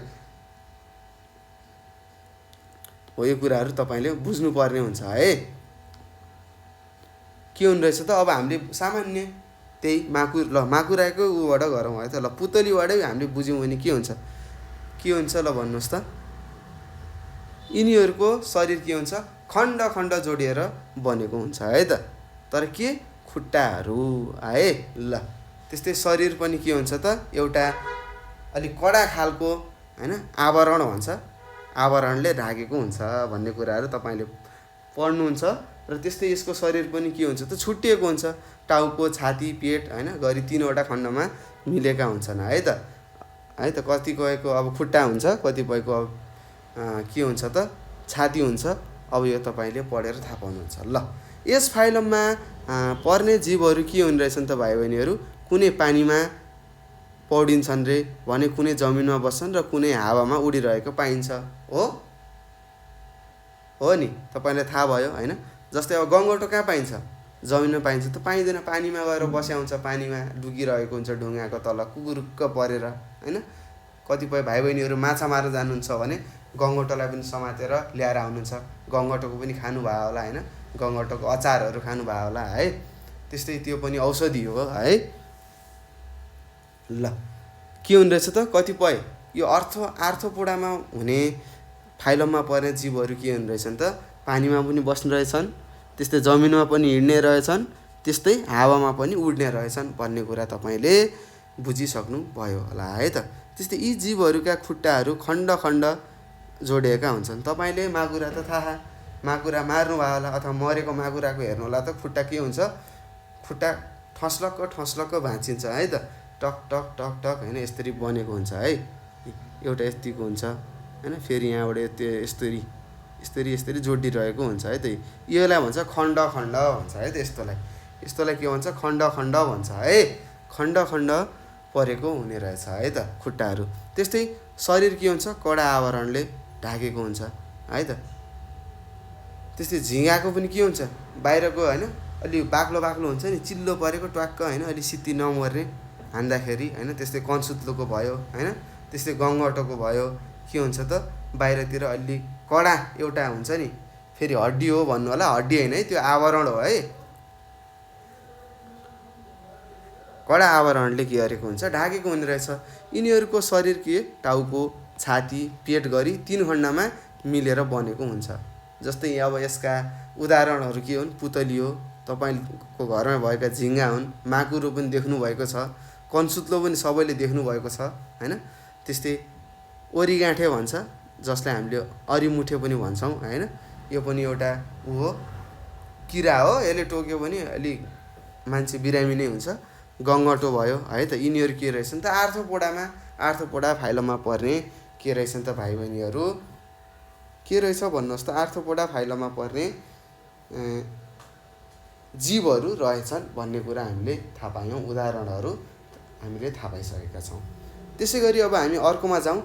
हो। यो कुराहरू तपाईँले बुझ्नुपर्ने हुन्छ है। के हुने रहेछ त? अब हामीले सामान्य त्यही माकुराको उबाट गरौँ है त। ल पुतलीबाटै हामीले बुझ्यौँ भने के हुन्छ ल भन्नुहोस् त? यिनीहरूको शरीर के हुन्छ? खण्ड जोडिएर बनेको हुन्छ है त। तर के? खुट्टाहरू है। ल त्यस्तै शरीर पनि के हुन्छ त? एउटा अलिक कडा खालको होइन आवरण भन्छ, आवरणले ढाकेको हुन्छ भन्ने कुराहरू तपाईँले पढ्नुहुन्छ। र त्यस्तै यसको शरीर पनि के हुन्छ त? छुट्टिएको हुन्छ। टाउको, छाती, पेट होइन गरी 3वटा खण्डमा मिलेका हुन्छन् है त। कतिपयको अब खुट्टा हुन्छ, कतिपयको अब के हुन्छ त? छाती हुन्छ। अब यो तपाईँले पढेर थाहा पाउनुहुन्छ। ल यस फाइलममा पर्ने जीवहरू के हुने रहेछन् त भाइ बहिनीहरू? कुनै पानीमा पौडिन्छन् रे भने, कुनै जमिनमा बस्छन् र कुनै हावामा उडिरहेको पाइन्छ हो नि। तपाईँलाई थाहा भयो होइन। जस्तै अब गङ्गटो कहाँ पाइन्छ? जमिनमा पाइन्छ त? पाइँदैन। पानीमा गएर बस्या हुन्छ, पानीमा डुकिरहेको हुन्छ ढुङ्गाको तल कुकुरुक्क परेर होइन। कतिपय भाइ बहिनीहरू माछा मार्न जानुहुन्छ भने गङ्गटोलाई पनि समातेर ल्याएर आउनुहुन्छ। गङ्गटोको पनि खानुभयो होला होइन, गङ्गटोको अचारहरू खानुभयो होला है। त्यस्तै त्यो पनि औषधि हो है। ल के हुने रहेछ त कतिपय यो आर्थ्रोपोडामा हुने फाइलममा पर्ने जीवहरू के हुने रहेछन् त पानीमा पनि बस्ने रहेछन्, त्यस्तै जमिनमा पनि हिँड्ने रहेछन्, त्यस्तै हावामा पनि उड्ने रहेछन् भन्ने कुरा तपाईँले बुझिसक्नु भयो होला है त। त्यस्तै यी जीवहरूका खुट्टाहरू खण्ड खण्ड जोडिएका हुन्छन्। तपाईँले माकुरा त थाहा, माकुरा मार्नु भयो होला अथवा मरेको माकुराको हेर्नु होला त खुट्टा के हुन्छ, खुट्टा ठस्लक्क भाँचिन्छ है त, टक टक टक टक होइन यसरी बनेको हुन्छ है, एउटा यतिको हुन्छ होइन, फेरि यहाँबाट यसरी जोडिरहेको हुन्छ है त, यसलाई भन्छ खण्ड खण्ड भन्छ है त। यस्तोलाई के भन्छ, खण्ड खण्ड भन्छ है, खण्ड खण्ड परेको हुने रहेछ है त खुट्टाहरू। त्यस्तै शरीर के हुन्छ, कडा आवरणले ढाकेको हुन्छ है त। त्यस्तै झिँगाको पनि के हुन्छ, बाहिरको होइन अलि बाक्लो हुन्छ नि, चिल्लो परेको ट्वाक्क होइन, अलि सित्ती नमर्ने हान्दाखेरि होइन। त्यस्तै कन्सुत्लोको भयो होइन, त्यस्तै गङ्गटोको भयो, के हुन्छ त बाहिरतिर अलि कडा एउटा हुन्छ नि, फेरि हड्डी हो भन्नु होला, हड्डी होइन है त्यो आवरण हो है, कडा आवरणले के गरेको हुन्छ, ढाकेको हुने रहेछ। यिनीहरूको शरीर के टाउको, छाती, पेट गरी 3 खण्डमा मिलेर बनेको हुन्छ। जस्तै अब यसका उदाहरणहरू के हुन्, पुतली हो, तपाईँको घरमा भएका झिँगा हुन्, माकुरो पनि देख्नुभएको छ, कन्सुत्लो पनि सबैले देख्नुभएको छ होइन। त्यस्तै ओरीगाँठे भन्छ, जसलाई हामीले अरिमुठे पनि भन्छौँ होइन, यो पनि एउटा हो किरा हो, यसले टोक्यो भने अलि मान्छे बिरामी नै हुन्छ। गङ्गटो भयो है त। यिनीहरू के रहेछन् त, आर्थ्रोपोडा फाइलममा पर्ने के रहेछन् त भाइ बहिनीहरू, के रहेछ भन्नुहोस् त, आर्थ्रोपोडा फाइलममा पर्ने जीवहरू रहेछन् भन्ने कुरा हामीले थाहा पायौँ, उदाहरणहरू हामीले थाहा पाइसकेका छौँ। त्यसै गरी अब हामी अर्कोमा जाउँ,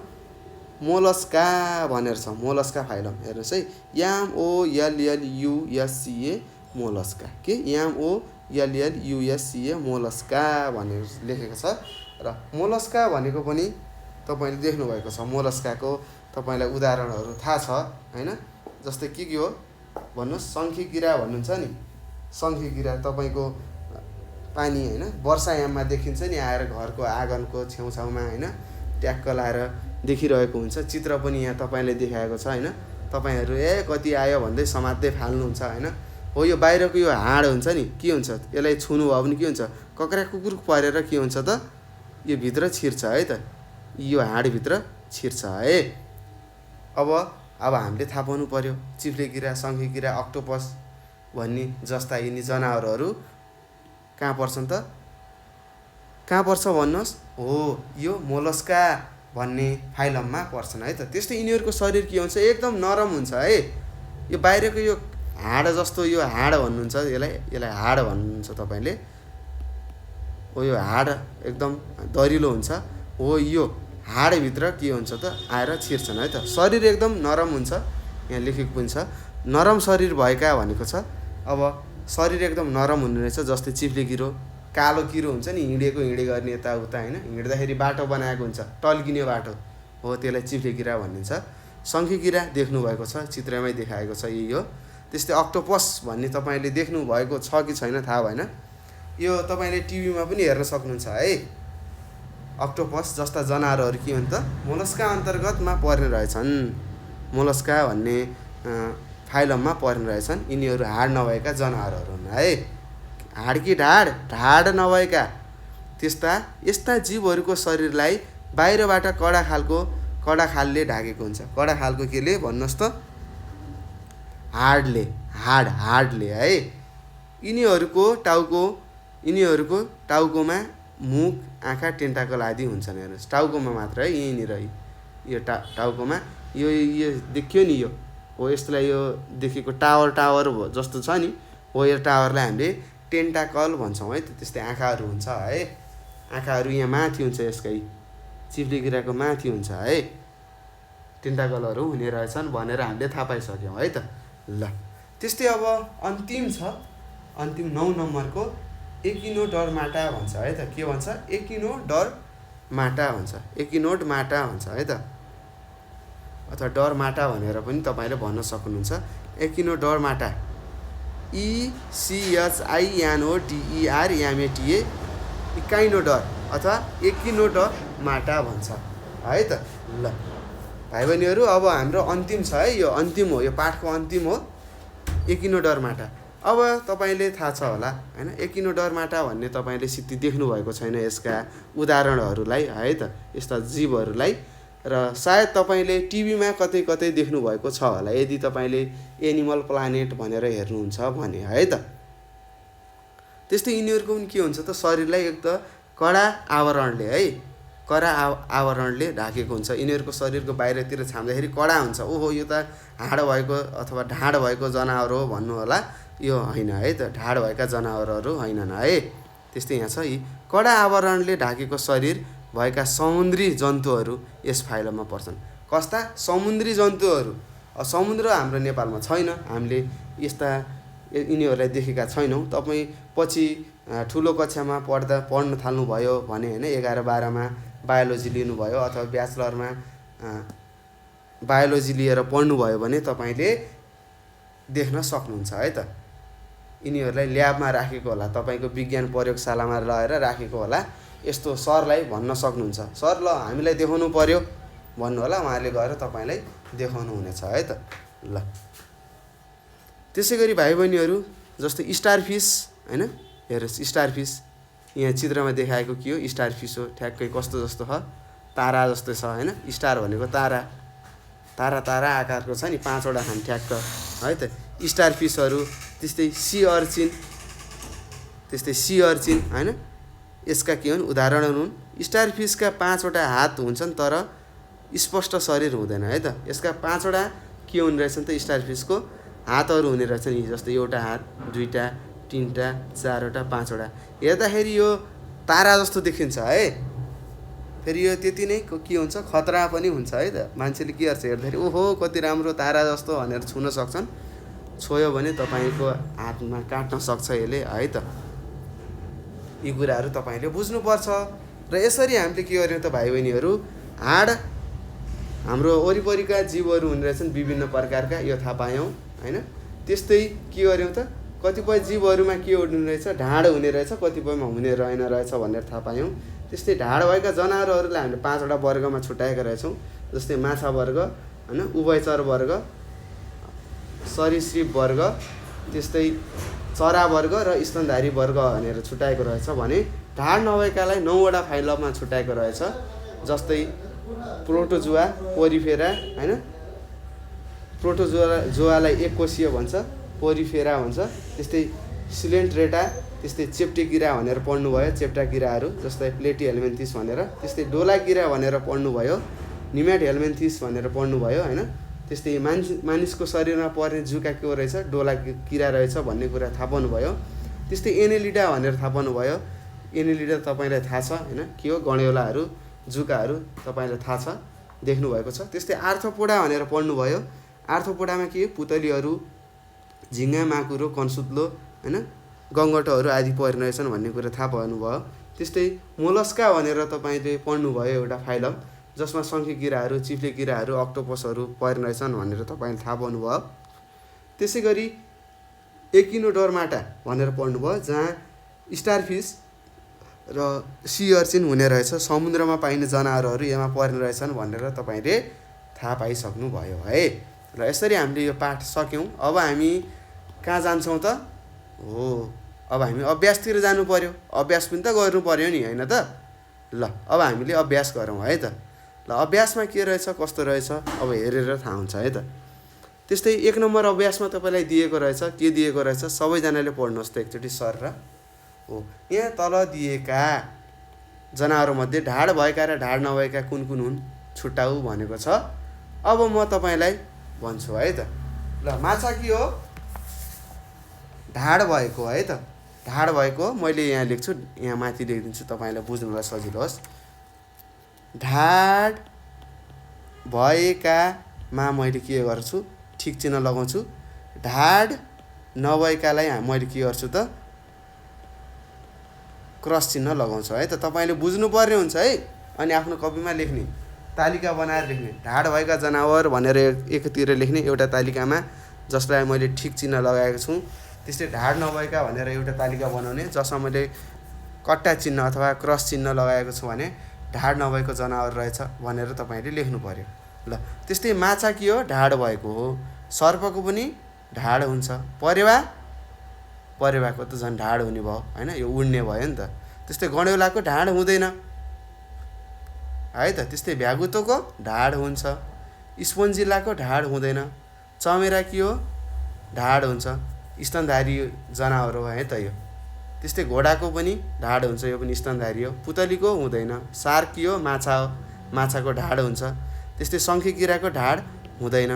मोलस्का भनेर छ, मोलस्का फाइलम हेर्नुहोस् है, MOLLUSCA मोलस्का, के MOLLUSCA मोलस्का भनेर लेखेको छ। र मोलस्का भनेको पनि तपाईँले देख्नुभएको छ, मोलस्काको तपाईँलाई उदाहरणहरू थाहा छ होइन। जस्तै के हो भन्नुहोस्, शङ्खिकिरा भन्नुहुन्छ नि, शङ्खिकिरा तपाईँको पानी होइन वर्षायाममा देखिन्छ नि, आएर घरको आँगनको छेउछाउमा होइन ट्याक्क लाएर देखिरहेको हुन्छ। चित्र पनि यहाँ तपाईँले देखाएको छ होइन, तपाईँहरू कति आयो भन्दै समात्दै फाल्नुहुन्छ होइन। हो यो बाहिरको यो हाड हुन्छ नि, के हुन्छ, यसलाई छुनु भयो भने के हुन्छ, कक्रा कुकुर परेर के हुन्छ त, यो भित्र छिर्छ है त, यो हाडभित्र छिर्छ है। अब हामीले थाहा पाउनु पर्यो, चिप्लेकिरा, शङ्खिकिरा, अक्टोपस भन्ने जस्ता यिनी जनावरहरू कहाँ पर्छन् त, कहाँ पर्छ भन्नुहोस्, हो यो मोलस्का भन्ने फाइलममा पर्छन् है त। त्यस्तै यिनीहरूको शरीर के हुन्छ, एकदम नरम हुन्छ है, यो बाहिरको यो हाड जस्तो, यो हाड भन्नुहुन्छ यसलाई हाड भन्नुहुन्छ तपाईँले, हो यो हाड एकदम दरिलो हुन्छ, हो यो हाडभित्र के हुन्छ त आएर छिर्छन् है त। शरीर एकदम नरम हुन्छ, यहाँ लेखेको पनि छ नरम शरीर भएका भनेको छ। अब शरीर एकदम नरम हुने रहेछ, जस्तै चिप्ले किरो, कालो किरो हुन्छ नि, हिँडे गर्ने यताउता होइन, हिँड्दाखेरि बाटो बनाएको हुन्छ, टल्किने बाटो हो, त्यसलाई चिप्ले किरा भनिन्छ। शङ्खिकिरा देख्नुभएको छ, चित्रमै देखाएको छ यही हो। त्यस्तै अक्टोपस भन्ने तपाईँले देख्नुभएको छ कि छैन थाहा भएन, यो तपाईँले टिभीमा पनि हेर्न सक्नुहुन्छ है। अक्टोपस जस्ता जनावरहरू के हुन् त, मोलस्का अन्तर्गतमा पर्ने रहेछन्, मोलस्का भन्ने फाइलममा पर्ने रहेछन्। यिनीहरू हाड नभएका जनावरहरू हुन् है, हाड कि ढाड नभएका यस्ता जीवहरूको शरीरलाई बाहिरबाट कडा खालले ढाकेको हुन्छ। कडा खालको केले भन्नुहोस् त, हाडले है। यिनीहरूको टाउकोमा मुख, आँखा, टेन्टाकल आदि हुन्छन्। हेर्नुहोस्, टाउकोमा मात्र है, यहीँनिर यो टाउकोमा यो देखियो नि, यो हो, यसलाई यो देखेको टावर जस्तो छ नि, हो यो टावरलाई हामीले टेन्टाकल भन्छौँ है त। त्यस्तै आँखाहरू हुन्छ है, आँखाहरू यहाँ माथि हुन्छ, यसकै चिप्लेकिराको माथि हुन्छ है, टेन्टाकलहरू हुने रहेछन् भनेर हामीले थाहा पाइसक्यौँ है त। ल त्यस्तै अब अन्तिम 9 नम्बरको एकिनोडर्माटा भन्छ है त। के भन्छ, एकिनोडर्माटा भन्छ है त, अथवा डरमाटा भनेर पनि तपाईँले भन्न सक्नुहुन्छ। एकिनोडर्माटा, ECHINODERMATA, इकाइनोडर अथवा एकिनोडर माटा भन्छ है त। ल भाइ बहिनीहरू, अब हाम्रो अन्तिम छ है, यो अन्तिम हो, यो पाठको अन्तिम हो, एकिनोडर माटा। अब तपाईँले थाहा छ होला होइन, एकिनोडर माटा भन्ने तपाईँले सिद्धि देख्नुभएको छैन यसका उदाहरणहरूलाई है त, यस्ता जीवहरूलाई। र सायद तपाईँले टिभीमा कतै कतै देख्नुभएको छ होला, यदि तपाईँले एनिमल प्लानेट भनेर हेर्नुहुन्छ भने है त। त्यस्तै यिनीहरूको पनि के हुन्छ त, शरीरलाई एक त कडा आवरणले है, कडा आवरणले ढाकेको हुन्छ। यिनीहरूको शरीरको बाहिरतिर छाम्दाखेरि कडा हुन्छ। ओहो यो त हाड भएको अथवा ढाड भएको जनावर हो भन्नु होला, यो होइन है त, ढाड भएका जनावरहरू होइनन् है। त्यस्तै यहाँ छ, यी कडा आवरणले ढाकेको शरीर भएका समुद्री जन्तुहरू यस फाइलममा पर्छन्। कस्ता समुद्री जन्तुहरू? समुद्र हाम्रो नेपालमा छैन, हामीले यस्ता यिनीहरूलाई देखेका छैनौँ। तपाईँ पछि ठुलो कक्षामा पढ्न थाल्नुभयो भने होइन, 11-12मा बायोलोजी लिनुभयो अथवा ब्याचलरमा बायोलोजी लिएर पढ्नुभयो भने तपाईँले देख्न सक्नुहुन्छ है त। यिनीहरूलाई ल्याबमा राखेको होला, तपाईँको विज्ञान प्रयोगशालामा लगेर राखेको होला। यस्तो सरलाई भन्न सक्नुहुन्छ, सर ल हामीलाई देखाउनु पर्यो भन्नु होला, उहाँले गएर तपाईँलाई देखाउनु हुनेछ है त। ल त्यसै गरी भाइ बहिनीहरू, जस्तै स्टारफिस होइन, हेर्नुहोस् स्टारफिस यहाँ चित्रमा देखाएको के हो, स्टारफिस हो, ठ्याक्कै कस्तो जस्तो छ, तारा जस्तो छ होइन। स्टार भनेको तारा, तारा तारा आकारको छ नि, 5वटा छन् ठ्याक्क है त स्टारफिसहरू। त्यस्तै सी अर्चिन होइन, यसका के हुन् उदाहरणहरू हुन्। स्टारफिसका 5वटा हात हुन्छन् तर स्पष्ट शरीर हुँदैन है त। यसका 5वटा के हुने रहेछन् त, स्टारफिसको हातहरू हुने रहेछन्, यी जस्तै एउटा हात, 2टा, 3टा, 4वटा, 5वटा। हेर्दाखेरि यो तारा जस्तो देखिन्छ है, फेरि यो त्यति नै के हुन्छ, खतरा पनि हुन्छ है त। मान्छेले के गर्छ हेर्दाखेरि, ओहो कति राम्रो तारा जस्तो भनेर छुन सक्छन्, छोयो भने तपाईँको हातमा काट्न सक्छ यसले है त। यी कुराहरू तपाईँले बुझ्नुपर्छ। र यसरी हामीले के गर्यौँ त भाइ बहिनीहरू, हाड हाम्रो वरिपरिका जीवहरू हुने रहेछन् विभिन्न प्रकारका, यो थाहा पायौँ होइन। त्यस्तै के गर्यौँ त, कतिपय जीवहरूमा के हुने रहेछ, ढाड हुने रहेछ, कतिपयमा हुने रहेन रहेछ भनेर थाहा पायौँ। त्यस्तै ढाड भएका जनावरहरूलाई हामीले 5वटा वर्गमा छुट्याएका रहेछौँ, जस्तै माछा वर्ग होइन, उभयचर वर्ग, सरीसृप वर्ग, त्यस्तै चरा वर्ग र स्तनधारी वर्ग भनेर छुट्याएको रहेछ भने ढाड नभएकालाई 9वटा फाइलममा छुट्याएको रहेछ। जस्तै प्रोटोजुआ, पोरिफेरा होइन, प्रोटोजुआलाई एककोषीय भन्छ, पोरिफेरा भन्छ। त्यस्तै सिलेन्ट्रेटा, त्यस्तै चेप्टे किरा भनेर पढ्नुभयो, चेप्टा किराहरू जस्तै प्लेटी हेल्मेन्थिस भनेर। त्यस्तै डोला किरा भनेर पढ्नुभयो, निम्याट हेल्मेन्थिस भनेर पढ्नुभयो होइन। त्यस्तै मानिसको शरीरमा पर्ने जुका के रहेछ, डोला किरा रहेछ भन्ने कुरा थाहा पाउनुभयो। त्यस्तै एनेलिडा भनेर थाहा पाउनुभयो, एनेलिडा तपाईँलाई थाहा छ होइन, के हो, गँडेउलाहरू, जुकाहरू तपाईँलाई थाहा छ, देख्नुभएको छ। त्यस्तै आर्थोपोडा भनेर पढ्नुभयो, आर्थोपोडामा के पुतलीहरू, झिङ्गा, माकुरो, कन्सुत्लो होइन, गङ्गटोहरू आदि पर्ने रहेछन् भन्ने कुरा थाहा पाउनुभयो। त्यस्तै मोलस्का भनेर तपाईँले पढ्नुभयो एउटा फाइलम, जसमा शङ्खे किराहरू, चिप्ले किराहरू, अक्टोपसहरू पर्ने रहेछन् भनेर तपाईँले थाहा पाउनुभयो। त्यसै गरी एकिनोडर्माटा भनेर पढ्नुभयो, जहाँ स्टारफिस र सी अर्चिन हुने रहेछ, समुद्रमा पाइने जनावरहरू यसमा पर्ने रहेछन् भनेर तपाईँले थाहा पाइसक्नुभयो है। र यसरी हामीले यो पाठ सक्यौँ। अब हामी कहाँ जान्छौँ त, हो अब हामी अभ्यासतिर जानु पर्यो, अभ्यास पनि त गर्नु पर्यो नि होइन त। ल अब हामीले अभ्यास गरौँ है त। ल अभ्यासमा के रहेछ कस्तो रहेछ अब हेरेर थाहा हुन्छ है त। त्यस्तै 1 नम्बर अभ्यासमा तपाईँलाई दिएको रहेछ, के दिएको रहेछ सबैजनाले पढ्नुहोस् त एकचोटि सर र हो। यहाँ तल दिएका जनावरमध्ये ढाड भएका र ढाड नभएका कुन कुन हुन् छुट्टाऊ भनेको छ। अब म तपाईँलाई भन्छु है त। ल माछा के हो, ढाड भएको है त, ढाड भएको मैले यहाँ लेख्छु, यहाँ माथि लेखिदिन्छु तपाईँलाई बुझ्नुलाई सजिलो होस्। ढाड भएकामा मैले के गर्छु, ठिक चिन्ह लगाउँछु। ढाड नभएकालाई मैले के गर्छु त, क्रस चिन्ह लगाउँछु है त। तपाईँले बुझ्नुपर्ने हुन्छ है, अनि आफ्नो कपीमा लेख्ने, तालिका बनाएर लेख्ने। ढाड भएका जनावर भनेर एकतिर लेख्ने एउटा तालिकामा, जसलाई मैले ठिक चिन्ह लगाएको छु। त्यस्तै ढाड नभएका भनेर एउटा तालिका बनाउने, जसमा मैले कट्टा चिन्ह अथवा क्रस चिन्ह लगाएको छु भने ढाड नभएको जनावर रहेछ भनेर तपाईँले लेख्नु पर्यो। ल त्यस्तै माछा के हो? ढाड भएको हो। सर्पको पनि ढाड हुन्छ। परेवाको त झन् ढाड हुने भयो होइन, यो उड्ने भयो नि त। त्यस्तै गण्यौलाको ढाड हुँदैन है त। त्यस्तै भ्यागुतोको ढाड हुन्छ। स्पोन्जिलाको ढाड हुँदैन। चमेरा के हो? ढाड हुन्छ। स्तनधारी जनावर हो है त यो। त्यस्तै घोडाको पनि ढाड हुन्छ, यो पनि स्तनधारी हो। पुतलीको हुँदैन। सार्क के हो? माछा हो, माछाको ढाड हुन्छ। त्यस्तै शङ्खे किराको ढाड हुँदैन।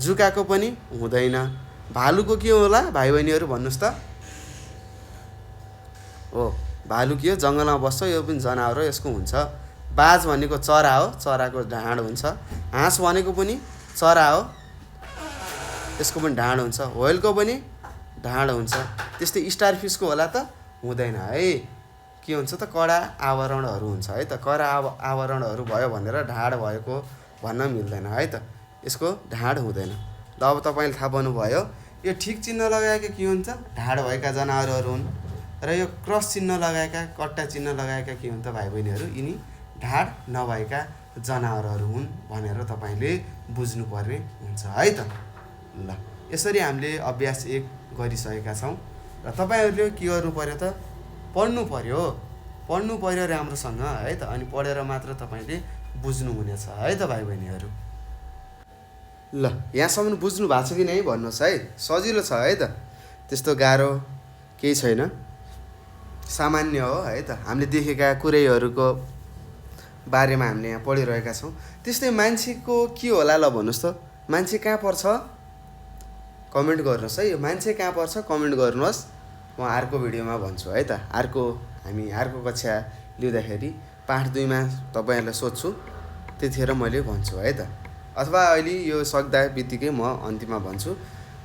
जुकाको पनि हुँदैन। भालुको के होला भाइ बहिनीहरू भन्नुहोस् त? हो, भालु के हो? जङ्गलमा बस्छ, यो पनि जनावर हो, यसको हुन्छ। बाज भनेको चरा हो, चराको ढाड हुन्छ। हाँस भनेको पनि चरा हो, यसको पनि ढाड हुन्छ। व्हेलको पनि ढाड हुन्छ। त्यस्तै स्टारफिसको होला त? हुँदैन है। के हुन्छ त? कडा आवरणहरू हुन्छ है त। कडा आवरणहरू भयो भनेर ढाड भएको भन्न मिल्दैन है त। यसको ढाड हुँदैन। ल अब तपाईँले थाहा पाउनुभयो यो ठिक चिन्ह लगाएका के हुन्छ? ढाड भएका जनावरहरू हुन्। र यो क्रस चिन्ह लगाएका, कट्टा चिन्ह लगाएका के हुन् त भाइ बहिनीहरू? यिनी ढाड नभएका जनावरहरू हुन् भनेर तपाईँले बुझ्नुपर्ने हुन्छ है त। ल यसरी हामीले अभ्यास 1 गरिसकेका छौँ र तपाईँहरूले के गर्नु पर्यो त? पढ्नु पर्यो राम्रोसँग है त। अनि पढेर मात्र तपाईँले बुझ्नुहुनेछ है त भाइ बहिनीहरू। ल यहाँसम्म बुझ्नु भएको छ कि नै भन्नुहोस् है। सजिलो छ है त, त्यस्तो गाह्रो केही छैन, सामान्य हो है त। हामीले देखेका कुरैहरूको बारेमा हामीले यहाँ पढिरहेका छौँ। त्यस्तै मान्छेको के होला ल भन्नुहोस् त? मान्छे कहाँ पर्छ? कमेन्ट गर्नुहोस् है। यो मान्छे कहाँ पर्छ कमेन्ट गर्नुहोस्। म अर्को भिडियोमा भन्छु है त। हामी अर्को कक्षा लिँदाखेरि पाठ 2 मा तपाईँहरूलाई सोध्छु, त्यतिखेर मैले भन्छु है त। अथवा अहिले यो सक्दा बित्तिकै म अन्तिममा भन्छु।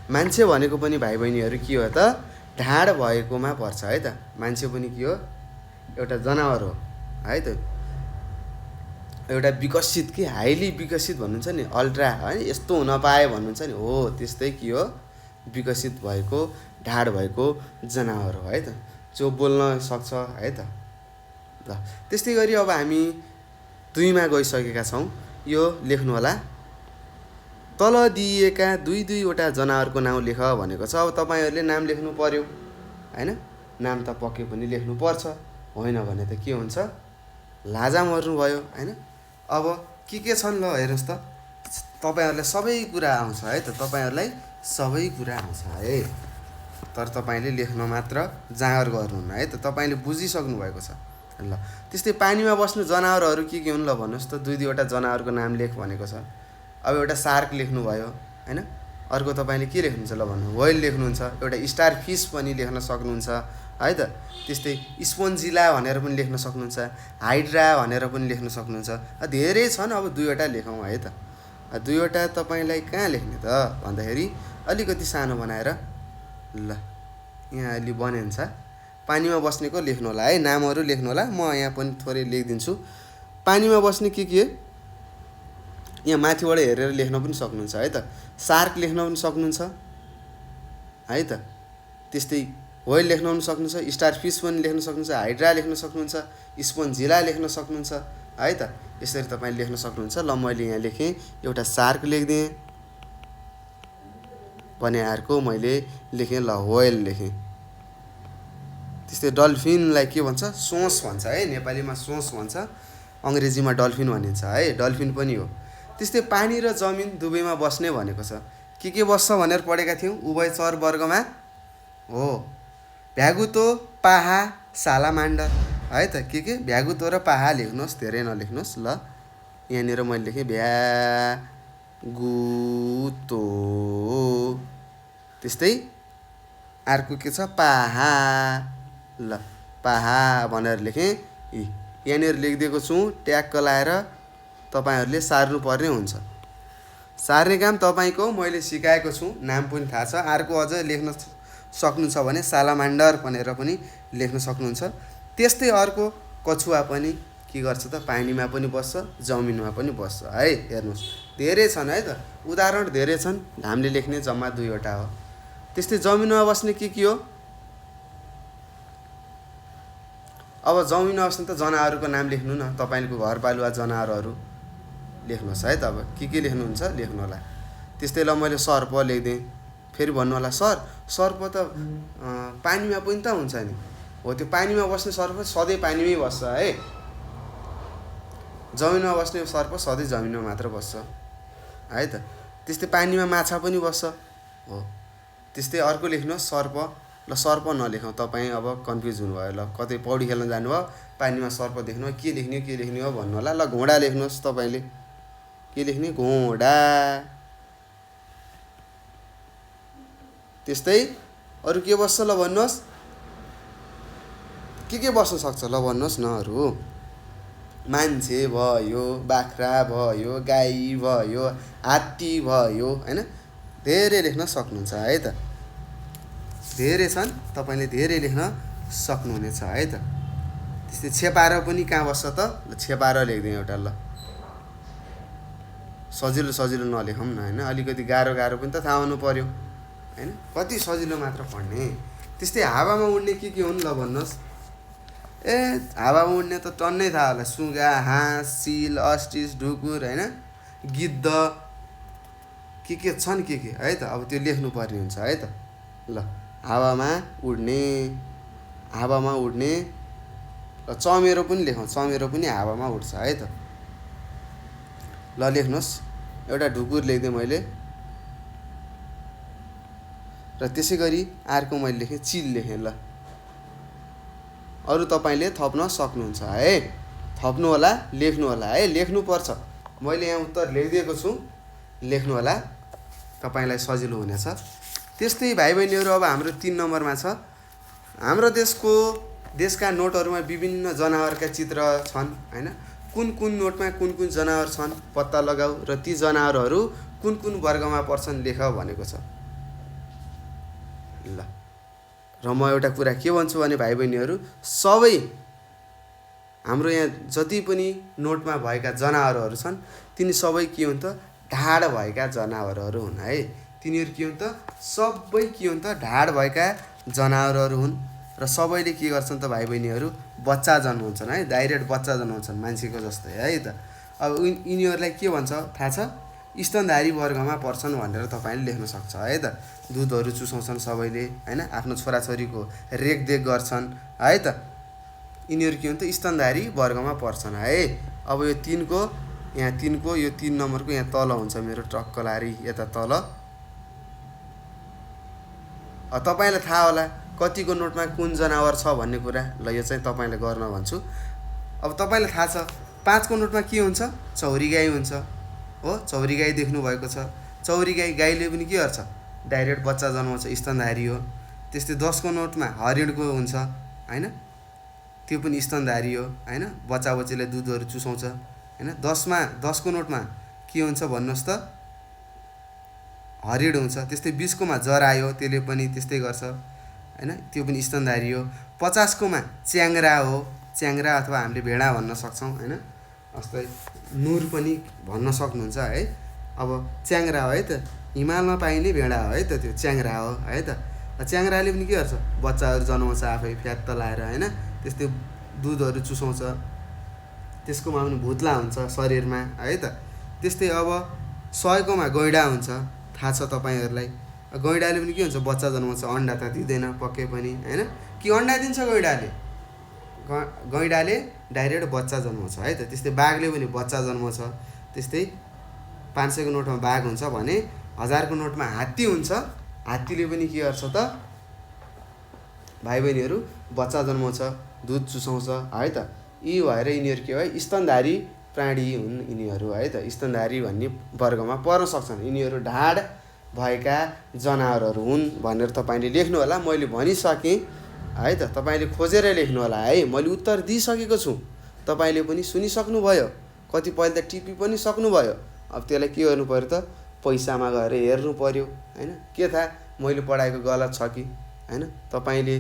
मान्छे भनेको पनि भाइ बहिनीहरू के हो त? ढाड भएकोमा पर्छ है त। मान्छे पनि के हो? एउटा जनावर हो है त। एउटा विकसित कि हाइली विकसित भन्नुहुन्छ नि, अल्ट्रा है, यस्तो हुन पाए भन्नुहुन्छ नि, हो त्यस्तै के हो? विकसित भएको ढाड भएको जनावर हो है त, जो बोल्न सक्छ है त। ल त्यस्तै गरी अब हामी 2 मा गइसकेका छौँ। यो लेख्नु होला। तल दिएका 2-2वटा जनावरको नाउँ लेख भनेको छ। अब तपाईँहरूले नाम लेख्नु पर्यो हैन। नाम त पक्कै पनि लेख्नु पर्छ, होइन भने त के हुन्छ? लाजा मर्नु भयो हैन। अब के छन् ल हेर्नुहोस् त। तपाईँहरूलाई सबै कुरा आउँछ है त। तपाईँहरूलाई सबै कुरा आउँछ है, तर तपाईँले लेख्न मात्र जाँगर गर्नुहुन्न है त। तपाईँले बुझिसक्नु भएको छ। ल त्यस्तै पानीमा बस्ने जनावरहरू के हुन् ल भन्नुहोस् त? 2-2वटा जनावरको नाम लेख भनेको छ। अब एउटा सार्क लेख्नुभयो हैन। अर्को तपाईँले के लेख्नुहुन्छ ल भन्नु? व्हेल लेख्नुहुन्छ। एउटा स्टार फिस पनि लेख्न सक्नुहुन्छ है त। त्यस्तै स्पोन्जिला भनेर पनि लेख्न सक्नुहुन्छ। हाइड्रा भनेर पनि लेख्न सक्नुहुन्छ। धेरै छन्, अब 2वटा लेखौँ है त। 2वटा तपाईँलाई कहाँ लेख्ने त भन्दाखेरि अलिकति सानो बनाएर, ल यहाँ अलि बनिन्छ। पानीमा बस्नेको लेख्नु होला है, नामहरू लेख्नु होला। म यहाँ पनि थोरै लेखिदिन्छु। पानीमा बस्ने के यहाँ माथिबाट हेरेर लेख्न पनि सक्नुहुन्छ है त। सार्क लेख्न पनि सक्नुहुन्छ है त। त्यस्तै व्हेल लेख्न पनि सक्नुहुन्छ। स्टार फिस पनि लेख्न सक्नुहुन्छ। हाइड्रा लेख्न सक्नुहुन्छ। स्पोन्जिला लेख्न सक्नुहुन्छ है त। यसरी तपाईँले लेख्न सक्नुहुन्छ। ल मैले यहाँ लेखेँ, एउटा सार्क लेखिदिएँ भने अर्को मैले लेखेँ ल व्हेल लेखेँ। त्यस्तै डल्फिनलाई के भन्छ? सोस भन्छ है। नेपालीमा सोस भन्छ, अङ्ग्रेजीमा डल्फिन भनिन्छ है। डल्फिन पनि हो। त्यस्तै पानी र जमिन दुवैमा बस्ने भनेको छ। के बस्छ भनेर पढेका थियौँ उभयचर वर्गमा? हो, भ्यागुतो, पाहा, सालामान्डर है त। के भ्यागुतो र पाहा लेख्नुहोस्, धेरै नलेख्नुहोस्। ल यहाँनिर मैले लेखेँ भ्यागुतो। त्यस्तै अर्को के छ? पाहा। ल पाहा भनेर लेखेँ। यहाँनिर लेखिदिएको छु। ट्याक्क लाएर तपाईँहरूले सार्नु पर्ने हुन्छ। सार्ने काम तपाईँको मैले सिकाएको छु, नाम पनि थाहा छ। अर्को अझ लेख्न सक्नुहुन्छ भने सालामान्डर भनेर पनि लेख्न सक्नुहुन्छ। त्यस्तै अर्को कछुवा पनि के गर्छ त? पानीमा पनि बस्छ, जमिनमा पनि बस्छ है। हेर्नुहोस्, धेरै छन् है त। उदाहरण धेरै छन्। हामीले लेख्ने जम्मा 2वटा हो। त्यस्तै जमिनमा बस्ने के हो? अब जमिनमा बस्ने त जनावरको नाम लेख्नु न, तपाईँको घरपालुवा जनावरहरू लेख्नुहोस् है त। अब के लेख्नुहुन्छ लेख्नु होला। त्यस्तै ल मैले सर्प लेखिदिएँ, फेरि भन्नु होला सर सर्प त पानीमा पनि त हुन्छ नि। हो, त्यो पानीमा बस्ने सर्प सधैँ पानीमै बस्छ है, जमिनमा बस्ने सर्प सधैँ जमिनमा मात्र बस्छ है त। त्यस्तै पानीमा माछा पनि बस्छ हो। त्यस्तै अर्को लेख्नुहोस् सर्प। ल सर्प नलेखौँ, तपाईँ अब कन्फ्युज हुनुभयो। ल कतै पौडी खेल्न जानुभयो, पानीमा सर्प देख्नु के लेख्ने हो भन्नु होला। ल घोडा लेख्नुहोस्, तपाईँले के लेख्ने घोडा। त्यस्तै अरू के बस्छ ल भन्नुहोस्, के बस्न सक्छ ल भन्नुहोस् न अरू। मान्छे भयो, बाख्रा भयो, गाई भयो, हात्ती भयो होइन, धेरै लेख्न सक्नुहुन्छ है त। धेरै छन्, तपाईँले धेरै लेख्न सक्नुहुनेछ है त। त्यस्तै छेपारो पनि कहाँ बस्छ त, ल छेपारो लेखिदिउँ एउटा। ल सजिलो नलेखौँ न होइन, अलिकति गाह्रो पनि त थाहा हुनु पऱ्यो होइन, कति सजिलो मात्र पढ्ने। त्यस्तै हावामा उड्ने के हुन् ल भन्नुहोस्। हावामा उड्ने त टन्नै थाहा होला, सुगा, हाँस, सिल, अस्ट्रिच, ढुकुर होइन, गिद्ध के छन् के है त। अब त्यो लेख्नु पर्ने हुन्छ है त। ल हावामा उड्ने ल चमेरो पनि लेखौँ, चमेरो पनि हावामा उड्छ है त। ल लेख्नुहोस्, एउटा ढुकुर लेखिदिएँ मैले, र त्यसै गरी अर्को मैले लेखेँ चिल लेखेँ। ल अरू तपाईँले थप्न सक्नुहुन्छ है, थप्नु होला, लेख्नु होला है, लेख्नुपर्छ। मैले यहाँ उत्तर लेखिदिएको छु, लेख्नु होला, तपाईँलाई सजिलो हुनेछ। त्यस्तै भाइ बहिनीहरू अब हाम्रो 3 नम्बरमा छ, हाम्रो देशका नोटहरूमा विभिन्न जनावरका चित्र छन् होइन। कुन नोटमा कुन जनावर छन् पत्ता लगाऊ, र ती जनावरहरू कुन वर्गमा पर्छन् लेख भनेको छ। ल र म एउटा कुरा के भन्छु भने भाइ बहिनीहरू, सबै हाम्रो यहाँ जति पनि नोटमा भएका जनावरहरू छन् तिनी सबै के हुन् त, ढाड भएका जनावरहरू हुन् है। तिनीहरू के हुन् त, सबै के हुन् त, ढाड भएका जनावरहरू हुन्। र सबैले के गर्छन् त भाइ बहिनीहरू, बच्चा जन्माउँछन् है, डाइरेक्ट बच्चा जन्माउँछन् मान्छेको जस्तै है त। अब यिनीहरूलाई के भन्छ थाहा छ, स्तनधारी वर्गमा पर्छन् भनेर तपाईँले लेख्न सक्छ है त। दुधहरू चुसाउँछन् सबैले होइन, आफ्नो छोराछोरीको रेखदेख गर्छन् है त। यिनीहरू के हुन् त, स्तनधारी वर्गमा पर्छन् है। अब यो 3को यहाँ 3को यो 3 नम्बरको यहाँ तल हुन्छ मेरो टक्क लारी यता तल। तपाईँलाई थाहा होला कतिको नोटमा कुन जनावर छ भन्ने कुरा। ल यो चाहिँ तपाईँलाई गर्न भन्छु। अब तपाईँलाई थाहा छ 5को नोटमा के हुन्छ, चौरी गाई हुन्छ हो, चौरी गाई देख्नु भएको छ। चौरी गाईले पनि के गर्छ, डाइरेक्ट बच्चा जन्माउँछ, स्तनधारी हो। त्यस्तै 10को नोटमा हरिणको हुन्छ होइन, त्यो पनि स्तनधारी हो होइन, बच्चा बच्चीलाई दुधहरू चुसाउँछ होइन। 10को नोटमा के हुन्छ भन्नुहोस् त, हरिण हुन्छ। त्यस्तै 20कोमा जरायो, त्यसले पनि त्यस्तै गर्छ होइन, त्यो पनि स्तनधारी हो। 50कोमा च्याङ्रा हो, च्याङ्रा अथवा हामीले भेडा भन्न सक्छौँ होइन, जस्तै नुर पनि भन्न सक्नुहुन्छ है। अब च्याङ्रा हो है त, हिमालमा पाइने भेडा हो है त, त्यो च्याङ्रा हो है त। च्याङ्राले पनि के गर्छ, बच्चाहरू जन्माउँछ आफै फ्यात्त लाएर होइन। त्यस्तै दुधहरू चुसाउँछ, त्यसकोमा पनि भुत्ला हुन्छ शरीरमा है त। त्यस्तै अब 100कोमा गैँडा हुन्छ, थाहा छ तपाईँहरूलाई। गैँडाले पनि के हुन्छ, बच्चा जन्माउँछ, अन्डा त दिँदैन पक्कै पनि होइन, कि अन्डा दिन्छ गैँडाले, गैँडाले डाइरेक्ट बच्चा जन्माउँछ है त। त्यस्तै बाघले पनि बच्चा जन्माउँछ। त्यस्तै 500को नोटमा बाघ हुन्छ भने 1000को नोटमा हात्ती हुन्छ, हात्तीले पनि के गर्छ त भाइ बहिनीहरू, बच्चा जन्माउँछ, दुध चुसाउँछ है त। यी भएर यिनीहरू के हो, स्तनधारी प्राणी हुन् यिनीहरू है त, स्तनधारी भन्ने वर्गमा पर्न सक्छन्। यिनीहरू ढाड भएका जनावरहरू हुन् भनेर तपाईँले लेख्नु होला। मैले भनिसकेँ है त, तपाईँले खोजेर लेख्नु होला है। मैले उत्तर दिइसकेको छु, तपाईँले पनि सुनिसक्नुभयो, कतिपय त टिपी पनि सक्नुभयो। अब त्यसलाई के गर्नु पऱ्यो त, पैसामा गएर हेर्नु पऱ्यो होइन, के थाहा मैले पढाएको गलत छ कि होइन। तपाईँले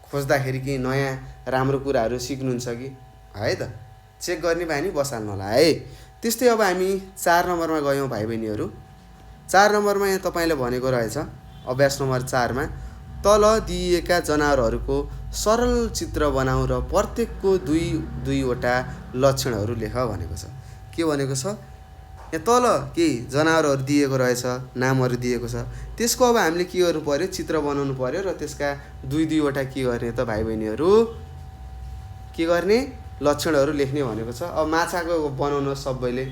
खोज्दाखेरि केही नयाँ राम्रो कुराहरू सिक्नुहुन्छ कि है त, चेक गर्ने बानी बसाल्नु होला है। त्यस्तै अब हामी 4 नम्बरमा गयौँ भाइ बहिनीहरू। 4 नम्बरमा यहाँ तपाईँले भनेको रहेछ, अभ्यास नम्बर 4मा तल दिइएका जनावरहरूको सरल चित्र बनाऊ र प्रत्येकको दुईवटा लक्षणहरू लेख भनेको छ। के भनेको छ, यहाँ तल केही जनावरहरू दिएको रहेछ, नामहरू दिएको छ। त्यसको अब हामीले के गर्नु पर्यो, चित्र बनाउनु पर्यो र त्यसका दुईवटा के गर्ने त भाइ बहिनीहरू, के गर्ने, लक्षणहरू लेख्ने भनेको छ। अब माछाको बनाउनुहोस्, सबैले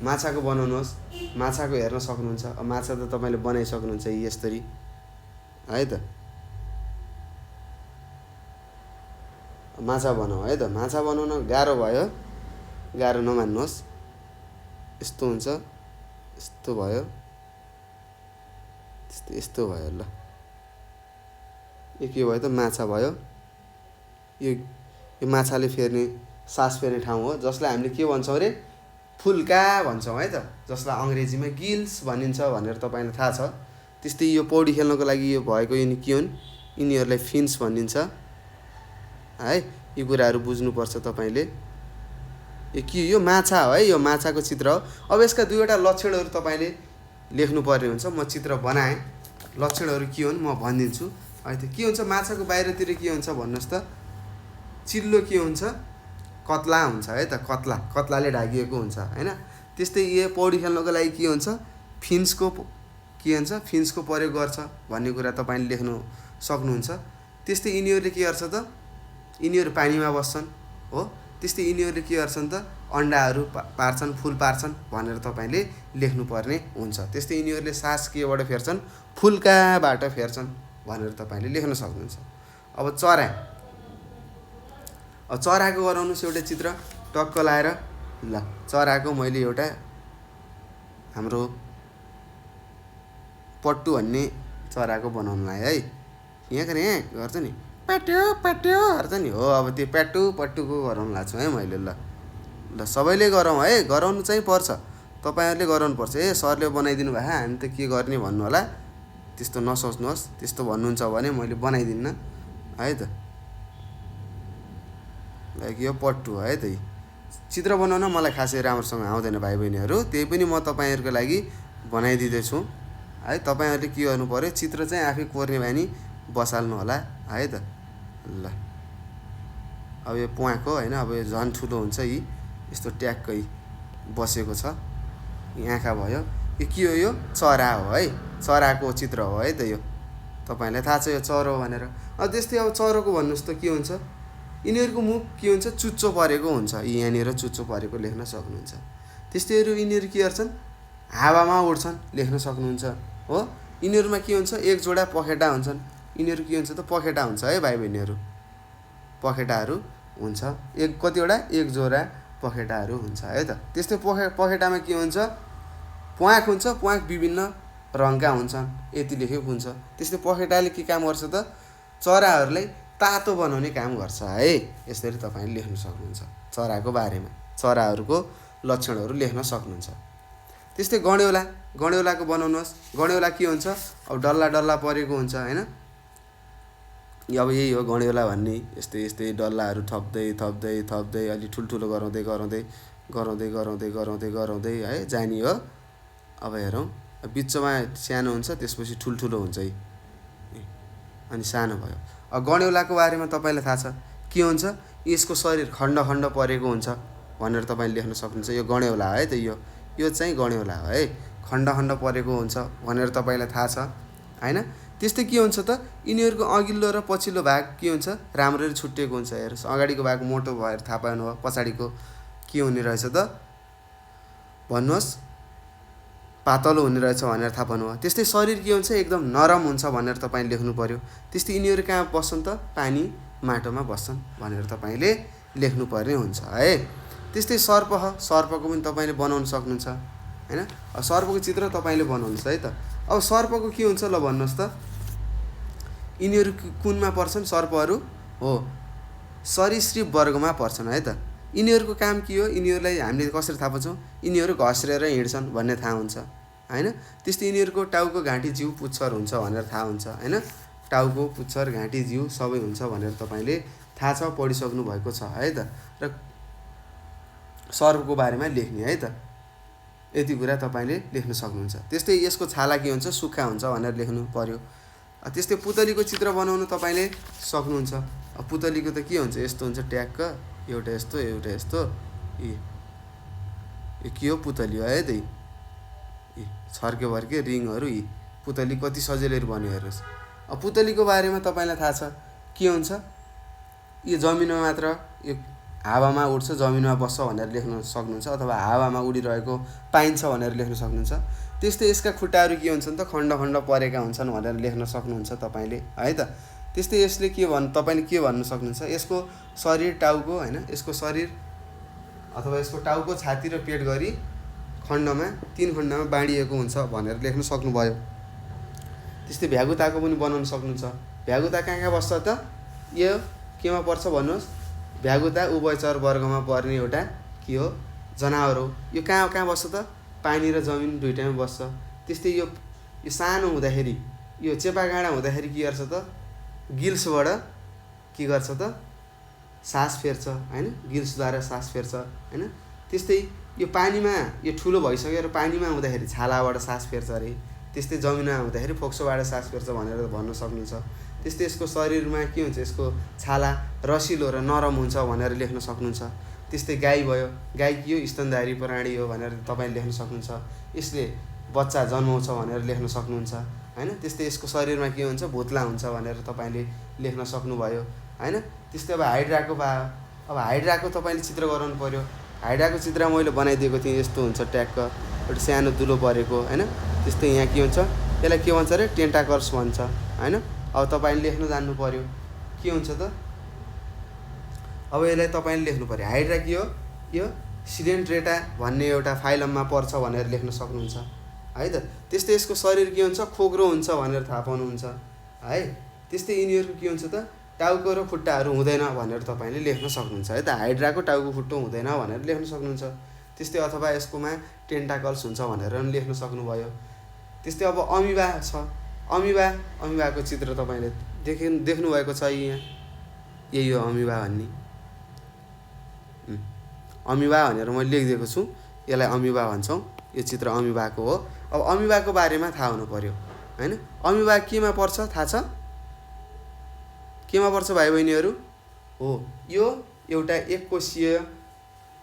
माछाको बनाउनुहोस्। माछाको हेर्न सक्नुहुन्छ। अब माछा त तपाईँले बनाइसक्नुहुन्छ यसरी है त। माछा बनाऊ है त। माछा बनाउन गाह्रो भयो, गाह्रो नमान्नुहोस्। यस्तो हुन्छ, यस्तो भयो, यस्तो भयो। ल यो के भयो त, माछा भयो। यो माछाले फेर्ने, सास फेर्ने ठाउँ हो, जसलाई हामीले के भन्छौँ अरे, फुल्का भन्छौँ है त, जसलाई अङ्ग्रेजीमा गिल्स भनिन्छ भनेर तपाईँलाई थाहा छ। त्यस्तै यो पौडी खेल्नको लागि यो भएको यिनी के हुन्, यिनीहरूलाई फिन्स भनिन्छ है। यो कुराहरू बुझ्नुपर्छ तपाईँले। यो के, यो माछा हो है, यो माछाको चित्र हो। अब यसका दुईवटा लक्षणहरू तपाईँले लेख्नुपर्ने हुन्छ। म चित्र बनाएँ, लक्षणहरू के हुन् म भनिदिन्छु है त। के हुन्छ, माछाको बाहिरतिर के हुन्छ भन्नुहोस् त, चिल्लो के हुन्छ, कत्ला हुन्छ है त। कत्लाले ढाकिएको हुन्छ होइन। त्यस्तै यो पौडी खेल्नको लागि के हुन्छ, फिन्सको के हुन्छ, फिन्सको प्रयोग गर्छ भन्ने कुरा तपाईँले लेख्नु सक्नुहुन्छ। त्यस्तै यिनीहरूले के गर्छ त, यिनीहरू पानीमा बस्छन् हो। त्यस्तै यिनीहरूले के गर्छन् त, अन्डाहरू पार्छन्, फुल पार्छन् भनेर तपाईँले लेख्नुपर्ने हुन्छ। त्यस्तै यिनीहरूले सास केबाट फेर्छन्, फुल्काबाट फेर्छन् भनेर तपाईँले लेख्न सक्नुहुन्छ। अब चरा, अब चराको गराउनुहोस् एउटा चित्र टक्क लाएर। ल चराको मैले एउटा हाम्रो पट्टु भन्ने चराको बनाउनु लाएँ है। यहाँ गर्छ नि, प्याट्यो प्याट्यो गर्छ नि हो। अब त्यो पट्टुको गराउनु लाग्छु है मैले। ल सबैले गरौँ है, गराउनु चाहिँ पर्छ, तपाईँहरूले गराउनु पर्छ। सरले बनाइदिनु भयो, हामी त के गर्ने भन्नु होला, त्यस्तो नसोच्नुहोस्। त्यस्तो भन्नुहुन्छ भने मैले बनाइदिन्न है त। लाइक यो पट्टु है त। चित्र बनाउन मलाई खासै राम्रोसँग आउँदैन भाइ बहिनीहरू, त्यही पनि म तपाईँहरूको लागि बनाइदिँदैछु है। तपाईँहरूले के गर्नु पऱ्यो, चित्र चाहिँ आफै कोर्ने बानी बसाल्नु होला है त। ल अब यो प्वाँको होइन, अब यो झन् ठुलो हुन्छ, यी यस्तो ट्याक्कै बसेको छ, आँखा भयो। यो के हो, यो चरा हो है, चराको चित्र हो है त। यो तपाईँलाई थाहा छ यो चरो भनेर। अब त्यस्तै अब चरोको भन्नुहोस् त के हुन्छ, यिनीहरूको मुख के हुन्छ, चुच्चो परेको हुन्छ। यहाँनिर चुच्चो परेको लेख्न सक्नुहुन्छ। त्यस्तैहरू यिनीहरू के गर्छन्, हावामा उड्छन् लेख्न सक्नुहुन्छ हो। यिनीहरूमा के हुन्छ, एक जोडा पखेटा हुन्छन्। यिनीहरू के हुन्छ त, पखेटा हुन्छ है भाइ बहिनीहरू, पखेटाहरू हुन्छ। कतिवटा, एक जोडा पखेटाहरू हुन्छ है त। त्यस्तै पखेटामा के हुन्छ, प्वाँख हुन्छ। प्वाँख विभिन्न रङका हुन्छन्, यति लेखेको हुन्छ। त्यस्तै पखेटाले के काम गर्छ त, चराहरूलाई तातो बनाउने काम गर्छ है। यसरी तपाईँले लेख्न सक्नुहुन्छ चराको बारेमा, चराहरूको लक्षणहरू लेख्न सक्नुहुन्छ। त्यस्तै गण्यौलाको बनाउनुहोस्। गण्यौला के हुन्छ, अब डल्ला परेको हुन्छ होइन। अब यही हो गण्यौला भन्ने, यस्तै डल्लाहरू थप्दै अलि ठुल्ठुलो गराउँदै है जाने हो। अब हेरौँ, बिचमा सानो हुन्छ, त्यसपछि ठुल्ठुलो हुन्छ है, अनि सानो भयो। अब गण्यौलाको बारेमा तपाईँलाई थाहा छ के हुन्छ, यसको शरीर खण्ड परेको हुन्छ भनेर तपाईँले लेख्न सक्नुहुन्छ। यो गण्यौला है त। यो चाहिँ गण्यौला हो है, खण्ड परेको हुन्छ भनेर तपाईँलाई थाहा छ होइन। त्यस्तै के हुन्छ त, यिनीहरूको अघिल्लो र पछिल्लो भाग के हुन्छ, राम्ररी छुट्टिएको हुन्छ। हेर्नुहोस्, अगाडिको भाग मोटो भएर थाहा पाउनु भयो, पछाडिको के हुने रहेछ त भन्नुहोस्, पातलो हुने रहेछ भनेर थाहा पाउनु भयो। त्यस्तै शरीर के हुन्छ, एकदम नरम हुन्छ भनेर तपाईँले लेख्नु पऱ्यो। त्यस्तै यिनीहरू कहाँ बस्छन् त, पानी माटोमा बस्छन् भनेर तपाईँले लेख्नुपर्ने हुन्छ है। त्यस्तै सर्पको पनि तपाईँले बनाउन सक्नुहुन्छ होइन। अब सर्पको चित्र तपाईँले बनाउनुहोस् है त। अब सर्पको के हुन्छ ल भन्नुहोस् त, यिनीहरू कुनमा पर्छन्, सर्पहरू हो सरीसृप वर्गमा पर्छन् है त। यिनीहरूको काम के हो, यिनीहरूलाई हामीले कसरी थाहा पाउँछौँ, यिनीहरू घस्रेर हिँड्छन् भन्ने थाहा हुन्छ होइन। त्यस्तै यिनीहरूको टाउको, घाँटी, जिउ, पुच्छर हुन्छ भनेर थाहा हुन्छ होइन। टाउको, पुच्छर, घाँटी, जिउ सबै हुन्छ भनेर तपाईँले थाहा छ, पढिसक्नु भएको छ है त। र सर्पको बारेमा लेख्ने है त, यति कुरा तपाईँले लेख्न सक्नुहुन्छ। त्यस्तै यसको छाला के हुन्छ, सुक्खा हुन्छ भनेर लेख्नु पर्यो। त्यस्तै पुतलीको चित्र बनाउन तपाईँले सक्नुहुन्छ। पुतलीको त के हुन्छ, यस्तो हुन्छ ट्याक्क, एउटा यस्तो एउटा यस्तो। यो के हो, पुतली हो है त। यी छर्के भर्के रिङहरू, यी पुतली कति सजिलै बन्यो हेर्नुहोस्। पुतलीको बारेमा तपाईँलाई थाहा छ के हुन्छ, यो जमिनमा मात्र यो हावामा उड्छ जमिनमा बस्छ भनेर लेख्न सक्नुहुन्छ, अथवा हावामा उडिरहेको पाइन्छ भनेर लेख्न सक्नुहुन्छ। त्यस्तै यसका खुट्टाहरू के हुन्छन् त, खण्ड खण्ड परेका हुन्छन् भनेर लेख्न सक्नुहुन्छ तपाईँले है त। त्यस्तै यसले तपाईँले के भन्नु सक्नुहुन्छ, यसको शरीर टाउको होइन, यसको शरीर अथवा यसको टाउको छाती र पेट गरी खण्डमा 3 खण्डमा बाँडिएको हुन्छ भनेर लेख्न सक्नुभयो। त्यस्तै भ्यागुताको पनि बनाउन सक्नुहुन्छ। भ्यागुता कहाँ बस्छ त, यो केमा पर्छ भन्नुहोस्, भ्यागुता उभयचर वर्गमा पर्ने एउटा के हो, जनावर हो। यो कहाँ बस्छ त, पानी र जमिन दुइटैमा बस्छ। त्यस्तै यो सानो हुँदाखेरि, यो चेपागाँडा हुँदाखेरि के गर्छ त, गिल्सबाट के गर्छ त, सास फेर्छ होइन, गिल्सद्वारा सास फेर्छ होइन। त्यस्तै यो पानीमा यो ठुलो भइसकेर पानीमा हुँदाखेरि छालाबाट सास फेर्छ अरे। त्यस्तै जमिनमा हुँदाखेरि फोक्सोबाट सास फेर्छ भनेर भन्न सक्नुहुन्छ। त्यस्तै यसको शरीरमा के हुन्छ, यसको छाला रसिलो र नरम हुन्छ भनेर लेख्न सक्नुहुन्छ। त्यस्तै गाई भयो, गाई के हो, स्तनधारी प्राणी हो भनेर तपाईँले लेख्न सक्नुहुन्छ। यसले बच्चा जन्माउँछ भनेर लेख्न सक्नुहुन्छ होइन। त्यस्तै यसको शरीरमा के हुन्छ, भुत्ला हुन्छ भनेर तपाईँले लेख्न सक्नुभयो होइन। त्यस्तै अब हाइड्राको अब हाइड्राको तपाईँले चित्र गराउनु पऱ्यो। हाइड्राको चित्र मैले बनाइदिएको थिएँ, यस्तो हुन्छ ट्याक्क, एउटा सानो दुलो परेको होइन। त्यस्तै यहाँ के हुन्छ, यसलाई के भन्छ अरे, टेन्टाकल्स भन्छ होइन। अब तपाईँले लेख्न जान्नु पऱ्यो के हुन्छ त, अब यसलाई तपाईँले लेख्नु पऱ्यो। हाइड्रा के हो, यो सिडेन्ट्रेटा भन्ने एउटा फाइलममा पर्छ भनेर लेख्न सक्नुहुन्छ है त। त्यस्तै यसको शरीर के हुन्छ, खोक्रो हुन्छ भनेर थाहा पाउनुहुन्छ है। त्यस्तै यिनीहरूको के हुन्छ त, टाउको र खुट्टाहरू हुँदैन भनेर तपाईँले लेख्न सक्नुहुन्छ है त। हाइड्राको टाउको खुट्टो हुँदैन भनेर लेख्न सक्नुहुन्छ। त्यस्तै अथवा यसकोमा टेन्टाकल्स हुन्छ भनेर पनि लेख्न सक्नुभयो। त्यस्तै अब अमिबा छ, अमिबाको चित्र तपाईँले देख्नुभएको छ यहाँ, यही हो अमिबा भन्ने। अमिबा भनेर मैले लेखिदिएको छु, यसलाई अमिबा भन्छौँ। यो चित्र अमिबाको हो। अब अमिबाको बारेमा थाहा हुनु पऱ्यो होइन। अमिबा केमा पर्छ थाहा छ, केमा पर्छ भाइ बहिनीहरू हो, यो एउटा एककोशीय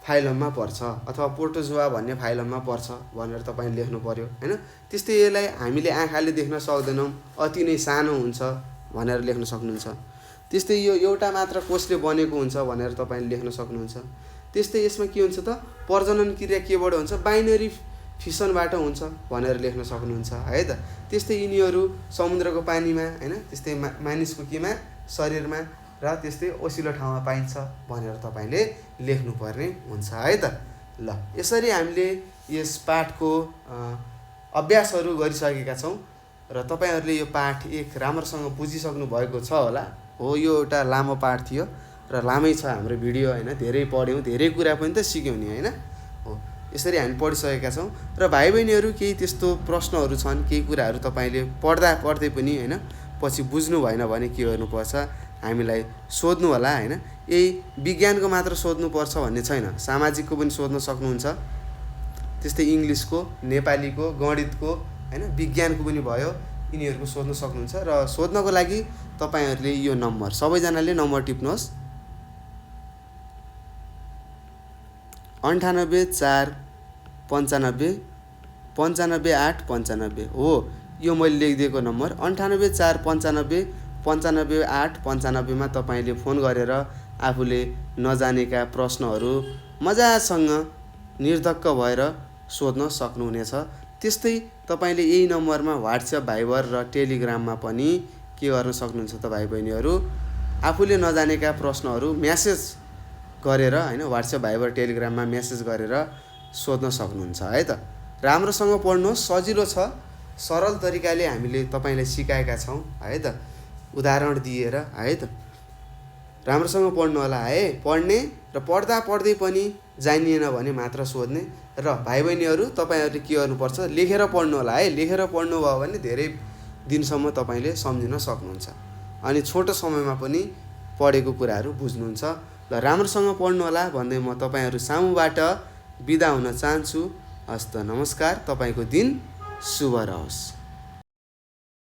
फाइलममा पर्छ अथवा प्रोटोजोआ भन्ने फाइलममा पर्छ भनेर तपाईँले लेख्नु पऱ्यो होइन। त्यस्तै यसलाई हामीले आँखाले देख्न सक्दैनौँ, अति नै सानो हुन्छ भनेर लेख्न सक्नुहुन्छ। त्यस्तै यो एउटा मात्र कोषले बनेको हुन्छ भनेर तपाईँले लेख्न सक्नुहुन्छ। त्यस्तै यसमा के हुन्छ त, प्रजनन क्रिया केबाट हुन्छ, बाइनरी फिसनबाट हुन्छ भनेर लेख्न सक्नुहुन्छ है त। त्यस्तै यिनीहरू समुद्रको पानीमा होइन, त्यस्तै मानिसको केमा, शरीरमा र त्यस्तै ओसिलो ठाउँमा पाइन्छ भनेर तपाईँले लेख्नुपर्ने हुन्छ है त। ल, यसरी हामीले यस पाठको अभ्यासहरू गरिसकेका छौँ र तपाईँहरूले यो पाठ 1 राम्रोसँग बुझिसक्नु भएको छ होला। हो, यो एउटा लामो पाठ थियो र लामै छ हाम्रो भिडियो होइन, धेरै पढ्यौँ, धेरै कुरा पनि त सिक्यौँ नि होइन। हो, यसरी हामी पढिसकेका छौँ र भाइ बहिनीहरू केही त्यस्तो प्रश्नहरू छन्, केही कुराहरू तपाईँले पढ्दै पनि होइन पछि बुझ्नु भएन भने के गर्नुपर्छ, हामीलाई सोध्नु होला होइन। यही विज्ञानको मात्र सोध्नुपर्छ भन्ने छैन, सामाजिकको पनि सोध्न सक्नुहुन्छ। त्यस्तै इङ्ग्लिसको, नेपालीको, गणितको होइन, विज्ञानको पनि भयो, यिनीहरूको सोध्न सक्नुहुन्छ। र सोध्नको लागि तपाईँहरूले यो नम्बर, सबैजनाले नम्बर टिप्नुहोस्, 98 4 95 95 8 95 हो। यो मैले लेखिदिएको नम्बर 98 4 95 95 8 95मा तपाईँले फोन गरेर आफूले नजानेका प्रश्नहरू मजासँग निर्धक्क भएर सोध्न सक्नुहुनेछ। त्यस्तै तपाईँले यही नम्बरमा व्हाट्सएप, भाइबर र टेलिग्राममा पनि के गर्न सक्नुहुन्छ त भाइ बहिनीहरू, आफूले नजानेका प्रश्नहरू म्यासेज गरेर होइन, व्हाट्सएप, भाइबर, टेलिग्राममा मेसेज गरेर सोध्न सक्नुहुन्छ है त। राम्रोसँग पढ्नुहोस्, सजिलो छ, सरल तरिकाले हामीले तपाईँलाई सिकाएका छौँ है त, उदाहरण दिएर है त। राम्रोसँग पढ्नु होला है, पढ्ने र पढ्दै पनि जानिएन भने मात्र सोध्ने। र भाइ बहिनीहरू तपाईँहरूले के गर्नुपर्छ, लेखेर पढ्नु होला है। लेखेर पढ्नुभयो भने धेरै दिनसम्म तपाईँले सम्झिन सक्नुहुन्छ अनि छोटो समयमा पनि पढेको कुराहरू बुझ्नुहुन्छ। ल, राम्रोसँग पढ्नु होला भन्दै म तपाईँहरू सामुबाट बिदा हुन चाहन्छु। हस्त, नमस्कार, तपाईँको दिन शुभ रहोस्।